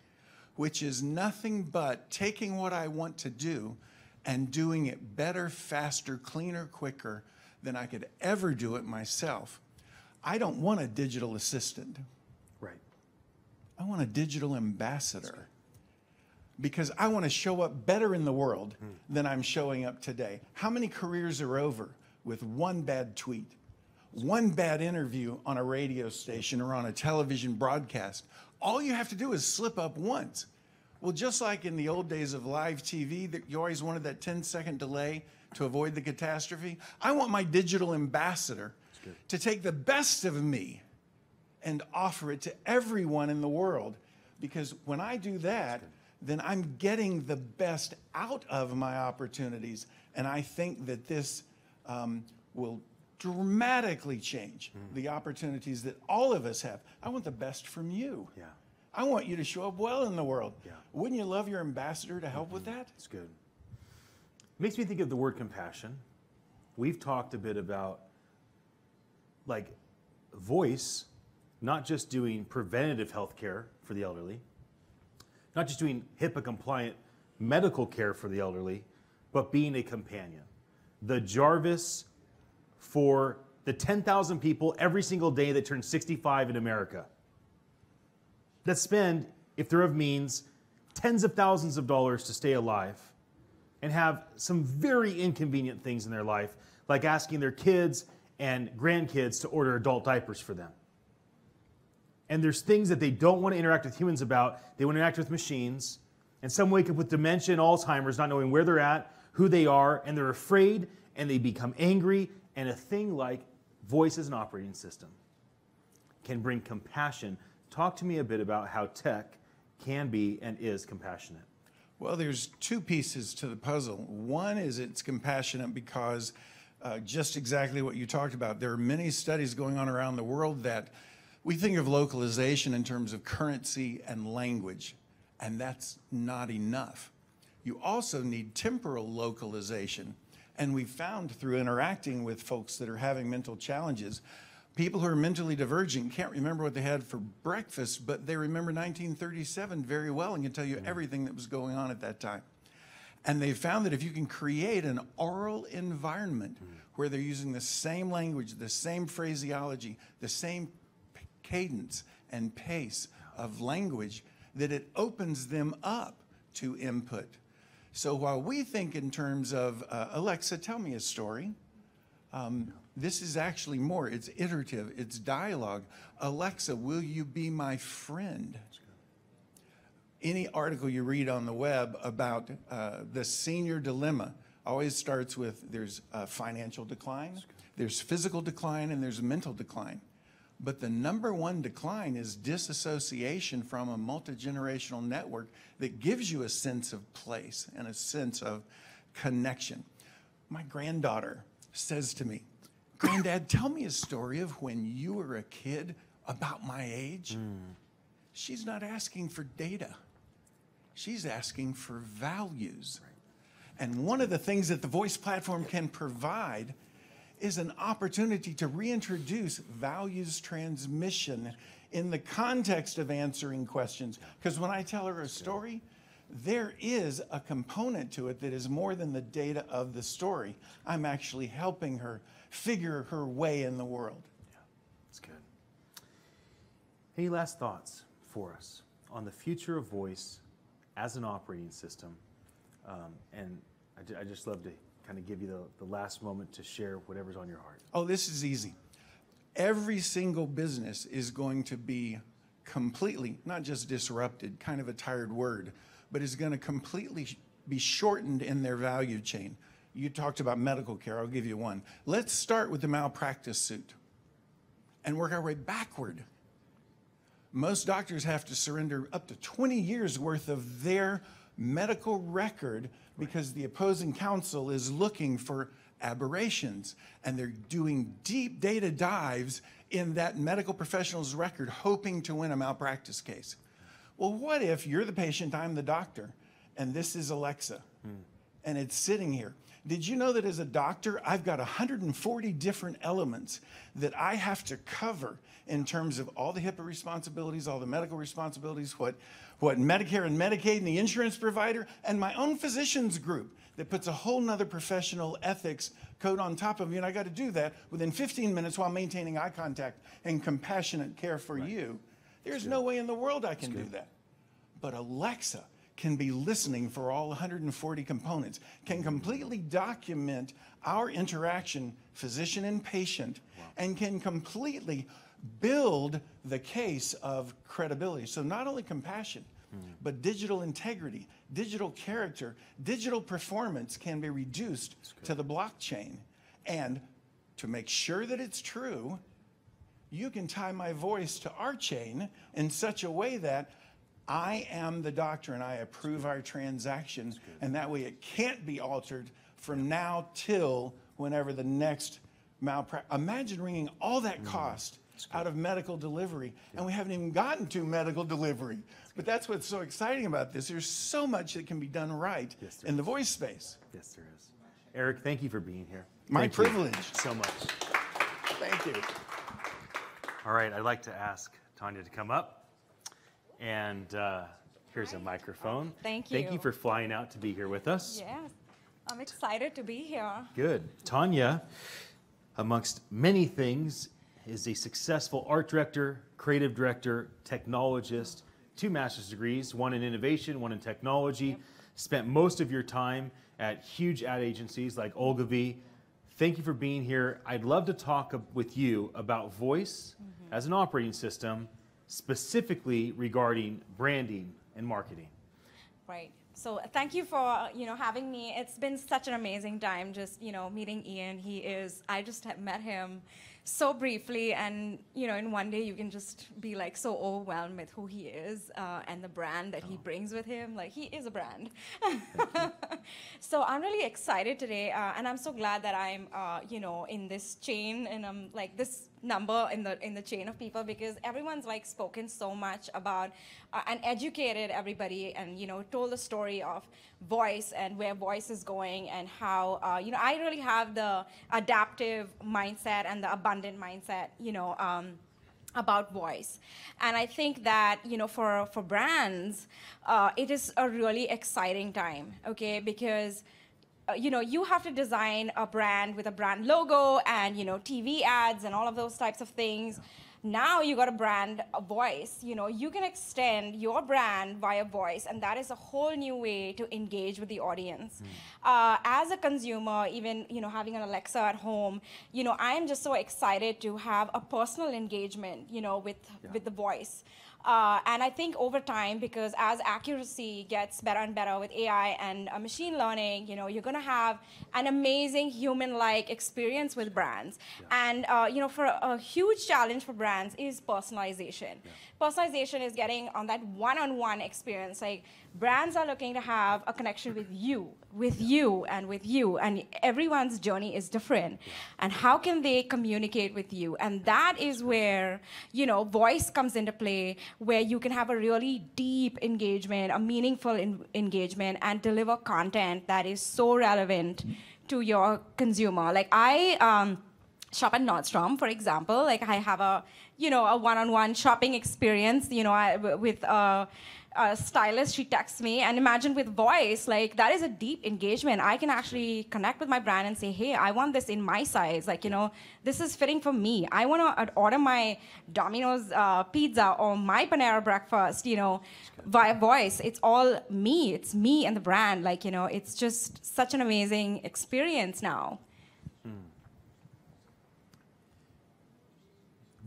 S2: which is nothing but taking what I want to do and doing it better, faster, cleaner, quicker than I could ever do it myself. I don't want a digital assistant.
S1: Right.
S2: I want a digital ambassador because I want to show up better in the world than I'm showing up today. How many careers are over with one bad tweet? One bad interview on a radio station or on a television broadcast. All you have to do is slip up once. Well, just like in the old days of live TV, that you always wanted that 10-second delay to avoid the catastrophe, I want my digital ambassador to take the best of me and offer it to everyone in the world. Because when I do that, then I'm getting the best out of my opportunities. And I think that this will dramatically change the opportunities that all of us have. I want the best from you.
S1: Yeah.
S2: I want you to show up well in the world. Yeah. Wouldn't you love your ambassador to help with that?
S1: It's good. It makes me think of the word compassion. We've talked a bit about, like, voice, not just doing preventative health care for the elderly, not just doing HIPAA-compliant medical care for the elderly, but being a companion. The Jarvis for the 10,000 people every single day that turn 65 in America, that spend, if they're of means, tens of thousands of dollars to stay alive and have some very inconvenient things in their life, like asking their kids and grandkids to order adult diapers for them. And there's things that they don't want to interact with humans about. They want to interact with machines. And some wake up with dementia and Alzheimer's, not knowing where they're at, who they are, and they're afraid, and they become angry. And a thing like voice as an operating system can bring compassion. Talk to me a bit about how tech can be and is compassionate?
S2: Well, there's two pieces to the puzzle. One is it's compassionate because just exactly what you talked about. There are many studies going on around the world that we think of localization in terms of currency and language, and that's not enough. You also need temporal localization. And we found through interacting with folks that are having mental challenges, people who are mentally divergent can't remember what they had for breakfast, but they remember 1937 very well and can tell you everything that was going on at that time. And they found that if you can create an oral environment where they're using the same language, the same phraseology, the same cadence and pace of language, that it opens them up to input. So while we think in terms of, Alexa, tell me a story, this is actually more, it's iterative, it's dialogue. Alexa, will you be my friend? Any article you read on the web about the senior dilemma always starts with there's financial decline, there's physical decline, and there's mental decline. But the number one decline is disassociation from a multi-generational network that gives you a sense of place and a sense of connection. My granddaughter says to me, Granddad, tell me a story of when you were a kid about my age. She's not asking for data. She's asking for values. And one of the things that the voice platform can provide is an opportunity to reintroduce values transmission in the context of answering questions. Because when I tell her a story, there is a component to it that is more than the data of the story. I'm actually helping her figure her way in the world.
S1: Yeah, that's good. Any last thoughts for us on the future of voice as an operating system? And I just love to kind of give you the last moment to share whatever's on your heart.
S2: Oh, this is easy. Every single business is going to be completely, not just disrupted, kind of a tired word, but is going to completely be shortened in their value chain. You talked about medical care. I'll give you one. Let's start with the malpractice suit and work our way backward. Most doctors have to surrender up to 20 years worth of their medical record because the opposing counsel is looking for aberrations, and they're doing deep data dives in that medical professional's record hoping to win a malpractice case. Well, what if you're the patient, I'm the doctor, and this is Alexa, and it's sitting here? Did you know that as a doctor, I've got 140 different elements that I have to cover in terms of all the HIPAA responsibilities, all the medical responsibilities, what Medicare and Medicaid and the insurance provider, and my own physicians group that puts a whole nother professional ethics code on top of me, and I got to do that within 15 minutes while maintaining eye contact and compassionate care for you. There's no way in the world I can do that. But Alexa can be listening for all 140 components, can completely document our interaction, physician and patient, and can completely build the case of credibility. So not only compassion, but digital integrity, digital character, digital performance can be reduced to the blockchain. And to make sure that it's true, you can tie my voice to our chain in such a way that I am the doctor and I approve our transaction, and that way it can't be altered from now till whenever the next malpractice. Imagine wringing all that cost out of medical delivery, and we haven't even gotten to medical delivery. But that's what's so exciting about this. There's so much that can be done right in the voice space.
S1: Yes, there is. Eric, thank you for being here.
S2: My privilege.
S1: So much.
S2: Thank you.
S1: All right, I'd like to ask Tanya to come up. And here's a microphone.
S6: Thank you.
S1: Thank you for flying out to be here with us.
S6: Yes, I'm excited to be here.
S1: Good. Tanya, amongst many things, is a successful art director, creative director, technologist, 2 master's degrees, one in innovation, one in technology. Spent most of your time at huge ad agencies like Ogilvy. Thank you for being here. I'd love to talk with you about voice as an operating system, specifically regarding branding and marketing.
S6: Right. So thank you for having me. It's been such an amazing time just meeting Ian. I just have met him so briefly, and in one day you can just be like so overwhelmed with who he is and the brand that he brings with him. Like, he is a brand. So I'm really excited today, and I'm so glad that I'm in this chain, and I'm like this number in the chain of people, because everyone's like spoken so much about and educated everybody, and told the story of voice and where voice is going, and how I really have the adaptive mindset and the abundant mindset about voice. And I think that for brands it is a really exciting time, okay, because you have to design a brand with a brand logo and TV ads and all of those types of things. Now you got a brand, a voice. You can extend your brand via voice, and that is a whole new way to engage with the audience. As a consumer, even having an Alexa at home, I am just so excited to have a personal engagement, with the voice. And I think over time, because as accuracy gets better and better with AI and machine learning, you're going to have an amazing human-like experience with brands. And for a huge challenge for brands is personalization. Personalization is getting on that one-on-one experience. Like, brands are looking to have a connection with you, and everyone's journey is different. And how can they communicate with you? And that is where, voice comes into play, where you can have a really deep engagement, a meaningful engagement, and deliver content that is so relevant to your consumer. Like, I shop at Nordstrom, for example. Like, I have a one-on-one shopping experience, with a stylist. She texts me, and imagine with voice, like, that is a deep engagement. I can actually connect with my brand and say, hey, I want this in my size. Like, this is fitting for me. I want to order my Domino's pizza or my Panera breakfast, via voice. It's all me. It's me and the brand. Like, it's just such an amazing experience now.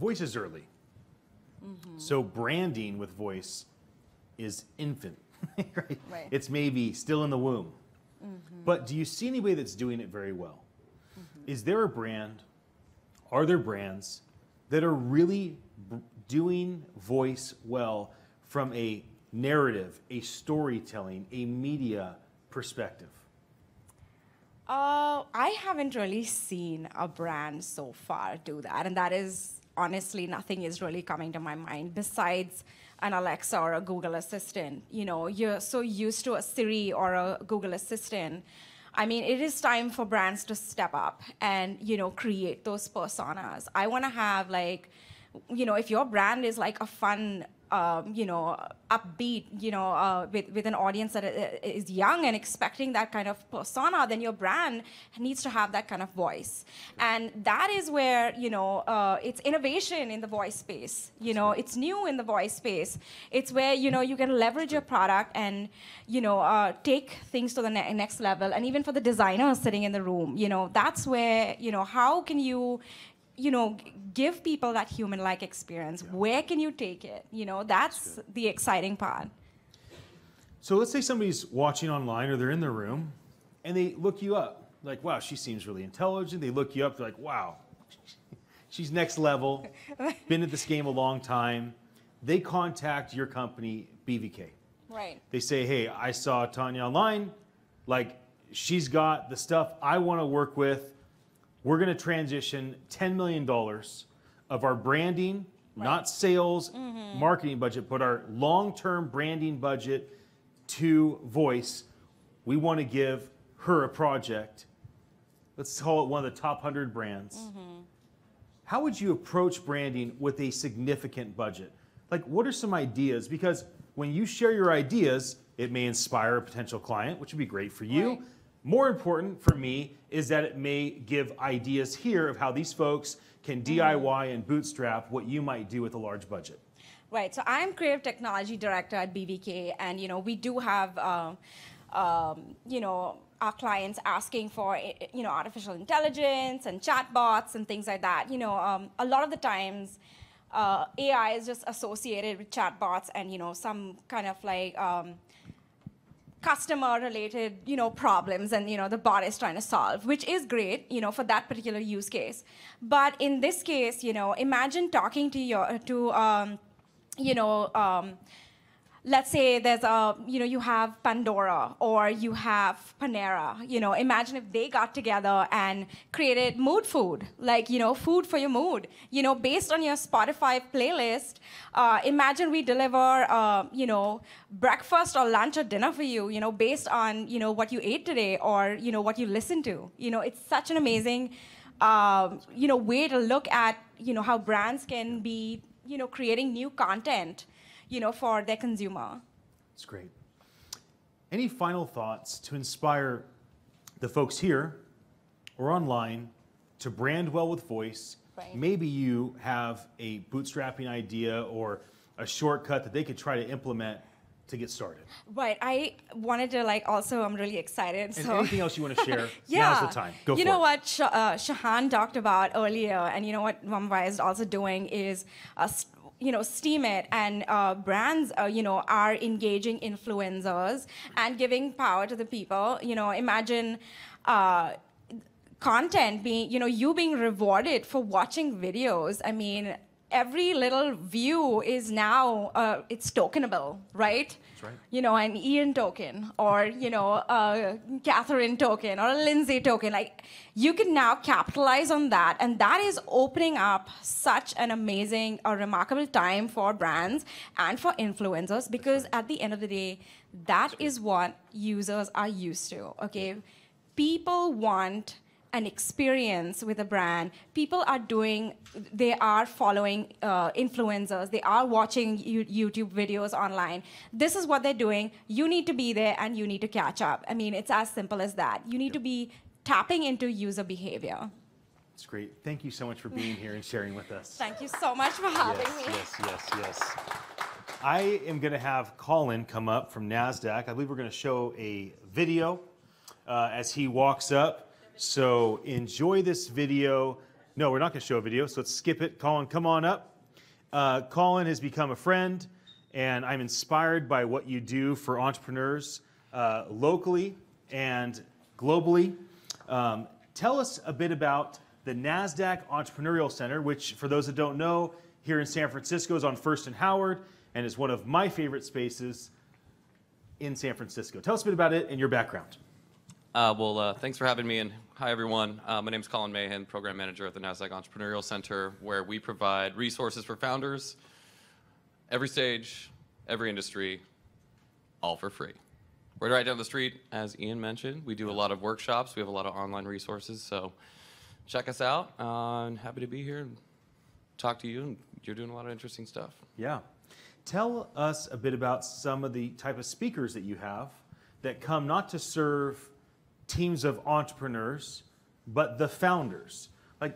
S1: Voice is early. So branding with voice is infant, right? It's maybe still in the womb. But do you see anybody that's doing it very well? Is there a brand, are there brands that are really doing voice well from a narrative, a storytelling, a media perspective?
S6: I haven't really seen a brand so far do that, and that is honestly, nothing is really coming to my mind besides an Alexa or a Google Assistant. You're so used to a Siri or a Google Assistant. I mean, it is time for brands to step up and, create those personas. I want to have, like, if your brand is like a fun, upbeat, with an audience that is young and expecting that kind of persona, then your brand needs to have that kind of voice. And that is where, it's innovation in the voice space. It's new in the voice space. It's where, you can leverage your product and, take things to the next level. And even for the designers sitting in the room, that's where, how can you give people that human-like experience? Where can you take it? That's the exciting part.
S1: So let's say somebody's watching online or they're in their room and they look you up. Like, wow, she seems really intelligent. They look you up. They're like, wow, she's next level. Been at this game a long time. They contact your company, BVK.
S6: Right.
S1: They say, hey, I saw Tanya online. Like, she's got the stuff I want to work with. We're going to transition $10 million of our branding, not sales, marketing budget, but our long-term branding budget to voice. We want to give her a project. Let's call it one of the top 100 brands. How would you approach branding with a significant budget? Like, what are some ideas? Because when you share your ideas, it may inspire a potential client, which would be great for you. Right. More important for me is that it may give ideas here of how these folks can DIY and bootstrap what you might do with a large budget.
S6: Right. So I'm Creative Technology Director at BVK, and we do have our clients asking for artificial intelligence and chatbots and things like that. A lot of the times AI is just associated with chatbots and some kind of like customer-related, problems, and the bot is trying to solve, which is great, for that particular use case. But in this case, imagine talking to let's say there's you have Pandora or you have Panera. Imagine if they got together and created mood food, like, food for your mood. Based on your Spotify playlist, imagine we deliver, breakfast or lunch or dinner for you, based on, what you ate today or, what you listened to. It's such an amazing, way to look at, how brands can be, creating new content, for their consumer.
S1: It's great. Any final thoughts to inspire the folks here or online to brand well with voice?
S6: Right.
S1: Maybe you have a bootstrapping idea or a shortcut that they could try to implement to get started.
S6: Right. I wanted to also, I'm really excited.
S1: And
S6: so
S1: anything else you want to share?
S6: yeah.
S1: Now's the time. Go for it.
S6: You know what Shahan talked about earlier, and you know what Mumbai is also doing is Steam it, and brands, are engaging influencers and giving power to the people. Imagine content being, you being rewarded for watching videos. I mean, every little view is now, it's tokenable, right?
S1: That's right.
S6: An Ian token, or, a Catherine token, or a Lindsay token. Like, you can now capitalize on that, and that is opening up such an amazing, remarkable time for brands and for influencers, because at the end of the day, that is what users are used to, okay? People want an experience with a brand. People they are following influencers. They are watching YouTube videos online. This is what they're doing. You need to be there and you need to catch up. I mean, it's as simple as that. You need to be tapping into user behavior.
S1: It's great. Thank you so much for being here and sharing with us.
S6: Thank you so much for having me.
S1: Yes. I am going to have Colin come up from NASDAQ. I believe we're going to show a video as he walks up. So enjoy this video. No, we're not going to show a video, so let's skip it. Colin, come on up. Colin has become a friend, and I'm inspired by what you do for entrepreneurs locally and globally. Tell us a bit about the NASDAQ Entrepreneurial Center, which, for those that don't know, here in San Francisco is on First and Howard, and is one of my favorite spaces in San Francisco. Tell us a bit about it and your background.
S7: Thanks for having me, and hi, everyone. My name is Colin Mahan, Program Manager at the NASDAQ Entrepreneurial Center, where we provide resources for founders, every stage, every industry, all for free. We're right down the street, as Ian mentioned. We do a lot of workshops. We have a lot of online resources, so check us out. I'm happy to be here and talk to you, and you're doing a lot of interesting stuff.
S1: Yeah. Tell us a bit about some of the type of speakers that you have that come not to serve teams of entrepreneurs, but the founders.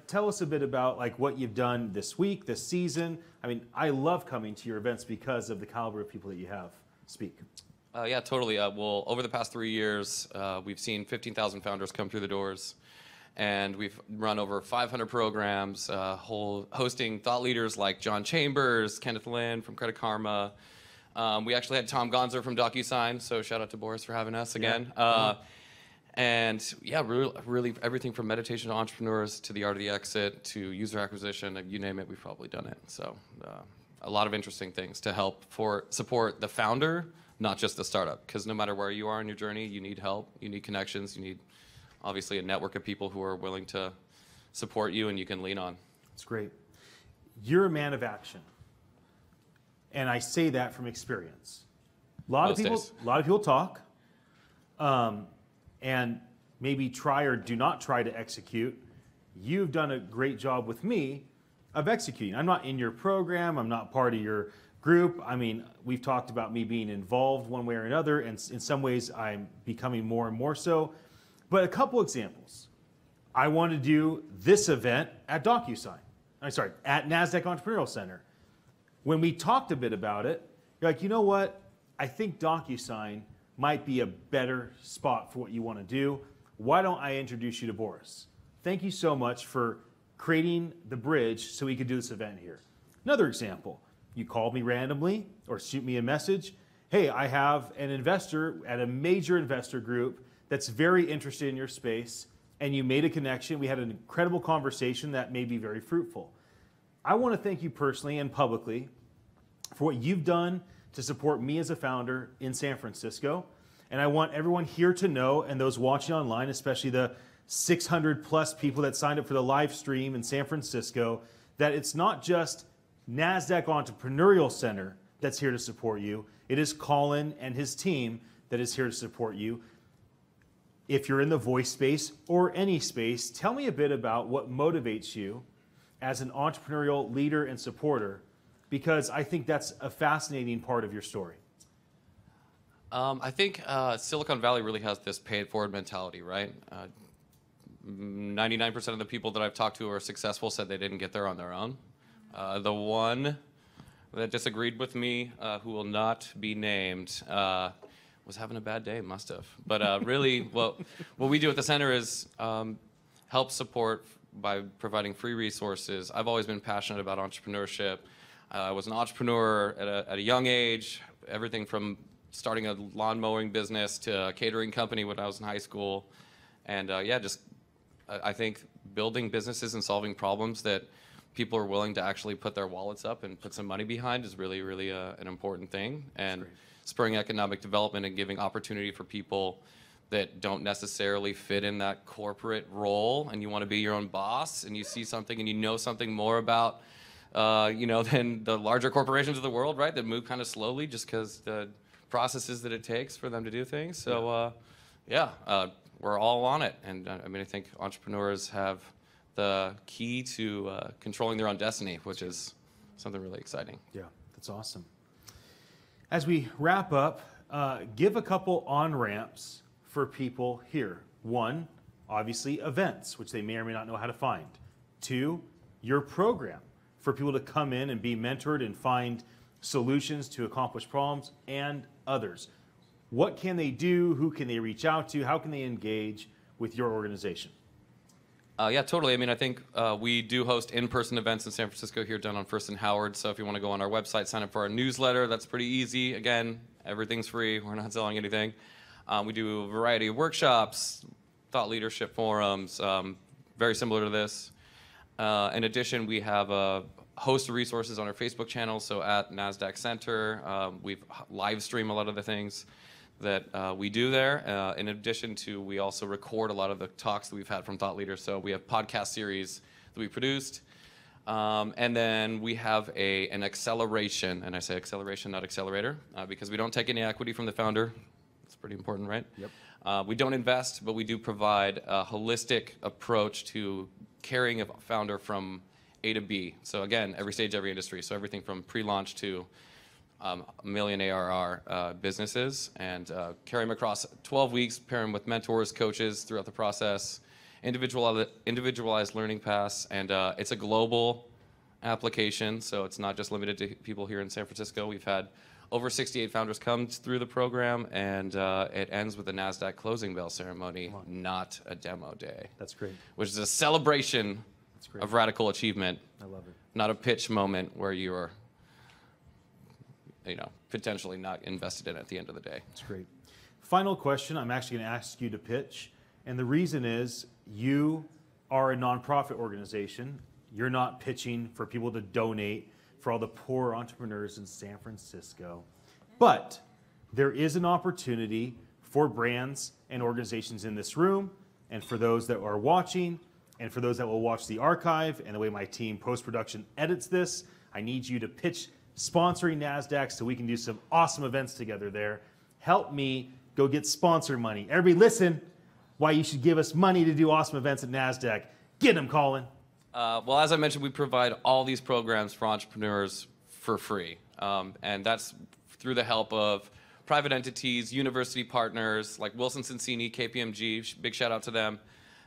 S1: Tell us a bit about what you've done this week, this season. I mean, I love coming to your events because of the caliber of people that you have speak.
S7: Yeah, totally. Over the past 3 years, we've seen 15,000 founders come through the doors, and we've run over 500 programs, hosting thought leaders like John Chambers, Kenneth Lin from Credit Karma. We actually had Tom Gonzer from DocuSign, so shout out to Boris for having us again. Yeah. And yeah, really everything from meditation to entrepreneurs to the art of the exit to user acquisition, you name it, we've probably done it. So a lot of interesting things to help support the founder, not just the startup, because no matter where you are in your journey, you need help, you need connections, you need obviously a network of people who are willing to support you and you can lean on.
S1: It's great. You're a man of action. And I say that from experience. A lot of people talk. And maybe try or do not try to execute. You've done a great job with me of executing. I'm not in your program. I'm not part of your group. I mean, we've talked about me being involved one way or another, and in some ways I'm becoming more and more so. But a couple examples. I want to do this event at DocuSign. At NASDAQ Entrepreneurial Center. When we talked a bit about it, you're like, you know what? I think DocuSign might be a better spot for what you want to do. Why don't I introduce you to Boris? Thank you so much for creating the bridge so we could do this event here. Another example, you called me randomly or shoot me a message. hey, I have an investor at a major investor group that's very interested in your space, and you made a connection. We had an incredible conversation that may be very fruitful. I want to thank you personally and publicly for what you've done to support me as a founder in San Francisco. And I want everyone here to know, and those watching online, especially the 600 plus people that signed up for the live stream in San Francisco, that it's not just NASDAQ Entrepreneurial Center that's here to support you. It is Colin and his team that is here to support you. If you're in the voice space or any space, tell me a bit about what motivates you as an entrepreneurial leader and supporter, because I think that's a fascinating part of your story.
S7: I think Silicon Valley really has this pay-it-forward mentality, right? 99% of the people that I've talked to who are successful said they didn't get there on their own. The one that disagreed with me, who will not be named, was having a bad day, must have. But really, what we do at the center is help support by providing free resources. I've always been passionate about entrepreneurship. I was an entrepreneur at a young age, everything from starting a lawn mowing business to a catering company when I was in high school. And yeah, I think building businesses and solving problems that people are willing to actually put their wallets up and put some money behind is really, really an important thing. And spurring economic development and giving opportunity for people that don't necessarily fit in that corporate role, and you want to be your own boss, and you see something and you know something more about, than the larger corporations of the world, right? That move kind of slowly just because the processes that it takes for them to do things. So, we're all on it. And I think entrepreneurs have the key to controlling their own destiny, which is something really exciting.
S1: Yeah, that's awesome. As we wrap up, give a couple on-ramps for people here. One, obviously events, which they may or may not know how to find. Two, your program for people to come in and be mentored and find solutions to accomplish problems, and others. What can they do? Who can they reach out to? How can they engage with your organization?
S7: Yeah, totally. I think we do host in-person events in San Francisco here done on First and Howard. So if you want to go on our website, sign up for our newsletter. That's pretty easy. Again, everything's free. We're not selling anything. We do a variety of workshops, thought leadership forums, very similar to this. In addition, we have a host of resources on our Facebook channel. So at NASDAQ Center, we live stream a lot of the things that we do there. In addition to, we also record a lot of the talks that we've had from thought leaders. So we have podcast series that we produced. And then we have an acceleration, and I say acceleration, not accelerator, because we don't take any equity from the founder. It's pretty important, right?
S1: Yep.
S7: We don't invest, but we do provide a holistic approach to carrying a founder from A to B. So again, every stage, every industry. So everything from pre-launch to $1 million ARR businesses, and carry them across 12 weeks, pair them with mentors, coaches throughout the process, individualized learning paths, and it's a global application, so it's not just limited to people here in San Francisco. We've had over 68 founders come through the program, and it ends with a NASDAQ closing bell ceremony, not a demo day.
S1: That's great.
S7: Which is a celebration of radical achievement.
S1: I love it.
S7: Not a pitch moment where you're potentially not invested in at the end of the day.
S1: That's great. Final question, I'm actually going to ask you to pitch. And the reason is you are a nonprofit organization. You're not pitching for people to donate for all the poor entrepreneurs in San Francisco. But there is an opportunity for brands and organizations in this room, and for those that are watching, and for those that will watch the archive, and the way my team post-production edits this, I need you to pitch sponsoring NASDAQ so we can do some awesome events together there. Help me go get sponsor money. Everybody listen why you should give us money to do awesome events at NASDAQ. Get them, Colin.
S7: Well, as I mentioned, we provide all these programs for entrepreneurs for free. And that's through the help of private entities, university partners like Wilson Sonsini, KPMG, big shout out to them.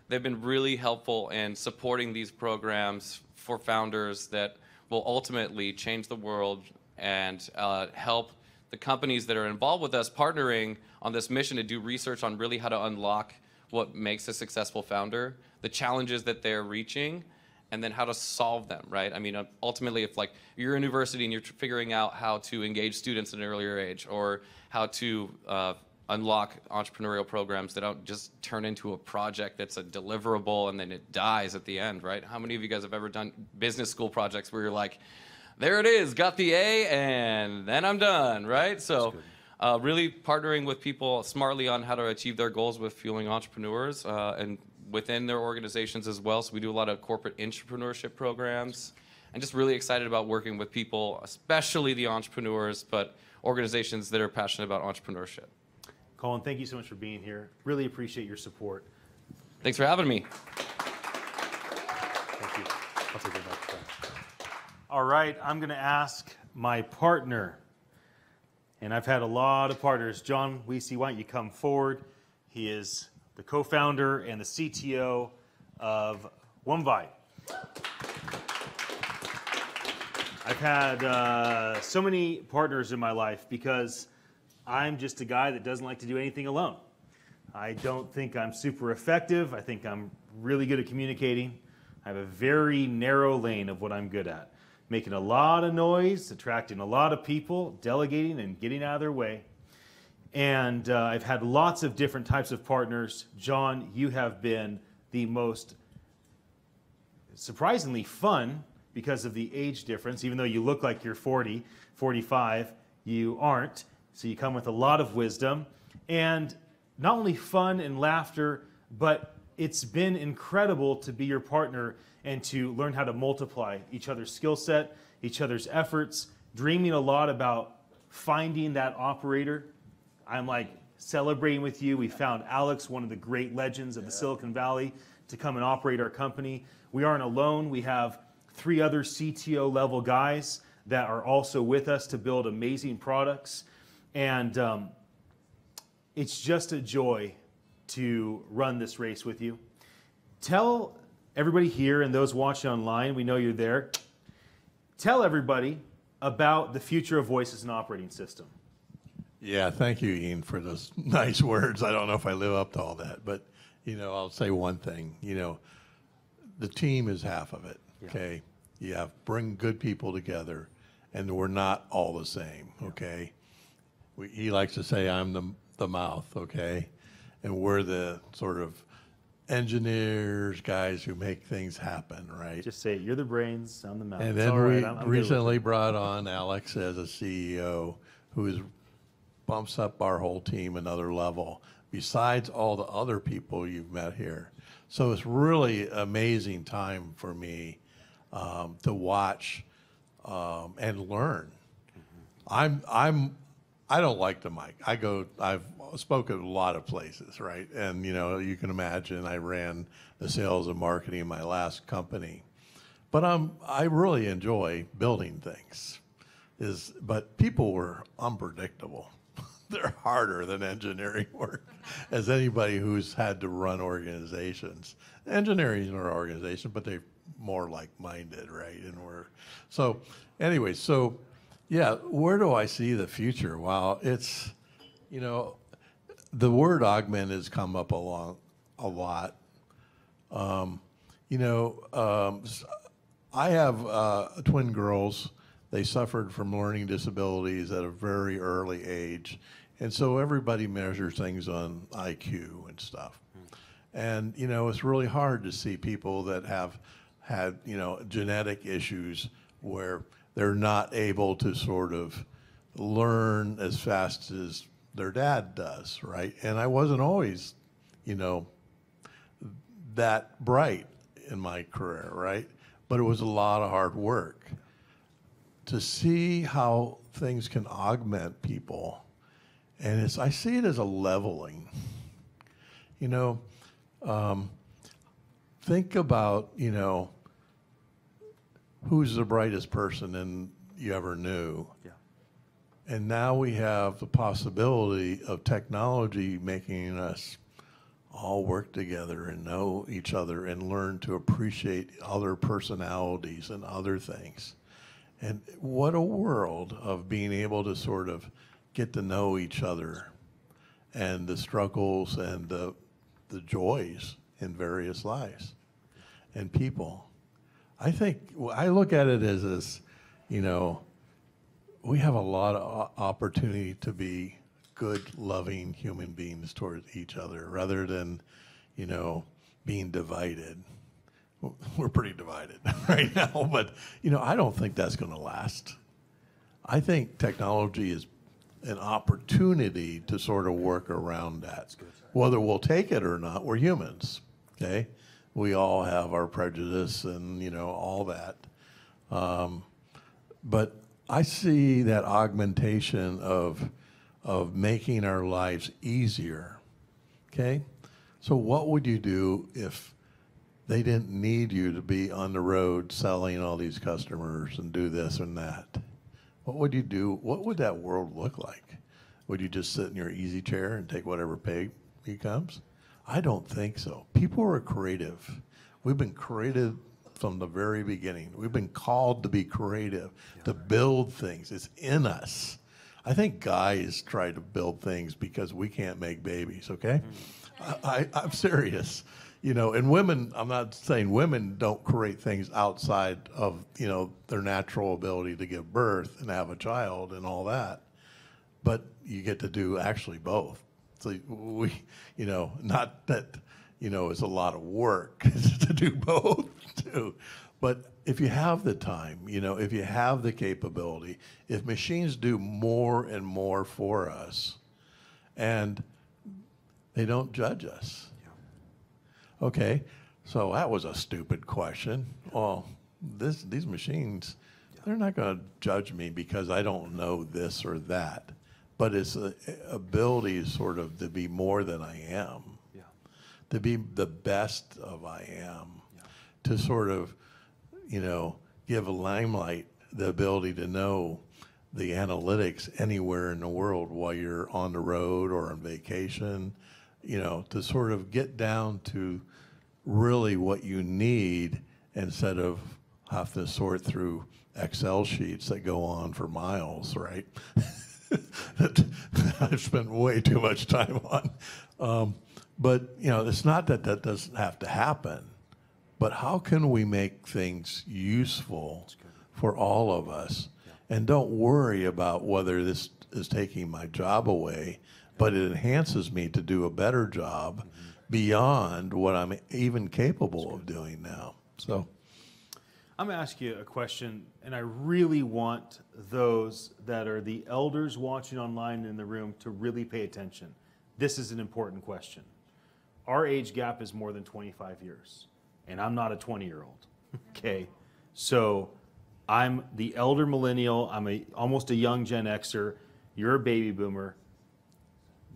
S7: They've been really helpful in supporting these programs for founders that will ultimately change the world and help the companies that are involved with us partnering on this mission to do research on really how to unlock what makes a successful founder, the challenges that they're reaching, and then how to solve them, right? I mean, ultimately, if like you're a university and you're figuring out how to engage students at an earlier age, or how to unlock entrepreneurial programs that don't just turn into a project that's a deliverable and then it dies at the end, right? How many of you guys have ever done business school projects where you're like, there it is, got the A, and then I'm done, right? So really partnering with people smartly on how to achieve their goals with fueling entrepreneurs and within their organizations as well. So we do a lot of corporate entrepreneurship programs, and just really excited about working with people, especially the entrepreneurs, but organizations that are passionate about entrepreneurship.
S1: Colin, thank you so much for being here. Really appreciate your support.
S7: Thanks for having me.
S1: Thank you. I'll take it back. All right, I'm going to ask my partner, and I've had a lot of partners. John Weesey, why don't you come forward? He is the co-founder and the CTO of OneVibe. I've had so many partners in my life because I'm just a guy that doesn't like to do anything alone. I don't think I'm super effective. I think I'm really good at communicating. I have a very narrow lane of what I'm good at. Making a lot of noise, attracting a lot of people, delegating and getting out of their way. And I've had lots of different types of partners. John, you have been the most surprisingly fun because of the age difference. Even though you look like you're 40, 45, you aren't. So you come with a lot of wisdom, and not only fun and laughter, but it's been incredible to be your partner and to learn how to multiply each other's skill set, each other's efforts, dreaming a lot about finding that operator. I'm like celebrating with you. We found Alex, one of the great legends of the Silicon Valley, to come and operate our company. We aren't alone. We have 3 other CTO level guys that are also with us to build amazing products. And it's just a joy to run this race with you. Tell everybody here and those watching online, we know you're there, tell everybody about the future of voice as an operating system.
S8: Yeah, thank you, Ian, for those nice words. I don't know if I live up to all that, but, you know, I'll say one thing. You know, the team is half of it, okay? You have bring good people together, and we're not all the same, okay? He likes to say I'm the mouth, okay? And we're the sort of engineers, guys who make things happen, right?
S1: Just say it. You're the brains, I'm the mouth.
S8: And
S1: It's
S8: then
S1: all right.
S8: we
S1: I'm
S8: recently brought on Alex as a CEO who bumps up our whole team another level, besides all the other people you've met here. So it's really amazing time for me to watch and learn. I don't like the mic. I've spoken at a lot of places, right? And you know, you can imagine I ran the sales and marketing in my last company. But I really enjoy building things. But people were unpredictable. They're harder than engineering work, as anybody who's had to run organizations. Engineering is an organization, but they're more like-minded, right? Yeah, where do I see the future? Well, it's, you know, the word augment has come up along a lot. I have twin girls. They suffered from learning disabilities at a very early age. And so everybody measures things on IQ and stuff. And, you know, it's really hard to see people that have had, you know, genetic issues where they're not able to sort of learn as fast as their dad does, right? And I wasn't always, you know, that bright in my career, right? But it was a lot of hard work. To see how things can augment people, and I see it as a leveling. You know, think about, you know, who's the brightest person you ever knew.
S1: Yeah.
S8: And now we have the possibility of technology making us all work together and know each other and learn to appreciate other personalities and other things. And what a world of being able to sort of get to know each other and the struggles and the joys in various lives and people. I think I look at it as this, you know, we have a lot of opportunity to be good, loving human beings towards each other rather than, you know, being divided. We're pretty divided right now, but, you know, I don't think that's going to last. I think technology is an opportunity to sort of work around that. Whether we'll take it or not, we're humans, okay? We all have our prejudice and, you know, all that. But I see that augmentation of making our lives easier, okay? So what would you do if they didn't need you to be on the road selling all these customers and do this and that? What would you do? What would that world look like? Would you just sit in your easy chair and take whatever pay comes? I don't think so. People are creative. We've been creative from the very beginning. We've been called to be creative, to build things. It's in us. I think guys try to build things because we can't make babies, okay? I'm serious. You know, and women, I'm not saying women don't create things outside of, you know, their natural ability to give birth and have a child and all that. But you get to do actually both. So we, you know, not that, you know, it's a lot of work to do both too. But if you have the time, you know, if you have the capability, if machines do more and more for us and they don't judge us. Okay, so that was a stupid question. Well, these machines, they're not going to judge me because I don't know this or that. But it's an ability sort of to be more than I am, to be the best of I am, to sort of, you know, give a limelight the ability to know the analytics anywhere in the world while you're on the road or on vacation, you know, to sort of get down to really what you need instead of have to sort through Excel sheets that go on for miles, right? That I've spent way too much time on. But, you know, it's not that that doesn't have to happen, but how can we make things useful for all of us? And don't worry about whether this is taking my job away, but it enhances me to do a better job beyond what I'm even capable of doing now. So
S1: I'm going to ask you a question, and I really want those that are the elders watching online in the room to really pay attention. This is an important question. Our age gap is more than 25 years, and I'm not a 20-year-old, okay? So I'm the elder millennial. I'm almost a young Gen Xer. You're a baby boomer.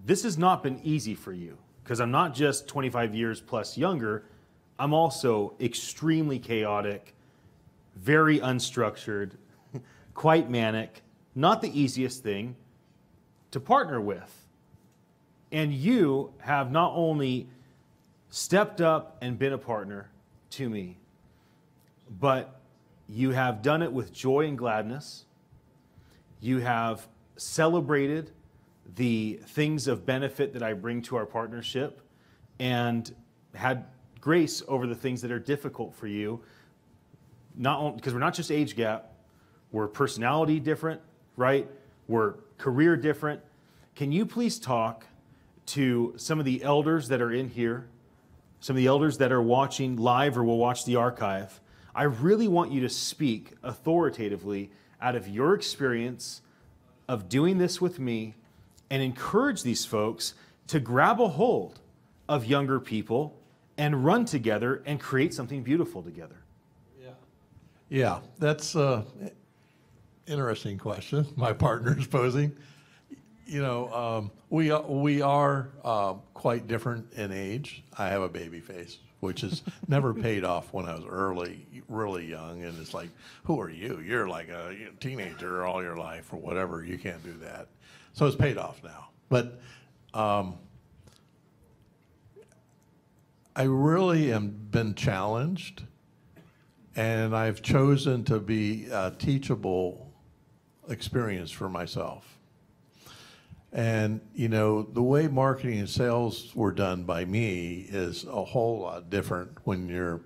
S1: This has not been easy for you, because I'm not just 25 years plus younger. I'm also extremely chaotic, very unstructured, quite manic, not the easiest thing to partner with. And you have not only stepped up and been a partner to me, but you have done it with joy and gladness. You have celebrated the things of benefit that I bring to our partnership and had grace over the things that are difficult for you. Not only because we're not just age gap, we're personality different, right? We're career different. Can you please talk to some of the elders that are in here, some of the elders that are watching live or will watch the archive? I really want you to speak authoritatively out of your experience of doing this with me and encourage these folks to grab a hold of younger people and run together and create something beautiful together.
S8: Yeah, that's an interesting question my partner's posing. You know, we are quite different in age. I have a baby face, which has never paid off when I was really young. And it's like, who are you? You're like a teenager all your life or whatever. You can't do that. So it's paid off now. But I really am been challenged. And I've chosen to be a teachable experience for myself. And, you know, the way marketing and sales were done by me is a whole lot different when you're,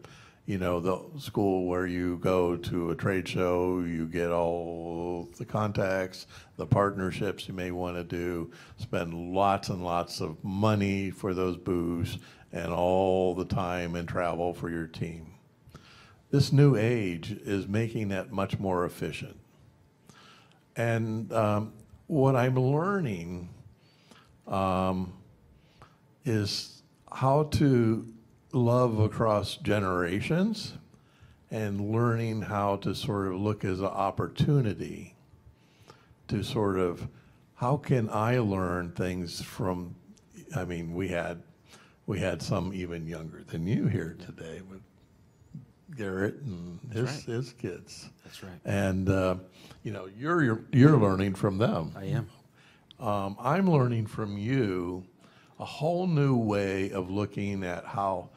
S8: you know, the school where you go to a trade show, you get all the contacts, the partnerships you may want to do, spend lots and lots of money for those booths, and all the time and travel for your team. This new age is making that much more efficient. And what I'm learning is how to love across generations, and learning how to sort of look as an opportunity to sort of, how can I learn things from, I mean, we had some even younger than you here today with Garrett and his kids.
S5: That's right.
S8: And you know, you're learning from them.
S5: I am.
S8: I'm learning from you a whole new way of looking at how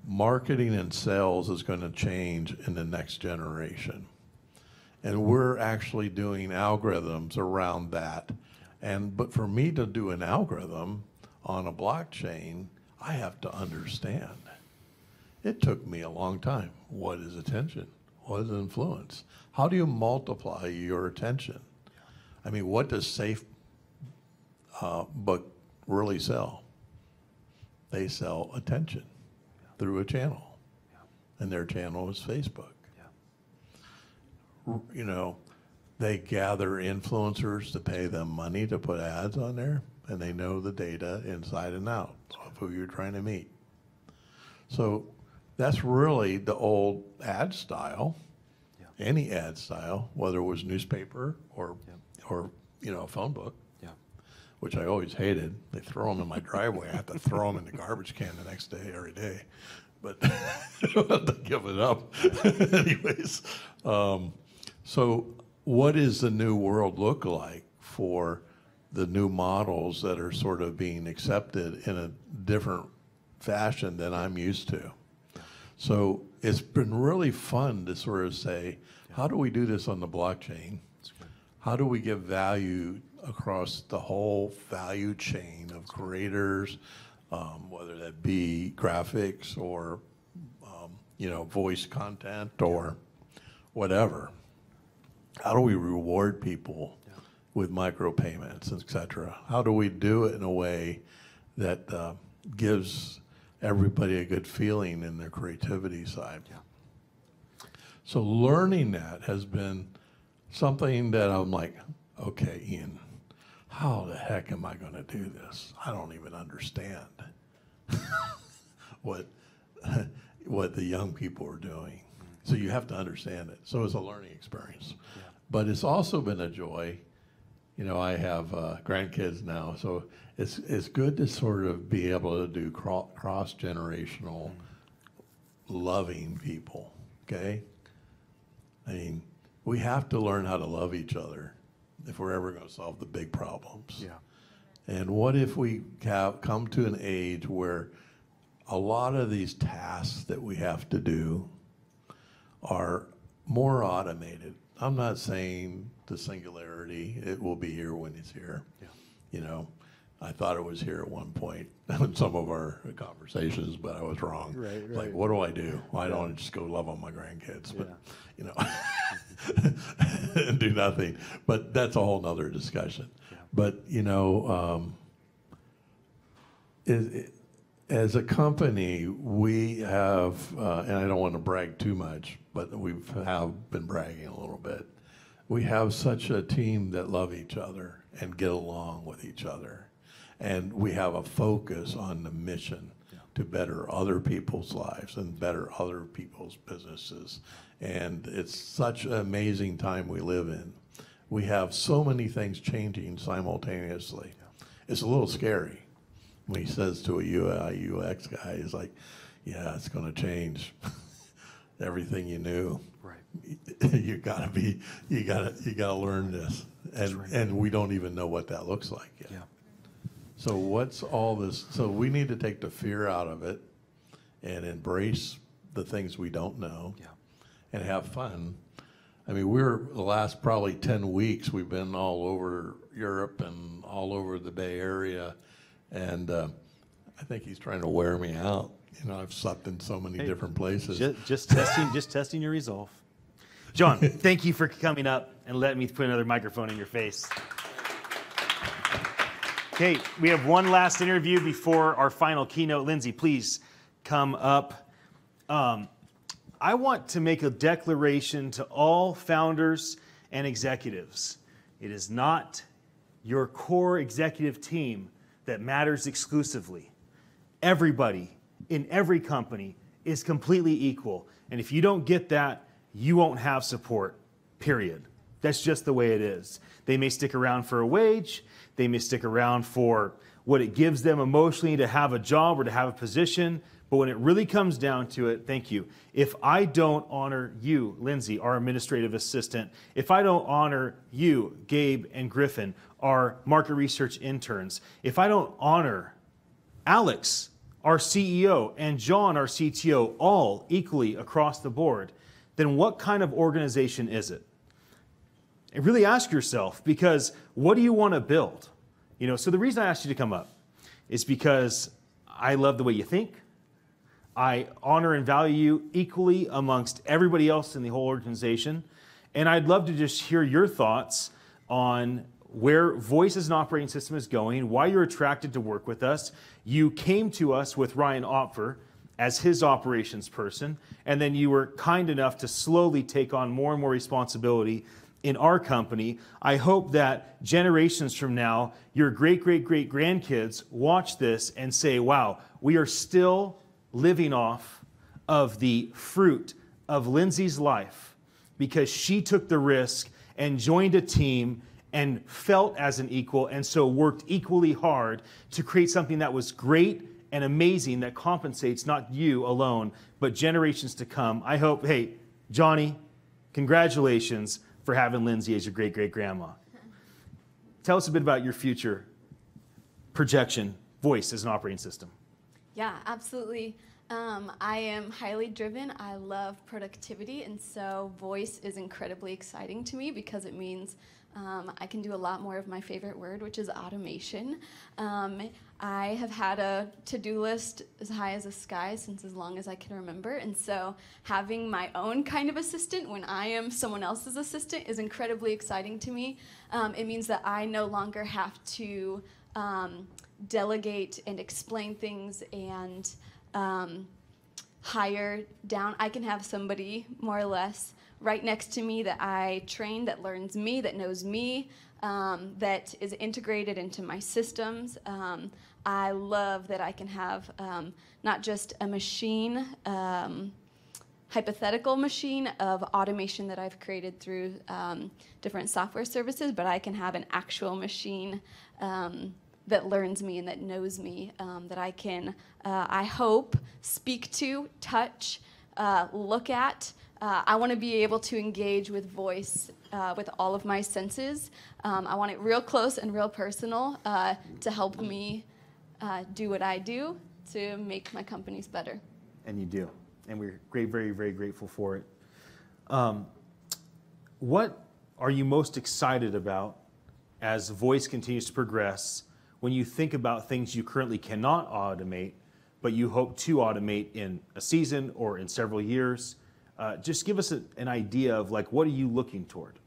S8: marketing and sales is going to change in the next generation. And we're actually doing algorithms around that. But for me to do an algorithm on a blockchain, I have to understand. It took me a long time. What is attention? What is influence? How do you multiply your attention? I mean, what does Safe Book really sell? They sell attention through a channel, and their channel is Facebook. You know, they gather influencers to pay them money to put ads on there, and they know the data inside and out of who you're trying to meet. So that's really the old ad style, any ad style, whether it was newspaper or you know, a phone book, which I always hated. They throw them in my driveway. I have to throw them in the garbage can the next day, every day. But I don't have to give it up. Anyways, so what does the new world look like for the new models that are sort of being accepted in a different fashion than I'm used to? So it's been really fun to sort of say, how do we do this on the blockchain? How do we give value across the whole value chain of creators, whether that be graphics or you know, voice content or whatever? How do we reward people with micropayments, et cetera? How do we do it in a way that gives everybody a good feeling in their creativity side? So learning that has been something that I'm like, okay, Ian, how the heck am I going to do this? I don't even understand what the young people are doing. So you have to understand it. So it's a learning experience. But it's also been a joy. You know, I have grandkids now, so it's good to sort of be able to do cross-generational loving people, okay? I mean, we have to learn how to love each other if we're ever going to solve the big problems. And what if we have come to an age where a lot of these tasks that we have to do are more automated? I'm not saying the singularity, it will be here when it's here. You know, I thought it was here at one point in some of our conversations, but I was wrong. Like, what do I do? Why don't I just go love on my grandkids? But, you know, and do nothing. But that's a whole nother discussion. But, you know, as a company, we have, and I don't want to brag too much, but we have been bragging a little bit. We have such a team that love each other and get along with each other. And we have a focus on the mission to better other people's lives and better other people's businesses. And it's such an amazing time we live in. We have so many things changing simultaneously. It's a little scary. When he says to a UI, UX guy, he's like, yeah, it's going to change everything you knew. You gotta learn this. And we don't even know what that looks like yet. So what's all this? So we need to take the fear out of it and embrace the things we don't know and have fun. I mean, the last probably 10 weeks, we've been all over Europe and all over the Bay Area. And I think he's trying to wear me out, You know, I've slept in so many different places.
S1: Just testing your resolve. John, thank you for coming up and letting me put another microphone in your face. Okay, we have one last interview before our final keynote. Lindsay, please come up. I want to make a declaration to all founders and executives. It is not your core executive team that matters exclusively. Everybody in every company is completely equal. And if you don't get that, you won't have support, period. That's just the way it is. They may stick around for a wage. They may stick around for what it gives them emotionally to have a job or to have a position. But when it really comes down to it, thank you. If I don't honor you, Lindsay, our administrative assistant, if I don't honor you, Gabe and Griffin, our market research interns, if I don't honor Alex, our CEO, and John, our CTO, all equally across the board, then what kind of organization is it? And really ask yourself, because what do you want to build? You know, so the reason I asked you to come up is because I love the way you think. I honor and value you equally amongst everybody else in the whole organization. And I'd love to just hear your thoughts on where voice as an operating system is going, why you're attracted to work with us. You came to us with Ryan Opfer as his operations person, and then you were kind enough to slowly take on more and more responsibility in our company. I hope that generations from now, your great-great-great-grandkids watch this and say, wow, we are still living off of the fruit of Lindsay's life because she took the risk and joined a team and felt as an equal, and so worked equally hard to create something that was great and amazing that compensates not you alone, but generations to come. I hope, hey, Johnny, congratulations for having Lindsay as your great-great-grandma. Tell us a bit about your future projection, voice as an operating system.
S5: Yeah, absolutely. I am highly driven. I love productivity, and so voice is incredibly exciting to me because it means I can do a lot more of my favorite word, which is automation. I have had a to-do list as high as the sky since as long as I can remember, and so having my own kind of assistant when I am someone else's assistant is incredibly exciting to me. It means that I no longer have to delegate and explain things and hire down. I can have somebody more or less right next to me that I train, that learns me, that knows me, that is integrated into my systems. I love that I can have not just a machine, hypothetical machine of automation that I've created through different software services, but I can have an actual machine that learns me and that knows me, that I can, I hope, speak to, touch, look at. I want to be able to engage with voice with all of my senses. I want it real close and real personal to help me do what I do to make my companies better.
S1: And you do. And we're very, very grateful for it. What are you most excited about as voice continues to progress when you think about things you currently cannot automate, but you hope to automate in a season or in several years? Just give us an idea of like, what are you looking toward?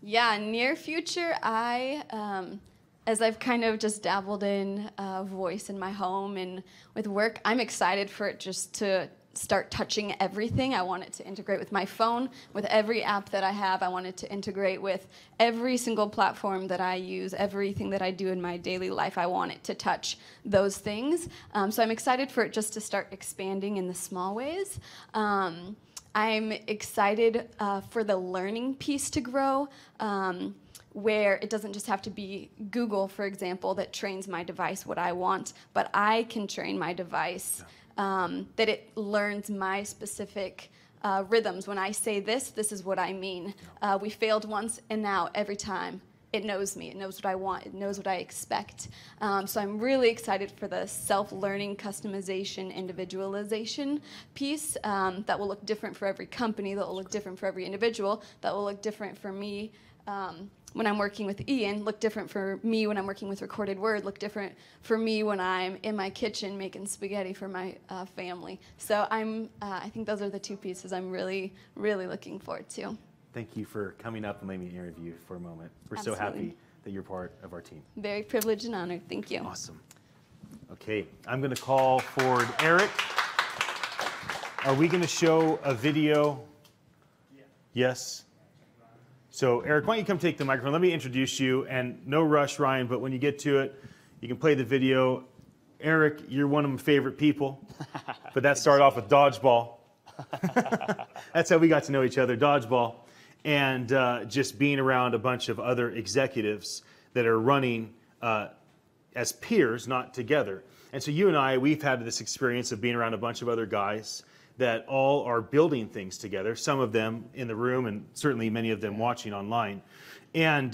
S5: Yeah, near future, as I've kind of just dabbled in voice in my home and with work, I'm excited for it just to start touching everything. I want it to integrate with my phone, with every app that I have. I want it to integrate with every single platform that I use, everything that I do in my daily life. I want it to touch those things. So I'm excited for it just to start expanding in the small ways. I'm excited for the learning piece to grow, where it doesn't just have to be Google, for example, that trains my device what I want, but I can train my device that it learns my specific rhythms. When I say this, this is what I mean. We failed once, and now every time it knows me. It knows what I want. It knows what I expect. So I'm really excited for the self-learning, customization, individualization piece that will look different for every company, that will look different for every individual, that will look different for me when I'm working with Ian look different for me when I'm working with recorded word, look different for me when I'm in my kitchen making spaghetti for my family. So I think those are the two pieces I'm really, really looking forward to.
S1: Thank you for coming up and letting me interview you for a moment. We're so
S5: Absolutely.
S1: happy that you're part of our team.
S5: Very privileged and honored. Thank you.
S1: Awesome. Okay, I'm going to call forward Eric. Are we going to show a video? Yes. So Eric, why don't you come take the microphone? Let me introduce you, and no rush, Ryan, but when you get to it, you can play the video. Eric, you're one of my favorite people, but that started off with dodgeball. That's how we got to know each other, dodgeball, and just being around a bunch of other executives that are running as peers, not together. And so you and I, we've had this experience of being around a bunch of other guys that all are building things together, some of them in the room and certainly many of them watching online. And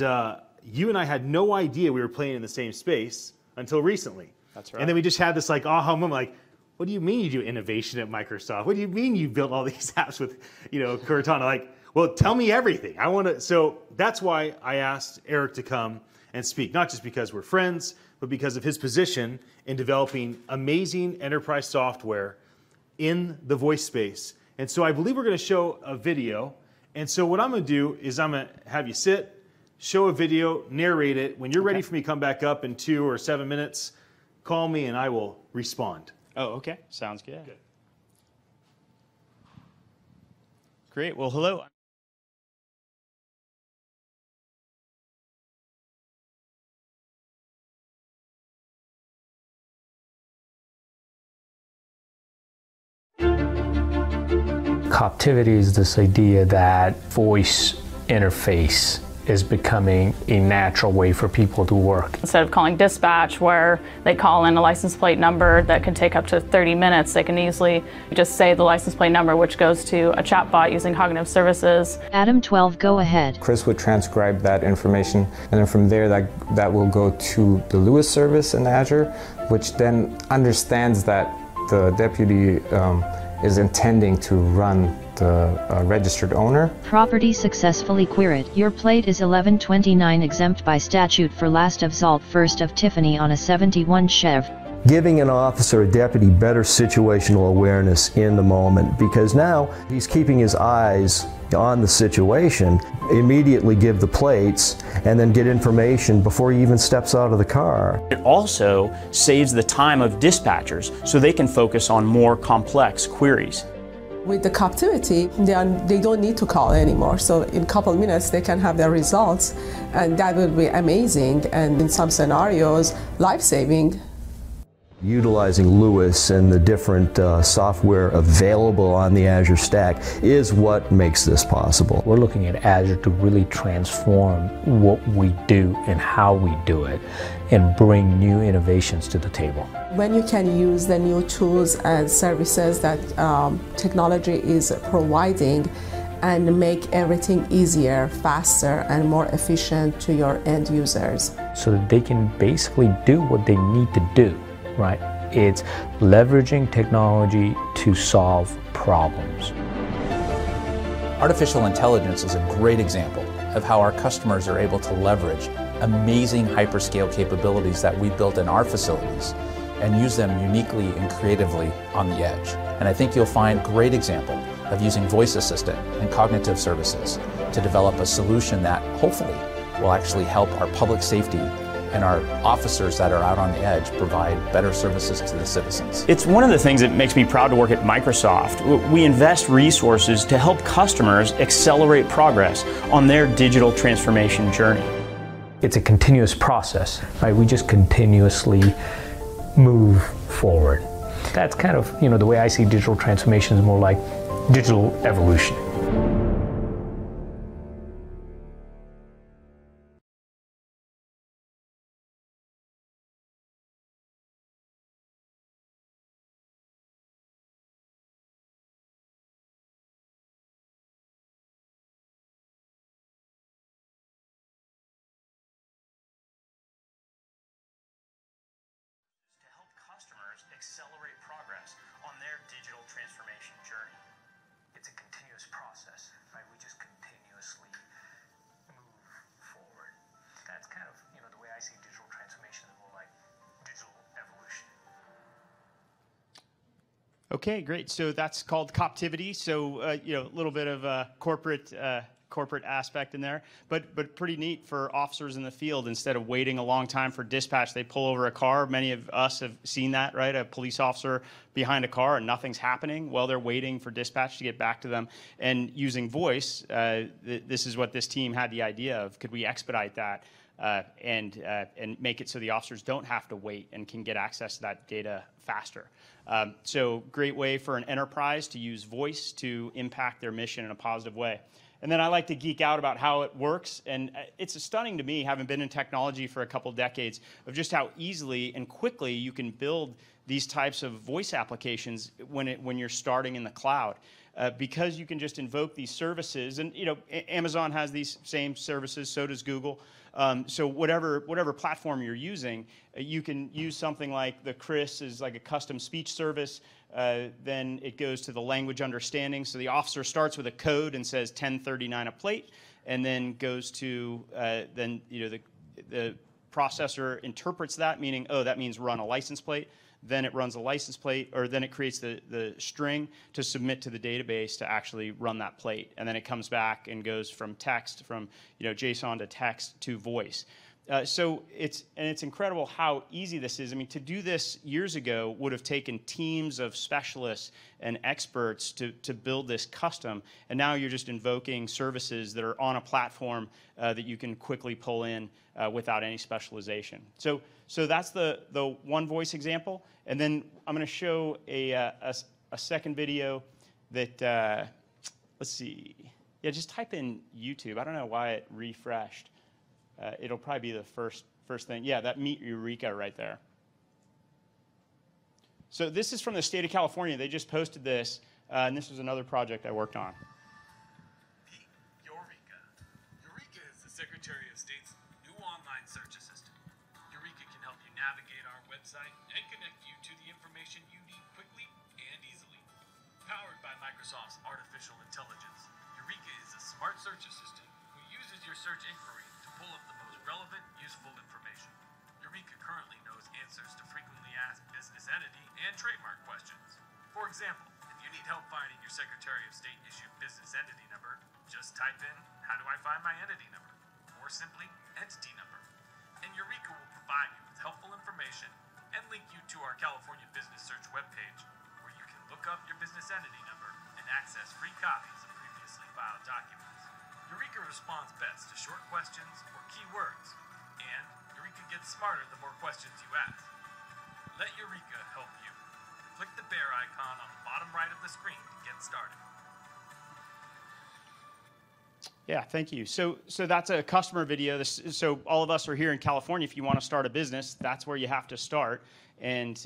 S1: you and I had no idea we were playing in the same space until recently.
S10: That's right.
S1: And then we just had this like aha moment, like, what do you mean you do innovation at Microsoft? What do you mean you built all these apps with, Cortana? Like, well, tell me everything. I want to. So that's why I asked Eric to come and speak, not just because we're friends, but because of his position in developing amazing enterprise software in the voice space. And so I believe we're going to show a video. And so what I'm going to do is I'm going to have you sit, show a video, narrate it. When you're ready for me to come back up in 2 or 7 minutes, call me and I will respond.
S10: Oh, okay. Sounds good. Great. Well, hello.
S11: Coptivity is this idea that voice interface is becoming a natural way for people to work.
S13: Instead of calling dispatch where they call in a license plate number that can take up to 30 minutes, they can easily just say the license plate number, which goes to a chatbot using cognitive services.
S24: Adam 12, go ahead.
S25: Chris would transcribe that information, and then from there that will go to the Lewis service in Azure, which then understands that the deputy is intending to run the registered owner.
S24: Property successfully queried. Your plate is 1129 exempt by statute for last of Zalt, first of Tiffany on a 71 Chev.
S26: Giving an officer, a deputy, better situational awareness in the moment, because now he's keeping his eyes on the situation, immediately give the plates, and then get information before he even steps out of the car.
S10: It also saves the time of dispatchers so they can focus on more complex queries.
S27: With the captivity, they don't need to call anymore. So in a couple of minutes, they can have their results, and that will be amazing, and in some scenarios, life-saving.
S26: Utilizing Lewis and the different software available on the Azure stack is what makes this possible.
S11: We're looking at Azure to really transform what we do and how we do it and bring new innovations to the table.
S27: When you can use the new tools and services that technology is providing and make everything easier, faster, and more efficient to your end users.
S11: So that they can basically do what they need to do. Right? It's leveraging technology to solve problems.
S28: Artificial intelligence is a great example of how our customers are able to leverage amazing hyperscale capabilities that we built in our facilities and use them uniquely and creatively on the edge. And I think you'll find a great example of using voice assistant and cognitive services to develop a solution that hopefully will actually help our public safety and our officers that are out on the edge provide better services to the citizens.
S10: It's one of the things that makes me proud to work at Microsoft. We invest resources to help customers accelerate progress on their digital transformation journey.
S11: It's a continuous process, right? We just continuously move forward. That's kind of, the way I see digital transformation is more like digital evolution.
S10: Accelerate progress on their digital transformation journey. It's a continuous process, right? We just continuously move forward.
S9: Okay, great. So that's called Coptivity. So you know, a little bit of a corporate aspect in there, but pretty neat for officers in the field. Instead of waiting a long time for dispatch, they pull over a car. Many of us have seen that, right? A police officer behind a car and nothing's happening while they're waiting for dispatch to get back to them. And using voice, this is what this team had the idea of. Could we expedite that and make it so the officers don't have to wait and can get access to that data faster? So great way for an enterprise to use voice to impact their mission in a positive way. And then I like to geek out about how it works. And it's stunning to me, having been in technology for a couple decades, of just how easily and quickly you can build these types of voice applications when you're starting in the cloud. Because you can just invoke these services. And you know, Amazon has these same services, so does Google. So whatever platform you're using, you can use something like the Chris is like a custom speech service. Then it goes to the language understanding. So the officer starts with a code and says 1039 a plate, and then goes to then you know the processor interprets that, meaning, oh, that means run a license plate. Then it runs a license plate, or then it creates the string to submit to the database to actually run that plate. And then it comes back and goes from text, from you know JSON to text to voice. So it's incredible how easy this is. I mean, to do this years ago would have taken teams of specialists and experts to build this custom. And now you're just invoking services that are on a platform that you can quickly pull in without any specialization. So that's the one voice example. And then I'm going to show a second video that, let's see. Yeah, just type in YouTube. I don't know why it refreshed. It'll probably be the first thing. Yeah, that Meet Eureka right there. So this is from the state of California. They just posted this, and this was another project I worked on.
S12: Eureka. Eureka is the Secretary of State's new online search assistant. Eureka can help you navigate our website and connect you to the information you need quickly and easily. Powered by Microsoft's artificial intelligence, Eureka is a smart search assistant who uses your search inquiry to pull up the most relevant, useful information. Eureka currently knows answers to frequently asked business entity and trademark questions. For example, if you need help finding your Secretary of State issued business entity number, just type in, "How do I find my entity number?" or simply, "entity number." And Eureka will provide you with helpful information and link you to our California Business Search webpage, where you can look up your business entity number and access free copies of previously filed documents. Eureka responds best to short questions or keywords, and Eureka gets smarter the more questions you ask. Let Eureka help you. Click the bear icon on the bottom right of the screen to get started.
S9: Yeah, thank you. So that's a customer video. So all of us are here in California. If you want to start a business, that's where you have to start. And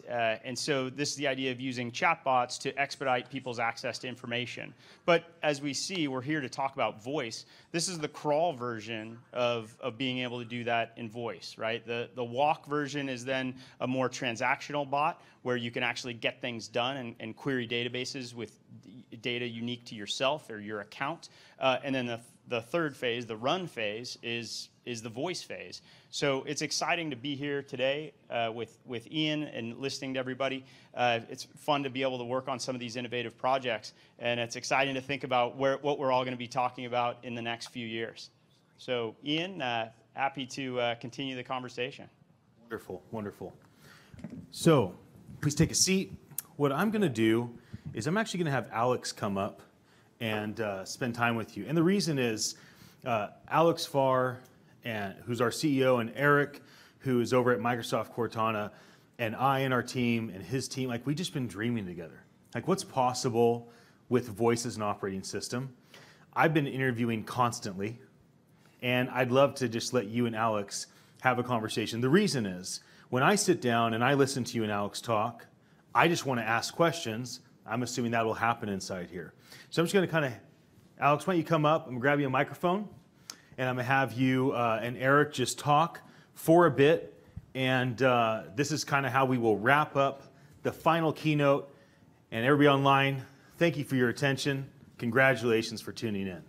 S9: so this is the idea of using chatbots to expedite people's access to information. But as we see, we're here to talk about voice. This is the crawl version of being able to do that in voice, right? The walk version is then a more transactional bot where you can actually get things done and query databases with data unique to yourself or your account. And then the third phase, the run phase, is the voice phase. So it's exciting to be here today with Ian and listening to everybody. It's fun to be able to work on some of these innovative projects, and it's exciting to think about what we're all going to be talking about in the next few years. So Ian, happy to continue the conversation.
S1: Wonderful, wonderful. So please take a seat. What I'm going to do is I'm actually going to have Alex come up and spend time with you. And the reason is Alex Farr, who's our CEO, and Eric, who is over at Microsoft Cortana, and I and our team and his team, like, we've just been dreaming together. Like, what's possible with voice as an operating system? I've been interviewing constantly, and I'd love to just let you and Alex have a conversation. The reason is, when I sit down and I listen to you and Alex talk, I just want to ask questions. I'm assuming that will happen inside here. So I'm just going to Alex, why don't you come up? I'm going to grab you a microphone, and I'm going to have you and Eric just talk for a bit. And this is kind of how we will wrap up the final keynote. And everybody online, thank you for your attention. Congratulations for tuning in.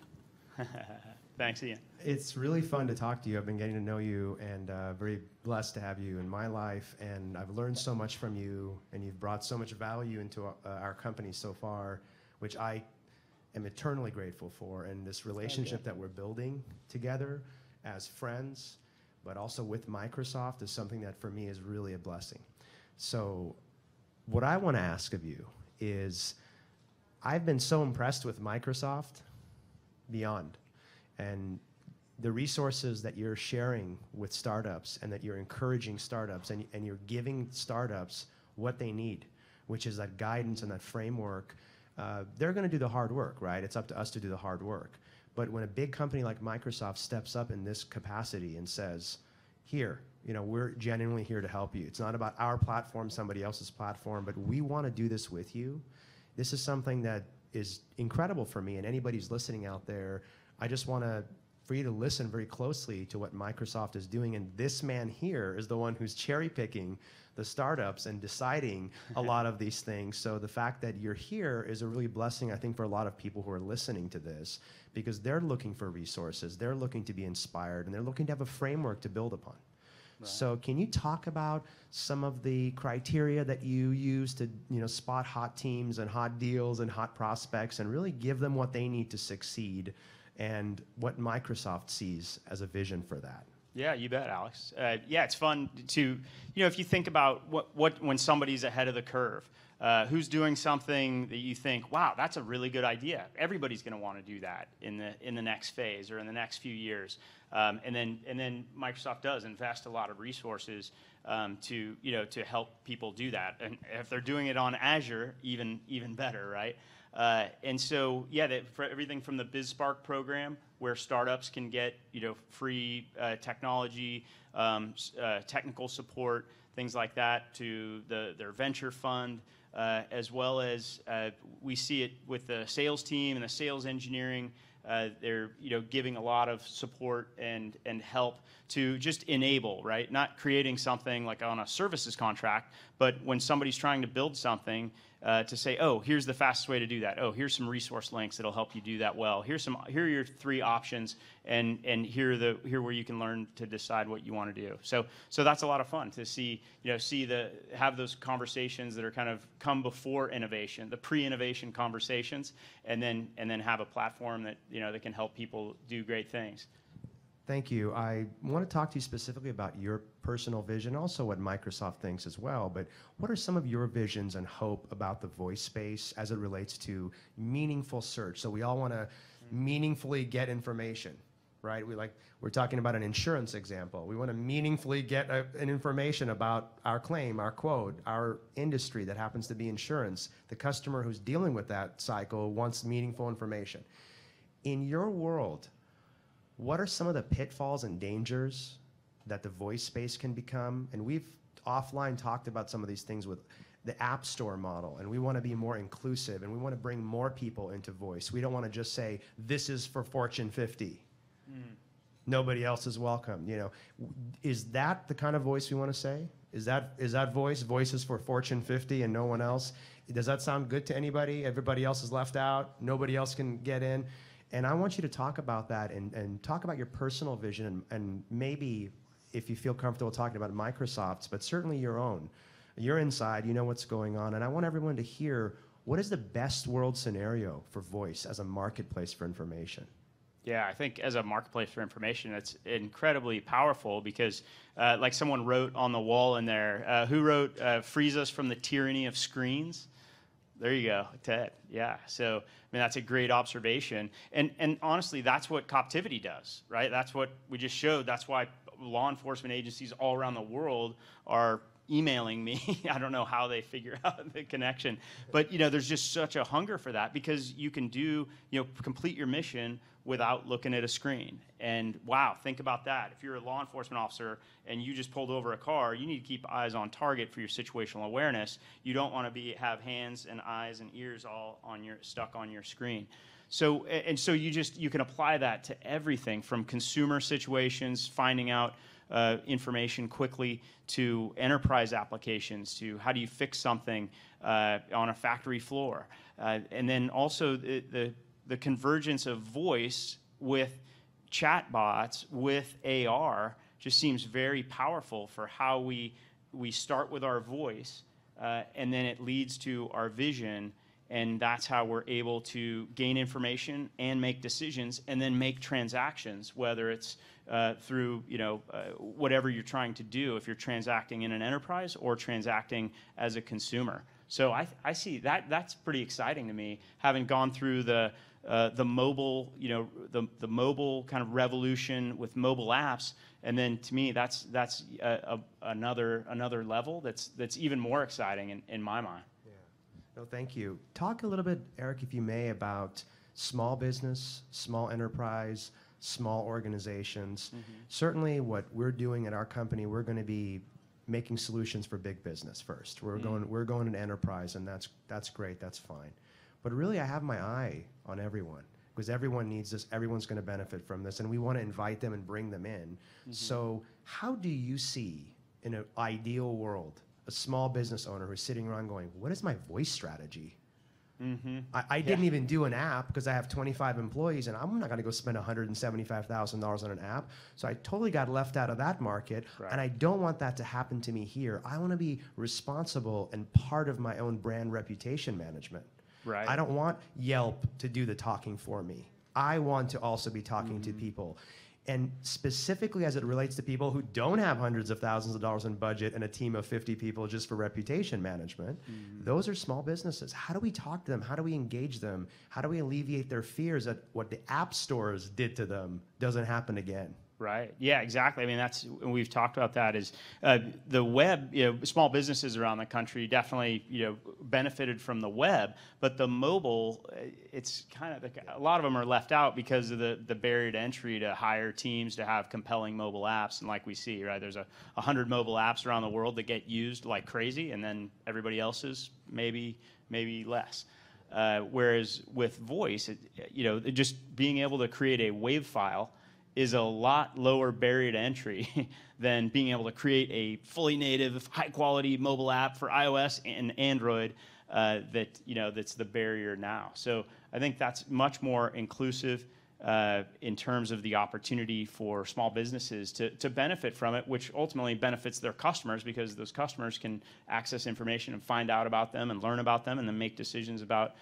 S9: Thanks, Ian.
S14: It's really fun to talk to you. I've been getting to know you, and very blessed to have you in my life. And I've learned so much from you, and you've brought so much value into our company so far, which I am eternally grateful for. And this relationship that we're building together as friends, but also with Microsoft, is something that for me is really a blessing. So what I want to ask of you is, I've been so impressed with Microsoft beyond, and the resources that you're sharing with startups, and that you're encouraging startups, and you're giving startups what they need, which is that guidance and that framework. They're going to do the hard work, right? It's up to us to do the hard work. But when a big company like Microsoft steps up in this capacity and says, here, we're genuinely here to help you. It's not about our platform, somebody else's platform, but we want to do this with you. This is something that is incredible for me, and anybody who's listening out there, I just want for you to listen very closely to what Microsoft is doing. And this man here is the one who's cherry picking the startups and deciding a lot of these things. So the fact that you're here is a really blessing, I think, for a lot of people who are listening to this, because they're looking for resources, they're looking to be inspired, and they're looking to have a framework to build upon. Right. So can you talk about some of the criteria that you use to spot hot teams and hot deals and hot prospects, and really give them what they need to succeed, and what Microsoft sees as a vision for that?
S9: Yeah, you bet, Alex. Yeah, it's fun to, if you think about what when somebody's ahead of the curve, who's doing something that you think, wow, that's a really good idea. Everybody's going to want to do that in the next phase or in the next few years. And then Microsoft does invest a lot of resources to help people do that. And if they're doing it on Azure, even better, right? And so, yeah, for everything from the BizSpark program, where startups can get free technology, technical support, things like that, to their venture fund, as well as we see it with the sales team and the sales engineering. They're giving a lot of support and help to just enable, right? Not creating something like on a services contract, but when somebody's trying to build something, to say, oh, here's the fastest way to do that. Oh, here's some resource links that'll help you do that well. Here are your 3 options, and here where you can learn to decide what you want to do. So that's a lot of fun to see have those conversations that are kind of come before innovation, the pre-innovation conversations, and then have a platform that that can help people do great things.
S14: Thank you. I want to talk to you specifically about your personal vision, also what Microsoft thinks as well, but what are some of your visions and hope about the voice space as it relates to meaningful search? So we all want to meaningfully get information, right? We're talking about an insurance example. We want to meaningfully get an information about our claim, our quote, our industry that happens to be insurance. The customer who's dealing with that cycle wants meaningful information. In your world, what are some of the pitfalls and dangers that the voice space can become? And we've offline talked about some of these things with the App Store model, and we want to be more inclusive, and we want to bring more people into voice. We don't want to just say, this is for Fortune 50. Nobody else is welcome. Is that the kind of voice we want to say? Is that voice is for Fortune 50 and no one else? Does that sound good to anybody? Everybody else is left out. Nobody else can get in. And I want you to talk about that and talk about your personal vision, and maybe if you feel comfortable talking about Microsoft's, but certainly your own. You're inside, you know what's going on, and I want everyone to hear, what is the best world scenario for voice as a marketplace for information?
S9: Yeah, I think as a marketplace for information, it's incredibly powerful because, like someone wrote on the wall in there, who wrote, frees us from the tyranny of screens? There you go, Ted. Yeah, so that's a great observation. And honestly, that's what Coptivity does, right? That's what we just showed. That's why law enforcement agencies all around the world are emailing me. I don't know how they figure out the connection, but there's just such a hunger for that, because you can complete your mission without looking at a screen. And wow, think about that. If you're a law enforcement officer and you just pulled over a car, you need to keep eyes on target for your situational awareness. You don't want to have hands and eyes and ears all stuck on your screen. So you can apply that to everything from consumer situations, finding out information quickly, to enterprise applications, to how do you fix something on a factory floor, and then also the convergence of voice with chatbots with AR just seems very powerful for how we start with our voice, and then it leads to our vision, and that's how we're able to gain information and make decisions, and then make transactions, whether it's through whatever you're trying to do, if you're transacting in an enterprise or transacting as a consumer. So I see that's pretty exciting to me, having gone through the mobile, the mobile kind of revolution with mobile apps, and then to me that's another level that's even more exciting in my mind.
S14: Yeah. No, thank you. Talk a little bit, Eric, if you may, about small business, small enterprise, small organizations. Certainly, what we're doing at our company, we're going to be making solutions for big business first. We're going into enterprise, and that's great. That's fine. But really, I have my eye on everyone, because everyone needs this. Everyone's going to benefit from this, and we want to invite them and bring them in. So how do you see, in an ideal world, a small business owner who's sitting around going, what is my voice strategy? I didn't even do an app because I have 25 employees, and I'm not going to go spend $175,000 on an app. So I totally got left out of that market, and I don't want that to happen to me here. I want to be responsible and part of my own brand reputation management. I don't want Yelp to do the talking for me. I want to also be talking to people. And specifically as it relates to people who don't have hundreds of thousands of dollars in budget and a team of 50 people just for reputation management, those are small businesses. How do we talk to them? How do we engage them? How do we alleviate their fears that what the app stores did to them doesn't happen again?
S9: Right. Yeah, exactly. I mean, we've talked about that is the web, small businesses around the country definitely, benefited from the web, but the mobile, it's kind of, a lot of them are left out because of the barrier to entry to hire teams to have compelling mobile apps. And like we see, right, there's 100 mobile apps around the world that get used like crazy, and then everybody else's maybe less. Whereas with voice, just being able to create a WAV file is a lot lower barrier to entry than being able to create a fully native, high-quality mobile app for iOS and Android that's the barrier now. So I think that's much more inclusive in terms of the opportunity for small businesses to benefit from it, which ultimately benefits their customers, because those customers can access information and find out about them and learn about them and then make decisions about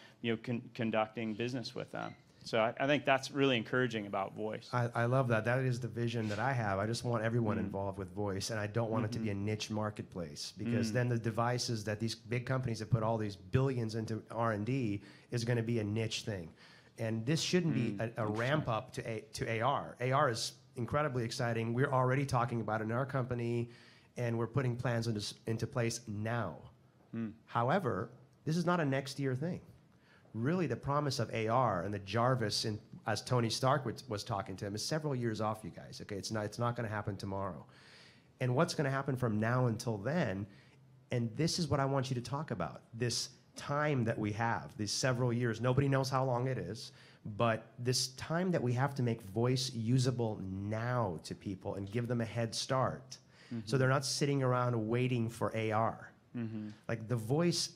S9: conducting business with them. So I think that's really encouraging about voice.
S14: I love that. That is the vision that I have. I just want everyone involved with voice, and I don't want it to be a niche marketplace, because then the devices that these big companies have put all these billions into R&D is going to be a niche thing. And this shouldn't be a ramp up to AR. AR is incredibly exciting. We're already talking about it in our company, and we're putting plans into place now. However, this is not a next year thing. Really, the promise of AR and the Jarvis, as Tony Stark was talking to him, is several years off, you guys. Okay, it's not going to happen tomorrow. And what's going to happen from now until then? And this is what I want you to talk about. This time that we have, these several years. Nobody knows how long it is, but this time that we have to make voice usable now to people and give them a head start, so they're not sitting around waiting for AR. Like, the voice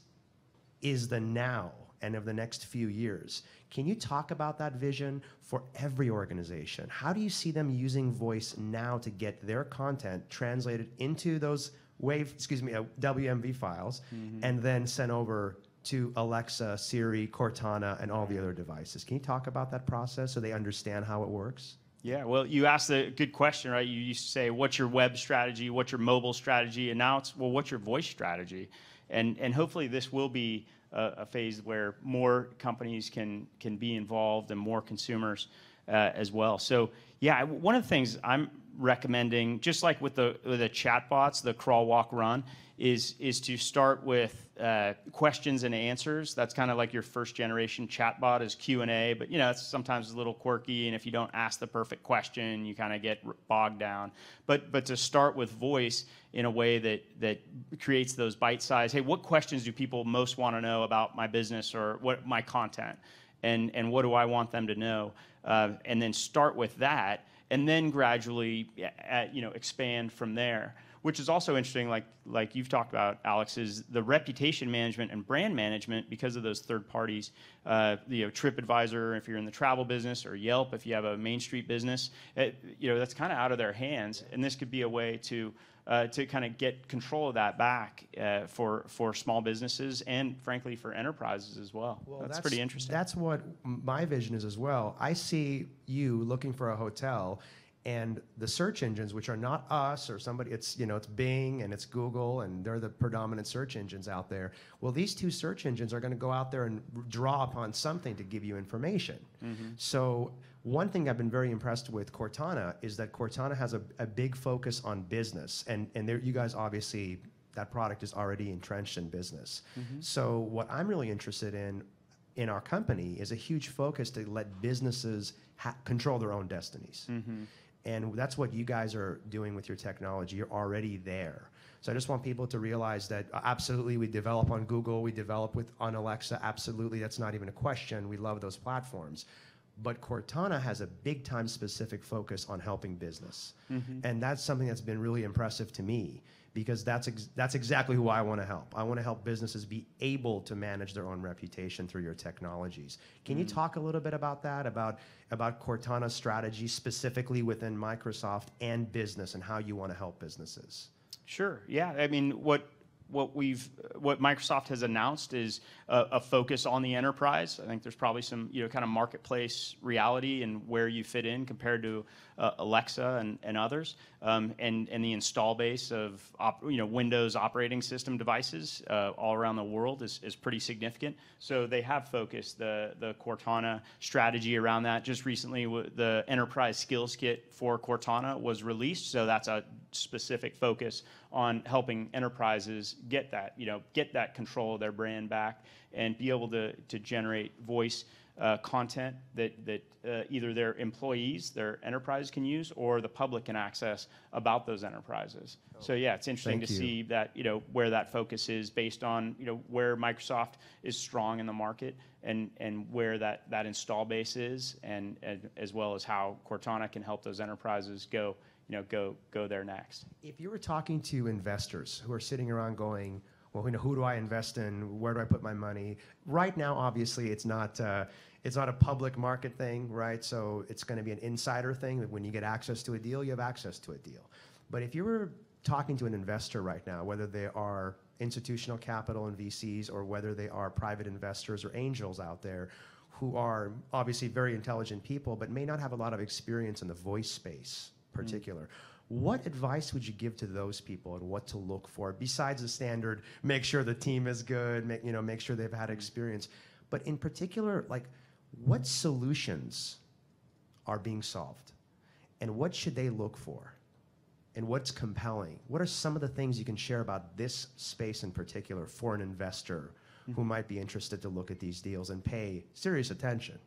S14: is the now and of the next few years. Can you talk about that vision for every organization? How do you see them using voice now to get their content translated into those WMV files and then sent over to Alexa, Siri, Cortana, and all the other devices? Can you talk about that process so they understand how it works?
S9: Yeah, well, you asked a good question, right? You used to say, what's your web strategy? What's your mobile strategy? And now it's, well, what's your voice strategy? And hopefully this will be a phase where more companies can be involved and more consumers as well. So yeah, one of the things I'm recommending, just like with the chatbots, the crawl, walk, run, is to start with questions and answers. That's kind of like your first generation chatbot is Q&A, but it's sometimes a little quirky, and if you don't ask the perfect question, you kind of get bogged down. But to start with voice in a way that creates those bite-sized, hey, what questions do people most want to know about my business or what my content, and what do I want them to know, and then start with that, and then gradually expand from there. which is also interesting, like you've talked about, Alex, is the reputation management and brand management because of those third parties. TripAdvisor, if you're in the travel business, or Yelp, if you have a Main Street business, that's kind of out of their hands, and this could be a way to kind of get control of that back for small businesses and, frankly, for enterprises as well. That's pretty interesting.
S14: That's what my vision is as well. I see you looking for a hotel, and the search engines, which are not us or somebody, it's Bing and it's Google, and they're the predominant search engines out there. Well, these two search engines are going to go out there and draw upon something to give you information. So one thing I've been very impressed with Cortana is that Cortana has a big focus on business, and you guys obviously, that product is already entrenched in business. So what I'm really interested in our company is a huge focus to let businesses control their own destinies. And that's what you guys are doing with your technology. You're already there. So I just want people to realize that absolutely we develop on Google, we develop on Alexa, absolutely, that's not even a question. We love those platforms. But Cortana has a big time specific focus on helping business. And that's something that's been really impressive to me, because that's exactly who I want to help. I want to help businesses be able to manage their own reputation through your technologies. Can you talk a little bit about that, about Cortana's strategy specifically within Microsoft and business, and how you want to help businesses?
S9: Sure. Yeah. I mean, what Microsoft has announced is a focus on the enterprise. I think there's probably some kind of marketplace reality and where you fit in compared to Alexa and others, and the install base of Windows operating system devices all around the world is pretty significant. So they have focused the Cortana strategy around that. Just recently, the Enterprise Skills Kit for Cortana was released, so that's a specific focus on helping enterprises get that control of their brand back and be able to generate voice content that either their employees, their enterprise can use, or the public can access about those enterprises. So yeah, it's interesting to see that where that focus is based on where Microsoft is strong in the market and where that install base is, and as well as how Cortana can help those enterprises go there next.
S14: If you were talking to investors who are sitting around going, well, who do I invest in? Where do I put my money? Right now, obviously, it's not a public market thing, right? So it's going to be an insider thing. That when you get access to a deal, you have access to a deal. But if you were talking to an investor right now, whether they are institutional capital and VCs, or whether they are private investors or angels out there, who are obviously very intelligent people, but may not have a lot of experience in the voice space, particular. What advice would you give to those people and what to look for, besides the standard, make sure the team is good, make sure they've had experience, but in particular, like, what solutions are being solved, and what should they look for, and what's compelling? What are some of the things you can share about this space in particular for an investor who might be interested to look at these deals and pay serious attention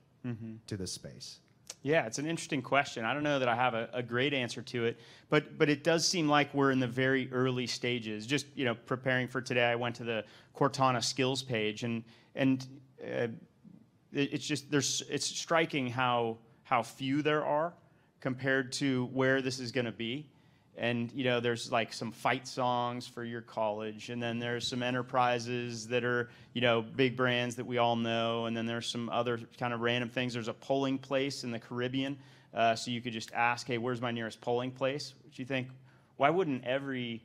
S14: to this space?
S9: Yeah, it's an interesting question. I don't know that I have a great answer to it, but it does seem like we're in the very early stages. Just preparing for today, I went to the Cortana skills page, and it's striking how few there are compared to where this is going to be. And there's like some fight songs for your college, and then there's some enterprises that are big brands that we all know, and then there's some other kind of random things. There's a polling place in the Caribbean, so you could just ask, hey, where's my nearest polling place? Which you think, why wouldn't every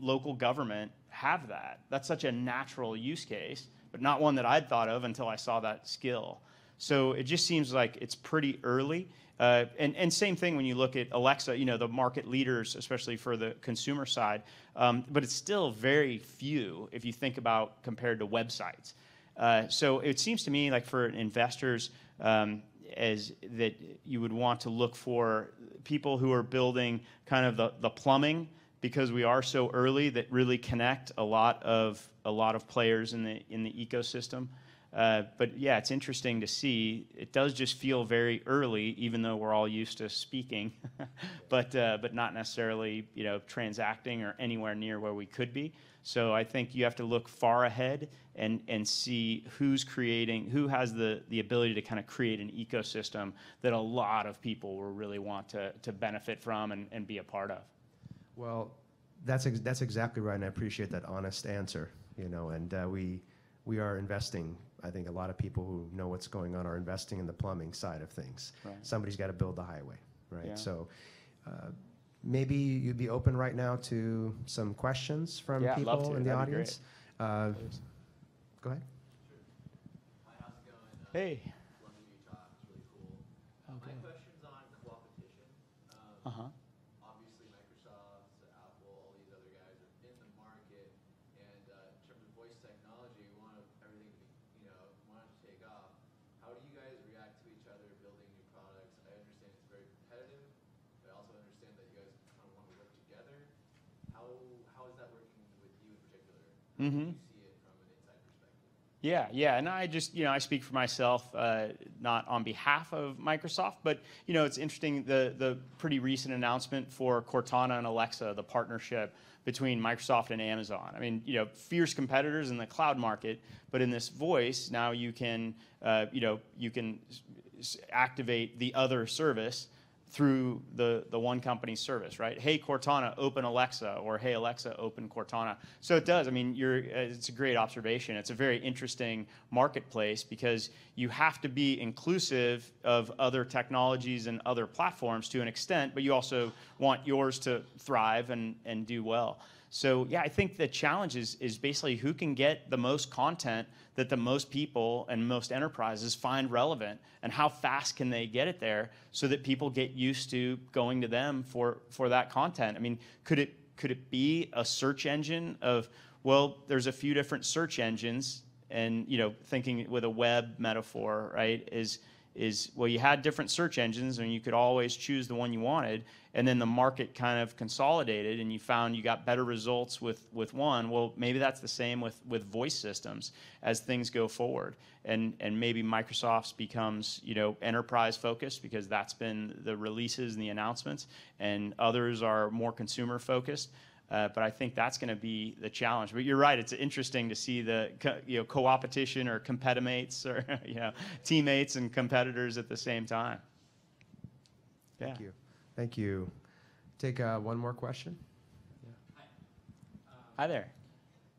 S9: local government have that? That's such a natural use case, but not one that I'd thought of until I saw that skill. So it just seems like it's pretty early. And same thing when you look at Alexa, the market leaders, especially for the consumer side, but it's still very few if you think about compared to websites. So it seems to me like for investors, as that you would want to look for people who are building kind of the plumbing, because we are so early, that really connect a lot of players in the ecosystem. But yeah, it's interesting to see. It does just feel very early, even though we're all used to speaking, but not necessarily transacting or anywhere near where we could be. So I think you have to look far ahead and see who has the ability to kind of create an ecosystem that a lot of people will really want to benefit from and be a part of.
S14: Well, that's exactly right, and I appreciate that honest answer. You know, and we are investing. I think a lot of people who know what's going on are investing in the plumbing side of things.
S9: Right.
S14: Somebody's got to build the highway, right?
S9: Yeah.
S14: So maybe you'd be open right now to some questions from
S9: Yeah, I'd love
S14: people
S9: to.
S14: in the
S9: That'd be
S14: audience. Go ahead.
S9: Hey.
S3: My question's on co-opetition.
S9: Uh-huh.
S3: Obviously, Microsoft, Apple, all these other guys are in the market, and in terms of voice technology, we want everything to be, want it to take off. How do you guys react to each other building new products? I understand it's very competitive, but I also understand that you guys kind of want to work together. How is that working with you in particular? How do you see it from an inside perspective?
S9: Yeah, and I just, I speak for myself, not on behalf of Microsoft, but it's interesting the pretty recent announcement for Cortana and Alexa, the partnership between Microsoft and Amazon. I mean, fierce competitors in the cloud market, but in this voice now you can, activate the other service through the one company's service, right? Hey Cortana, open Alexa, or hey Alexa, open Cortana. So it does. I mean, it's a great observation. It's a very interesting marketplace because you have to be inclusive of other technologies and other platforms to an extent, but you also want yours to thrive and do well. So yeah, I think the challenge is basically who can get the most content that the most people and most enterprises find relevant, and how fast can they get it there so that people get used to going to them for that content. I mean, could it be a search engine of, well, there's a few different search engines, and thinking with a web metaphor, right, is well, you had different search engines and you could always choose the one you wanted, and then the market kind of consolidated and you found you got better results with one. Well, maybe that's the same with voice systems as things go forward, and maybe Microsoft's becomes enterprise focused because that's been the releases and the announcements, and others are more consumer focused. But I think that's going to be the challenge. But you're right; it's interesting to see the co-opetition or competimates or teammates and competitors at the same time. Yeah.
S14: Thank you. Thank you. Take one more question.
S9: Hi there.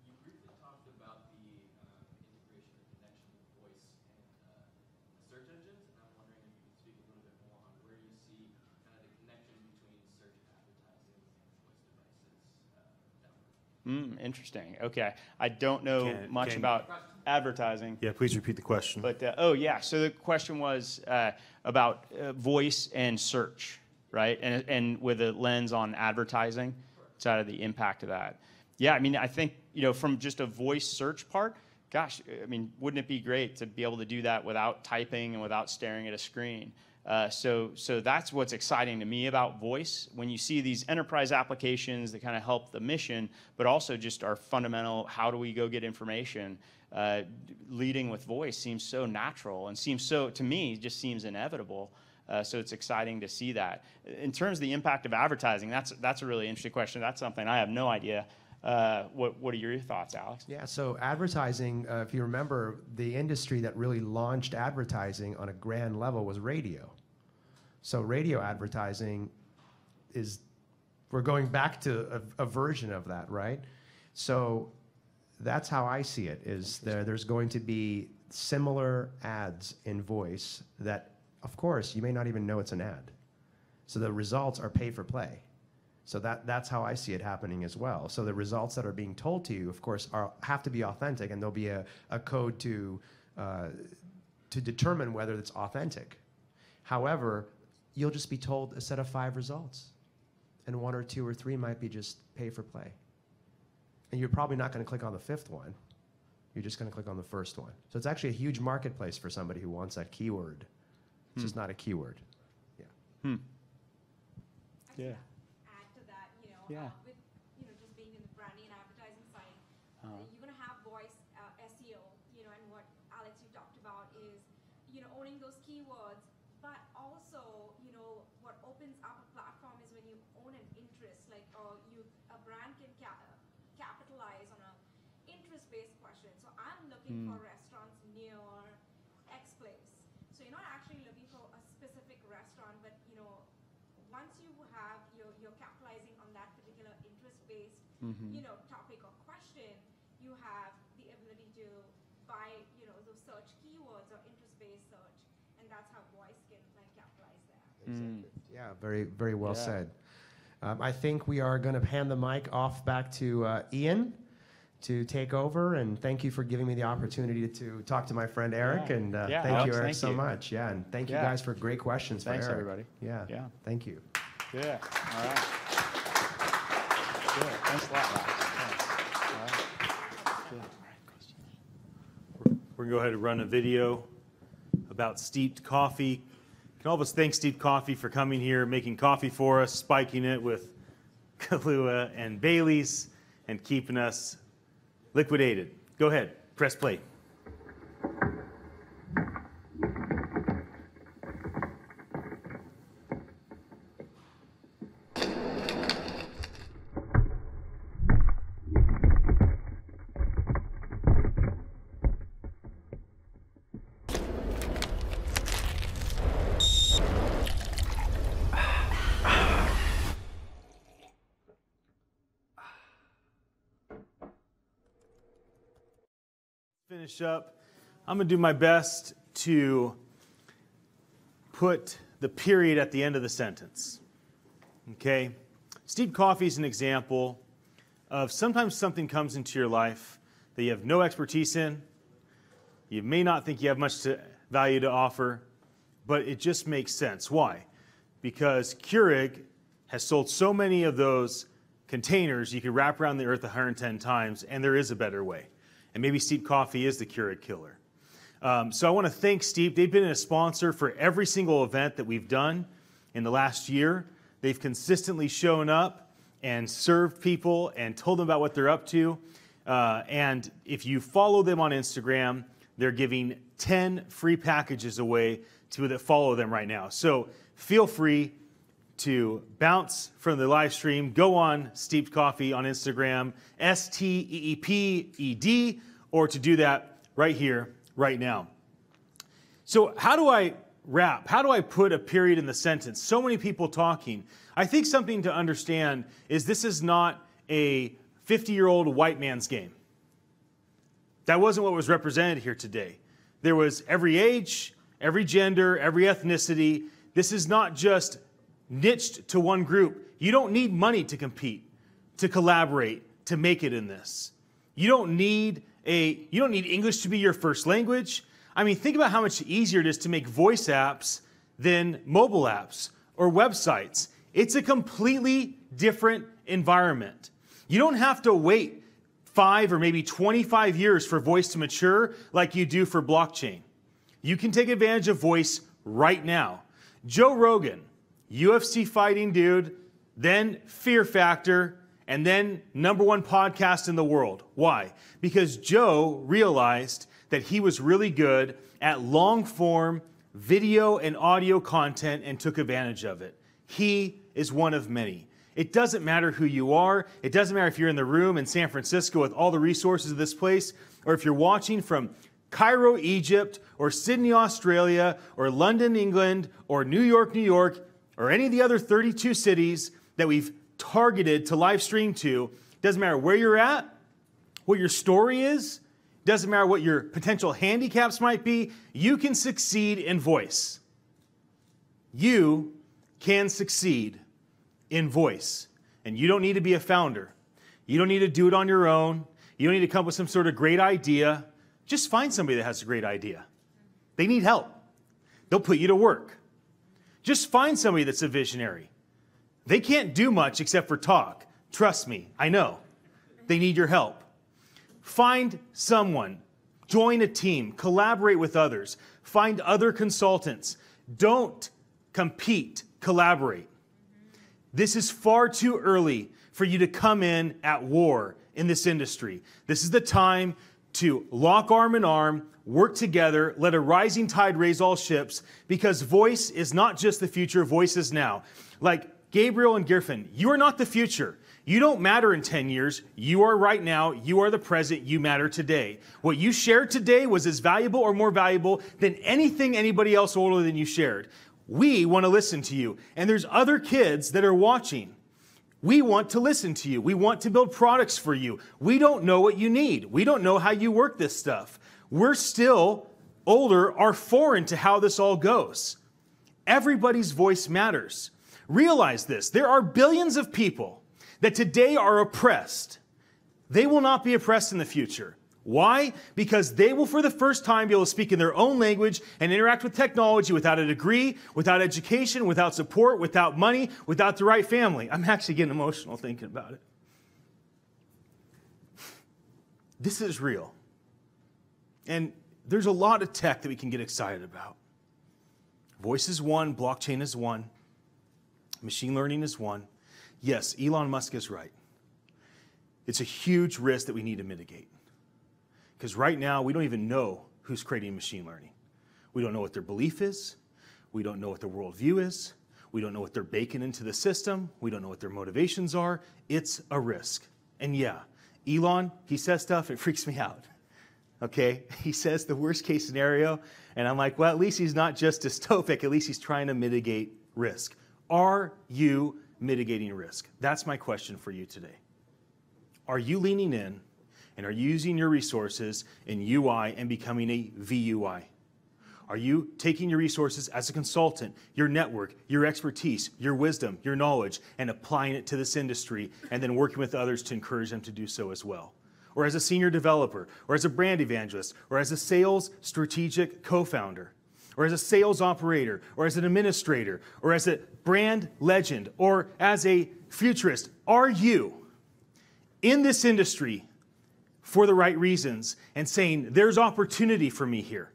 S3: You briefly talked about the integration and connection of voice and search engines, and I'm wondering if you could speak a little bit more on where you see kind of the connection between search advertising and voice devices.
S9: Interesting. Okay. I don't know much about advertising.
S1: Yeah, please repeat the question.
S9: But so the question was about voice and search, right? And with a lens on advertising, side of the impact of that. Yeah, I mean, I think from just a voice search part, gosh, I mean, wouldn't it be great to be able to do that without typing and without staring at a screen? So that's what's exciting to me about voice. When you see these enterprise applications that kind of help the mission, but also just our fundamental, how do we go get information? Leading with voice seems so natural and seems so, to me, just seems inevitable. So it's exciting to see that. In terms of the impact of advertising, that's a really interesting question. That's something I have no idea. What are your thoughts, Alex?
S14: Yeah, so advertising, if you remember, the industry that really launched advertising on a grand level was radio. So radio advertising we're going back to a version of that, right? So that's how I see it, is there's going to be similar ads in voice that, of course, you may not even know it's an ad. So the results are pay for play. So that's how I see it happening as well. So the results that are being told to you, of course, have to be authentic, and there'll be a code to determine whether it's authentic. However, you'll just be told a set of 5 results, and 1 or 2 or 3 might be just pay for play. And you're probably not going to click on the 5th one. You're just going to click on the first one. So it's actually a huge marketplace for somebody who wants that keyword. It's just not a keyword. Yeah.
S9: Yeah.
S6: Yeah. With just being in the branding and advertising side, you're gonna have voice SEO, and what Alex you talked about is owning those keywords, but also what opens up a platform is when you own an interest, like a brand can capitalize on a interest-based question. So I'm looking for restaurants near X place. So you're not actually looking for a specific restaurant, but once you have you're capitalizing on that particular interest-based, topic or question, you have the ability to buy, those search keywords or interest-based search, and that's how voice can like capitalize that.
S14: Yeah, very, very well said. I think we are going to hand the mic off back to Ian to take over, and thank you for giving me the opportunity to talk to my friend Eric, and thank you, Eric, so much. Yeah, and thank you guys for great questions for
S9: Thanks,
S14: Eric.
S9: everybody.
S14: Yeah, thank you.
S9: Good. All right. Good. Thanks a lot, Rob. Thanks. All right. Good.
S1: We're going to go ahead and run a video about steeped coffee. Can all of us thank Steeped Coffee for coming here, making coffee for us, spiking it with Kahlua and Bailey's, and keeping us liquidated. Go ahead, press play. Finish up. I'm going to do my best to put the period at the end of the sentence. Okay? Steeped coffee is an example of sometimes something comes into your life that you have no expertise in. You may not think you have much value to offer, but it just makes sense. Why? Because Keurig has sold so many of those containers you could wrap around the earth 110 times, and there is a better way. And maybe Steeped Coffee is the Keurig killer. So I want to thank Steeped. They've been a sponsor for every single event that we've done in the last year. They've consistently shown up and served people and told them about what they're up to. And if you follow them on Instagram, they're giving 10 free packages away to people that follow them right now. So feel free to bounce from the live stream, go on Steeped Coffee on Instagram, STEEPED, or to do that right here, right now. So how do I wrap? How do I put a period in the sentence? So many people talking. I think something to understand is this is not a 50-year-old white man's game. That wasn't what was represented here today. There was every age, every gender, every ethnicity. This is not just niched to one group. You don't need money to compete, to collaborate, to make it in this. You don't need English to be your first language. I mean, think about how much easier it is to make voice apps than mobile apps or websites. It's a completely different environment. You don't have to wait 5 or maybe 25 years for voice to mature like you do for blockchain. You can take advantage of voice right now. Joe Rogan, UFC fighting dude, then Fear Factor, and then #1 podcast in the world. Why? Because Joe realized that he was really good at long-form video and audio content and took advantage of it. He is one of many. It doesn't matter who you are. It doesn't matter if you're in the room in San Francisco with all the resources of this place, or if you're watching from Cairo, Egypt, or Sydney, Australia, or London, England, or New York, New York, or any of the other 32 cities that we've targeted to live stream to. Doesn't matter where you're at, what your story is, doesn't matter what your potential handicaps might be, you can succeed in voice. You can succeed in voice. And you don't need to be a founder. You don't need to do it on your own. You don't need to come up with some sort of great idea. Just find somebody that has a great idea. They need help. They'll put you to work. Just find somebody that's a visionary. They can't do much except for talk. Trust me, I know. They need your help. Find someone. Join a team. Collaborate with others. Find other consultants. Don't compete. Collaborate. This is far too early for you to come in at war in this industry. This is the time to lock arm in arm, work together, let a rising tide raise all ships, because voice is not just the future, voice is now. Like Gabriel and Griffin, you are not the future. You don't matter in 10 years. You are right now. You are the present. You matter today. What you shared today was as valuable or more valuable than anything anybody else older than you shared. We want to listen to you. And there's other kids that are watching. We want to listen to you. We want to build products for you. We don't know what you need. We don't know how you work this stuff. We're still older, are foreign to how this all goes. Everybody's voice matters. Realize this. There are billions of people that today are oppressed. They will not be oppressed in the future. Why? Because they will, for the first time, be able to speak in their own language and interact with technology without a degree, without education, without support, without money, without the right family. I'm actually getting emotional thinking about it. This is real. And there's a lot of tech that we can get excited about. Voice is one, blockchain is one, machine learning is one. Yes, Elon Musk is right. It's a huge risk that we need to mitigate. Because right now, we don't even know who's creating machine learning. We don't know what their belief is. We don't know what their worldview is. We don't know what they're baking into the system. We don't know what their motivations are. It's a risk. And yeah, Elon, he says stuff, it freaks me out. Okay? He says the worst case scenario, and I'm like, well, at least he's not just dystopic. At least he's trying to mitigate risk. Are you mitigating risk? That's my question for you today. Are you leaning in? And are you using your resources in UI and becoming a VUI? Are you taking your resources as a consultant, your network, your expertise, your wisdom, your knowledge, and applying it to this industry and then working with others to encourage them to do so as well? Or as a senior developer, or as a brand evangelist, or as a sales strategic co-founder, or as a sales operator, or as an administrator, or as a brand legend, or as a futurist? Are you in this industry for the right reasons and saying, there's opportunity for me here?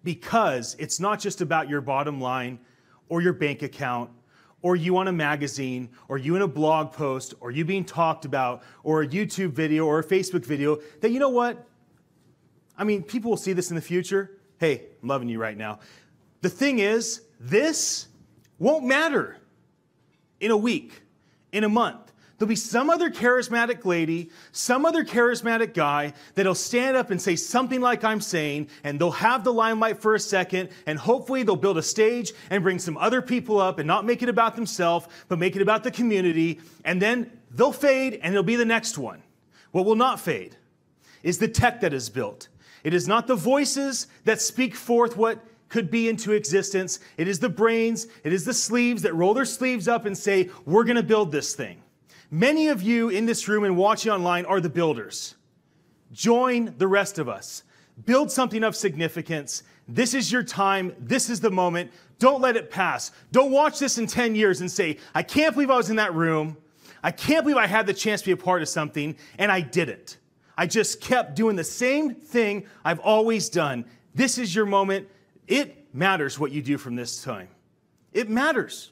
S1: Because it's not just about your bottom line or your bank account or you on a magazine or you in a blog post or you being talked about or a YouTube video or a Facebook video that, you know what? I mean, people will see this in the future. Hey, I'm loving you right now. The thing is, this won't matter in a week, in a month. There'll be some other charismatic lady, some other charismatic guy that'll stand up and say something like I'm saying, and they'll have the limelight for a second, and hopefully they'll build a stage and bring some other people up and not make it about themselves, but make it about the community, and then they'll fade and it'll be the next one. What will not fade is the tech that is built. It is not the voices that speak forth what could be into existence. It is the brains, it is the sleeves that roll their sleeves up and say, we're going to build this thing. Many of you in this room and watching online are the builders. Join the rest of us. Build something of significance. This is your time. This is the moment. Don't let it pass. Don't watch this in 10 years and say, I can't believe I was in that room. I can't believe I had the chance to be a part of something, and I didn't. I just kept doing the same thing I've always done. This is your moment. It matters what you do from this time. It matters.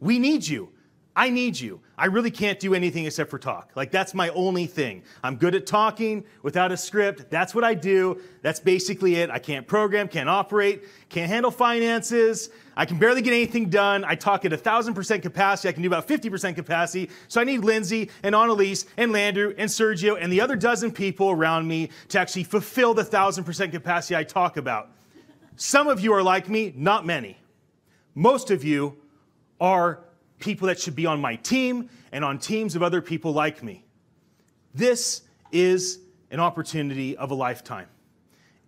S1: We need you. I need you. I really can't do anything except for talk. Like, that's my only thing. I'm good at talking without a script. That's what I do. That's basically it. I can't program, can't operate, can't handle finances. I can barely get anything done. I talk at 1,000% capacity. I can do about 50% capacity. So I need Lindsay and Annalise and Landru and Sergio and the other dozen people around me to actually fulfill the 1,000% capacity I talk about. Some of you are like me, not many. Most of you are people that should be on my team and on teams of other people like me. This is an opportunity of a lifetime.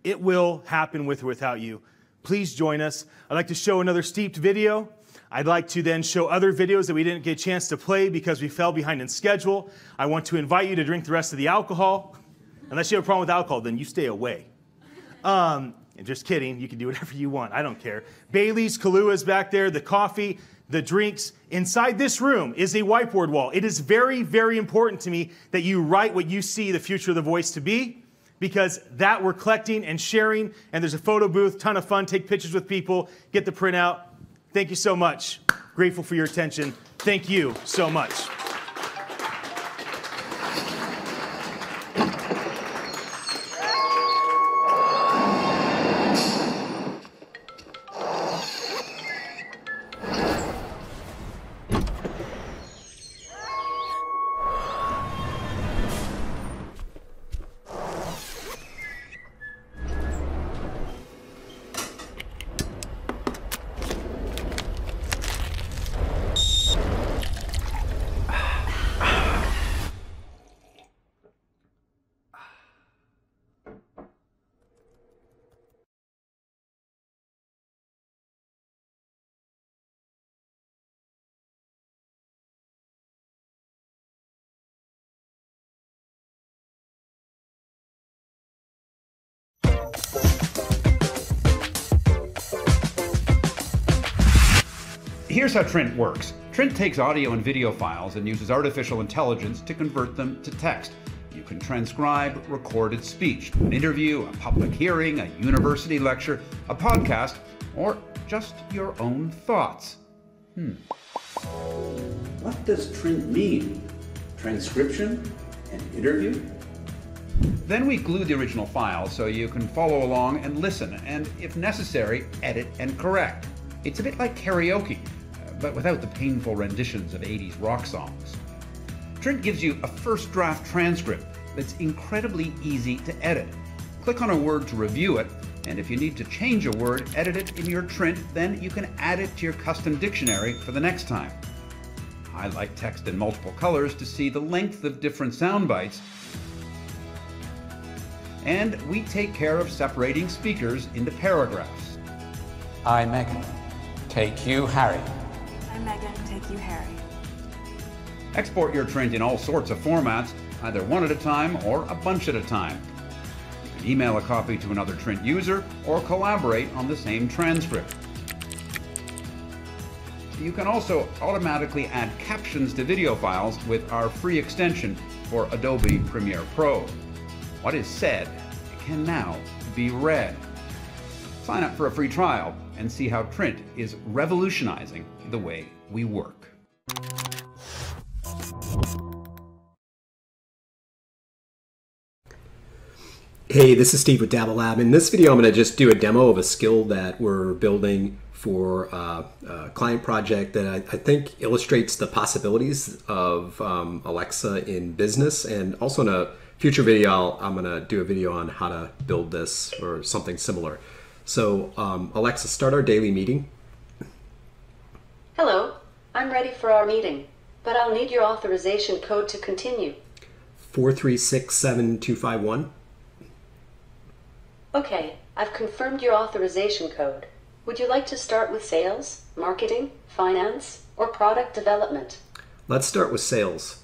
S1: It will happen with or without you. Please join us. I'd like to show another steeped video. I'd like to then show other videos that we didn't get a chance to play because we fell behind in schedule. I want to invite you to drink the rest of the alcohol. Unless you have a problem with alcohol, then you stay away. And just kidding, you can do whatever you want. I don't care. Bailey's, Kahlua is back there, the coffee, the drinks. Inside this room is a whiteboard wall. It is very, very important to me that you write what you see the future of the voice to be, because that we're collecting and sharing, and there's a photo booth, ton of fun, take pictures with people, get the printout. Thank you so much. Grateful for your attention. Thank you so much.
S4: Here's how Trint works. Trint takes audio and video files and uses artificial intelligence to convert them to text. You can transcribe recorded speech, an interview, a public hearing, a university lecture, a podcast, or just your own thoughts.
S15: What does Trint mean? Transcription? An interview?
S4: Then we glue the original file so you can follow along and listen, and if necessary, edit and correct. It's a bit like karaoke, but without the painful renditions of 80s rock songs. Trint gives you a first draft transcript that's incredibly easy to edit. Click on a word to review it, and if you need to change a word, edit it in your Trint, then you can add it to your custom dictionary for the next time. Highlight text in multiple colors to see the length of different sound bites. And we take care of separating speakers into paragraphs.
S28: I, Megan. Take you, Harry.
S16: I'm Megan. Take you, Harry.
S4: Export your Trint in all sorts of formats, either one at a time or a bunch at a time. You can email a copy to another Trint user or collaborate on the same transcript. You can also automatically add captions to video files with our free extension for Adobe Premiere Pro. What is said can now be read. Sign up for a free trial and see how Trint is revolutionizing the way we work.
S17: Hey, this is Steve with Dabble Lab. In this video, I'm going to just do a demo of a skill that we're building for a client project that I think illustrates the possibilities of Alexa in business. And also in a future video, I'm going to do a video on how to build this or something similar. So Alexa, start our daily meeting.
S18: Hello, I'm ready for our meeting, but I'll need your authorization code to continue.
S17: 4367251.
S18: Okay, I've confirmed your authorization code. Would you like to start with sales, marketing, finance, or product development?
S17: Let's start with sales.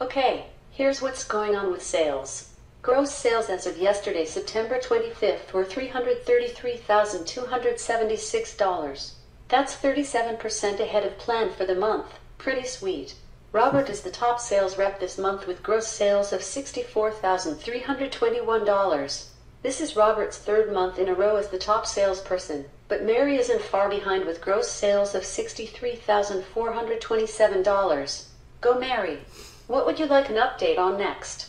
S18: Okay, here's what's going on with sales. Gross sales as of yesterday, September 25th, were $333,276. That's 37% ahead of plan for the month. Pretty sweet. Robert is the top sales rep this month with gross sales of $64,321. This is Robert's third month in a row as the top salesperson, but Mary isn't far behind with gross sales of $63,427. Go Mary. What would you like an update on next?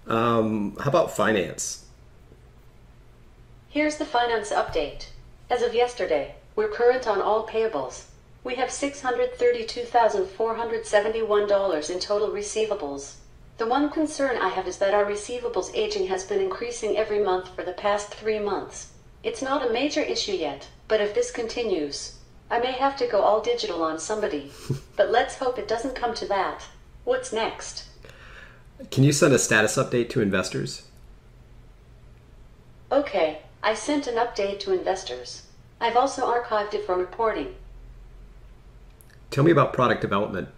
S17: How about finance?
S18: Here's the finance update. As of yesterday, we're current on all payables. We have $632,471 in total receivables. The one concern I have is that our receivables aging has been increasing every month for the past 3 months. It's not a major issue yet, but if this continues, I may have to go all digital on somebody. But let's hope it doesn't come to that. What's next?
S17: Can you send a status update to investors?
S18: Okay, I sent an update to investors. I've also archived it for reporting.
S17: Tell me about product development.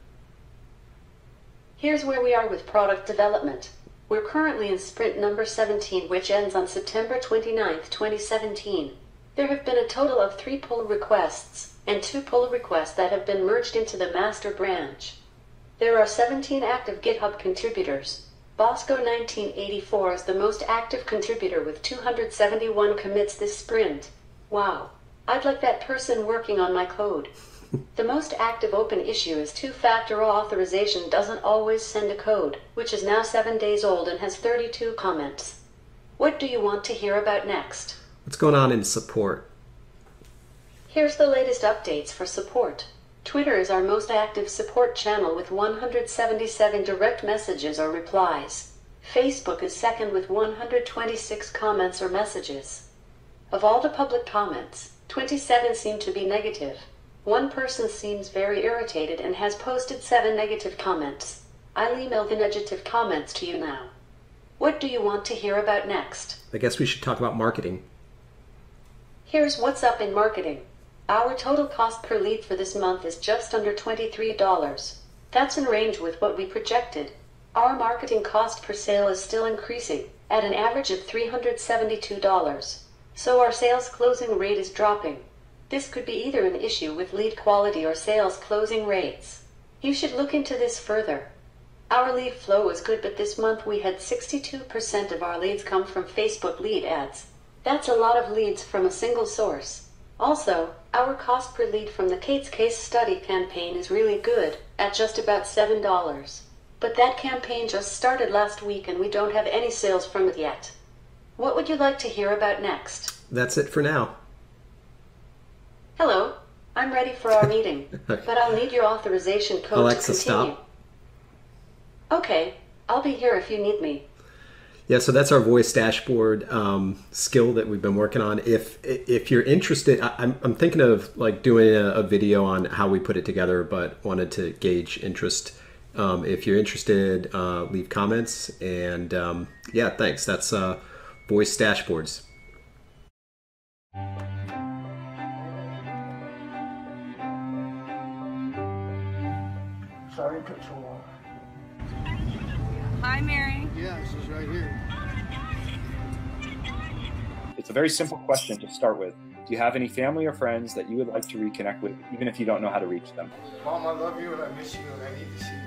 S18: Here's where we are with product development. We're currently in sprint number 17, which ends on September 29th, 2017. There have been a total of 3 pull requests, and 2 pull requests that have been merged into the master branch. There are 17 active GitHub contributors. Bosco 1984 is the most active contributor with 271 commits this sprint. Wow, I'd like that person working on my code. The most active open issue is 2-factor authorization doesn't always send a code, which is now 7 days old and has 32 comments. What do you want to hear about next?
S17: What's going on in support?
S18: Here's the latest updates for support. Twitter is our most active support channel with 177 direct messages or replies. Facebook is second with 126 comments or messages. Of all the public comments, 27 seem to be negative. One person seems very irritated and has posted 7 negative comments. I'll email the negative comments to you now. What do you want to hear about next?
S17: I guess we should talk about marketing.
S18: Here's what's up in marketing. Our total cost per lead for this month is just under $23. That's in range with what we projected. Our marketing cost per sale is still increasing, at an average of $372. So our sales closing rate is dropping. This could be either an issue with lead quality or sales closing rates. You should look into this further. Our lead flow was good, but this month we had 62% of our leads come from Facebook lead ads. That's a lot of leads from a single source. Also, our cost per lead from the Kate's Case Study campaign is really good, at just about $7. But that campaign just started last week and we don't have any sales from it yet. What would you like to hear about next?
S17: That's it for now.
S18: Hello, I'm ready for our meeting, but I'll need your authorization code
S17: Alexa,
S18: to continue.
S17: stop.
S18: Okay, I'll be here if you need me.
S17: Yeah, so that's our voice dashboard skill that we've been working on. If you're interested, I'm thinking of like doing a video on how we put it together, but wanted to gauge interest. If you're interested, leave comments. And yeah, thanks. That's voice dashboards.
S2: Sorry, it took so long.
S7: Hi, Mary.
S2: Yeah, this is right here.
S8: It's a very simple question to start with. Do you have any family or friends that you would like to reconnect with, even if you don't know how to reach them?
S2: Mom, I love you and I miss you and I need to see you.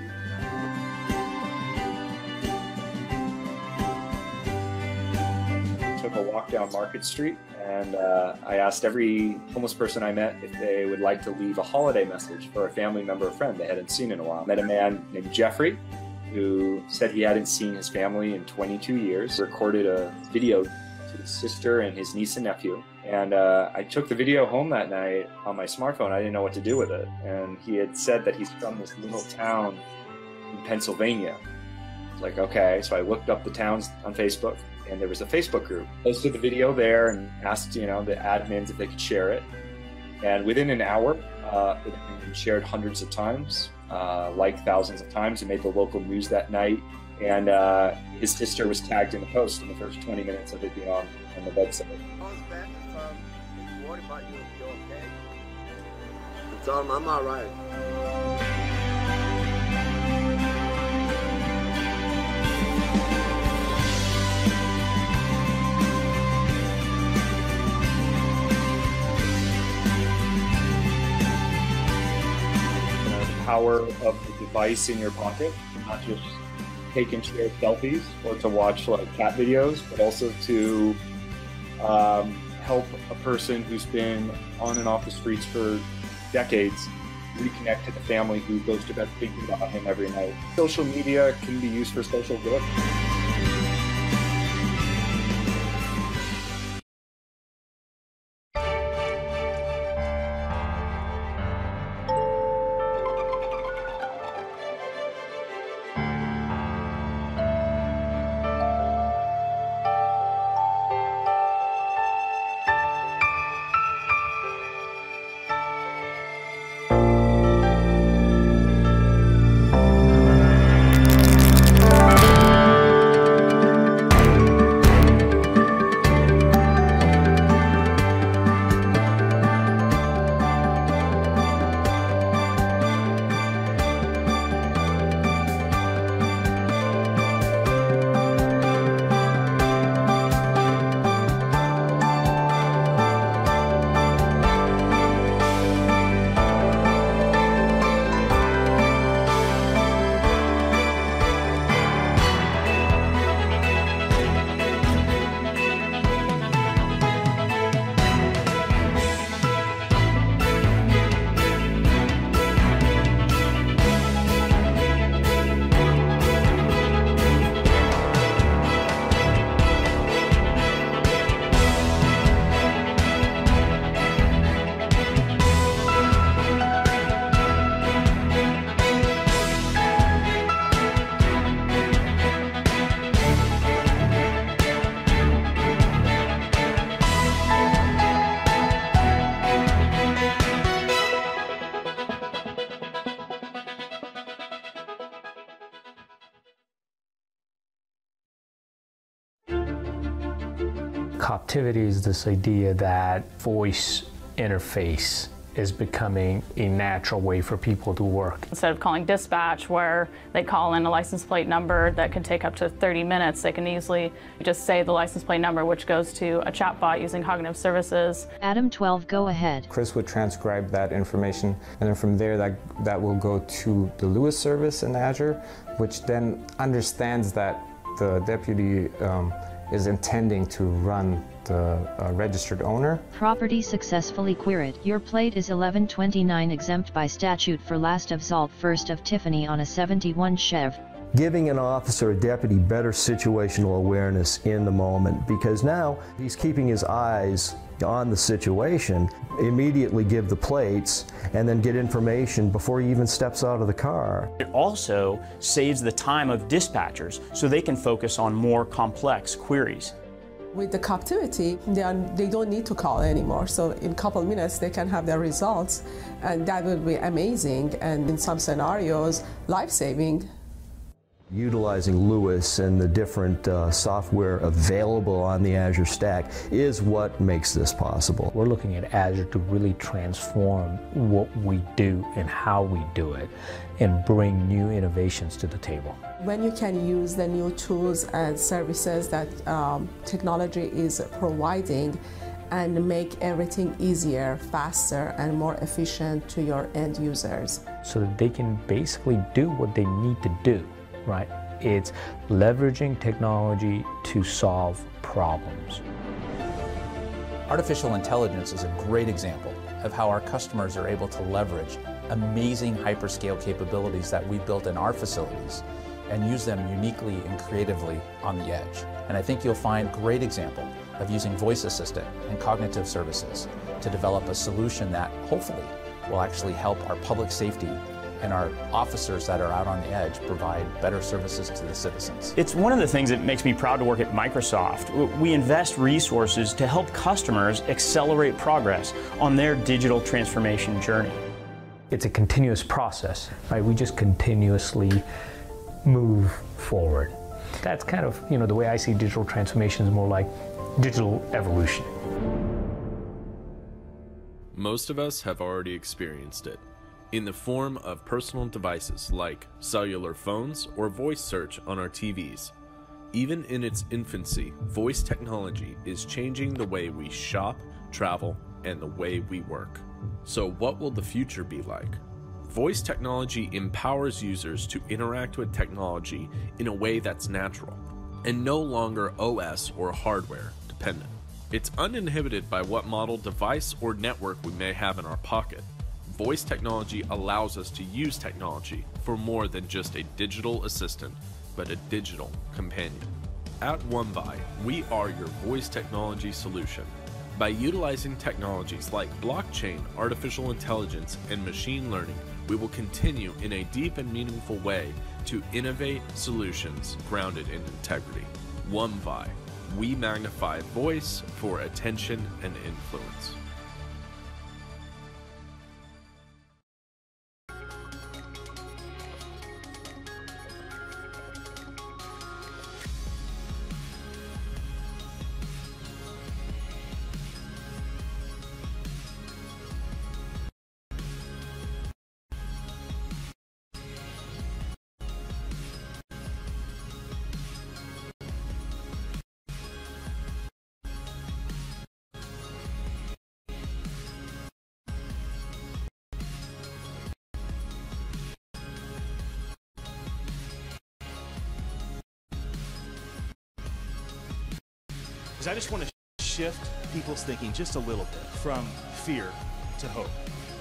S8: Took a walk down Market Street and I asked every homeless person I met if they would like to leave a holiday message for a family member or friend they hadn't seen in a while. Met a man named Jeffrey who said he hadn't seen his family in 22 years, recorded a video to his sister and his niece and nephew. And I took the video home that night on my smartphone. I didn't know what to do with it. And he had said that he's from this little town in Pennsylvania. Like, okay, so I looked up the towns on Facebook and there was a Facebook group. Posted the video there and asked, the admins if they could share it. And within an hour, it had been shared hundreds of times, liked thousands of times. It made the local news that night. And his sister was tagged in the post in the first 20 minutes of it being on the website.
S2: What about you? You okay? Tell him I'm all right.
S8: Power of the device in your pocket, not just take and share selfies or to watch like cat videos, but also to help a person who's been on and off the streets for decades reconnect to the family who goes to bed thinking about him every night. Social media can be used for social good.
S11: Coptivity is this idea that voice interface is becoming a natural way for people to work.
S5: Instead of calling dispatch, where they call in a license plate number that can take up to 30 minutes, they can easily just say the license plate number, which goes to a chatbot using cognitive services.
S24: Adam 12, go ahead.
S25: Chris would transcribe that information, and then from there that will go to the Lewis service in Azure, which then understands that the deputy is intending to run the registered owner.
S24: Property successfully queried. Your plate is 1129 exempt by statute for last of Zalt first of Tiffany on a 71 Chev.
S26: Giving an officer, a deputy, better situational awareness in the moment, because now he's keeping his eyes on the situation, immediately give the plates, and then get information before he even steps out of the car.
S10: It also saves the time of dispatchers so they can focus on more complex queries.
S27: With the captivity, they don't need to call anymore. So in a couple minutes, they can have their results, and that would be amazing, and in some scenarios, life-saving.
S26: Utilizing Lewis and the different software available on the Azure stack is what makes this possible.
S11: We're looking at Azure to really transform what we do and how we do it and bring new innovations to the table.
S27: When you can use the new tools and services that technology is providing and make everything easier, faster, and more efficient to your end users.
S11: So that they can basically do what they need to do. Right? It's leveraging technology to solve problems.
S28: Artificial intelligence is a great example of how our customers are able to leverage amazing hyperscale capabilities that we built in our facilities and use them uniquely and creatively on the edge. And I think you'll find a great example of using voice assistant and cognitive services to develop a solution that hopefully will actually help our public safety and our officers that are out on the edge provide better services to the citizens.
S10: It's one of the things that makes me proud to work at Microsoft. We invest resources to help customers accelerate progress on their digital transformation journey.
S11: It's a continuous process, right? We just continuously move forward. That's kind of, the way I see digital transformation is more like digital evolution.
S7: Most of us have already experienced it, in the form of personal devices like cellular phones or voice search on our TVs. Even in its infancy, voice technology is changing the way we shop, travel, and the way we work. So what will the future be like? Voice technology empowers users to interact with technology in a way that's natural and no longer OS or hardware dependent. It's uninhibited by what model device or network we may have in our pocket. Voice technology allows us to use technology for more than just a digital assistant, but a digital companion. At OneVi, we are your voice technology solution. By utilizing technologies like blockchain, artificial intelligence, and machine learning, we will continue in a deep and meaningful way to innovate solutions grounded in integrity. OneVi, we magnify voice for attention and influence.
S1: I just want to shift people's thinking just a little bit from fear to hope.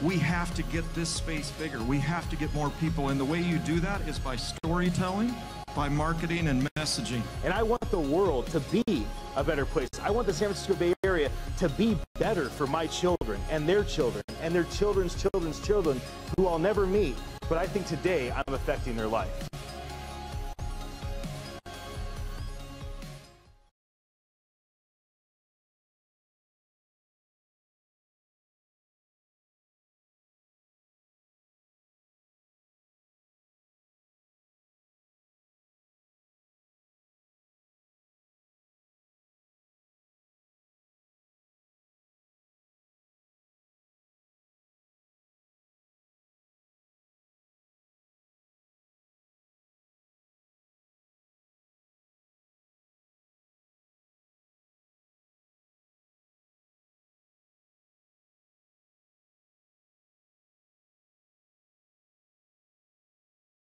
S13: We have to get this space bigger. We have to get more people. And the way you do that is by storytelling, by marketing and messaging.
S1: And I want the world to be a better place. I want the San Francisco Bay Area to be better for my children and their children's children's children who I'll never meet. But I think today I'm affecting their life.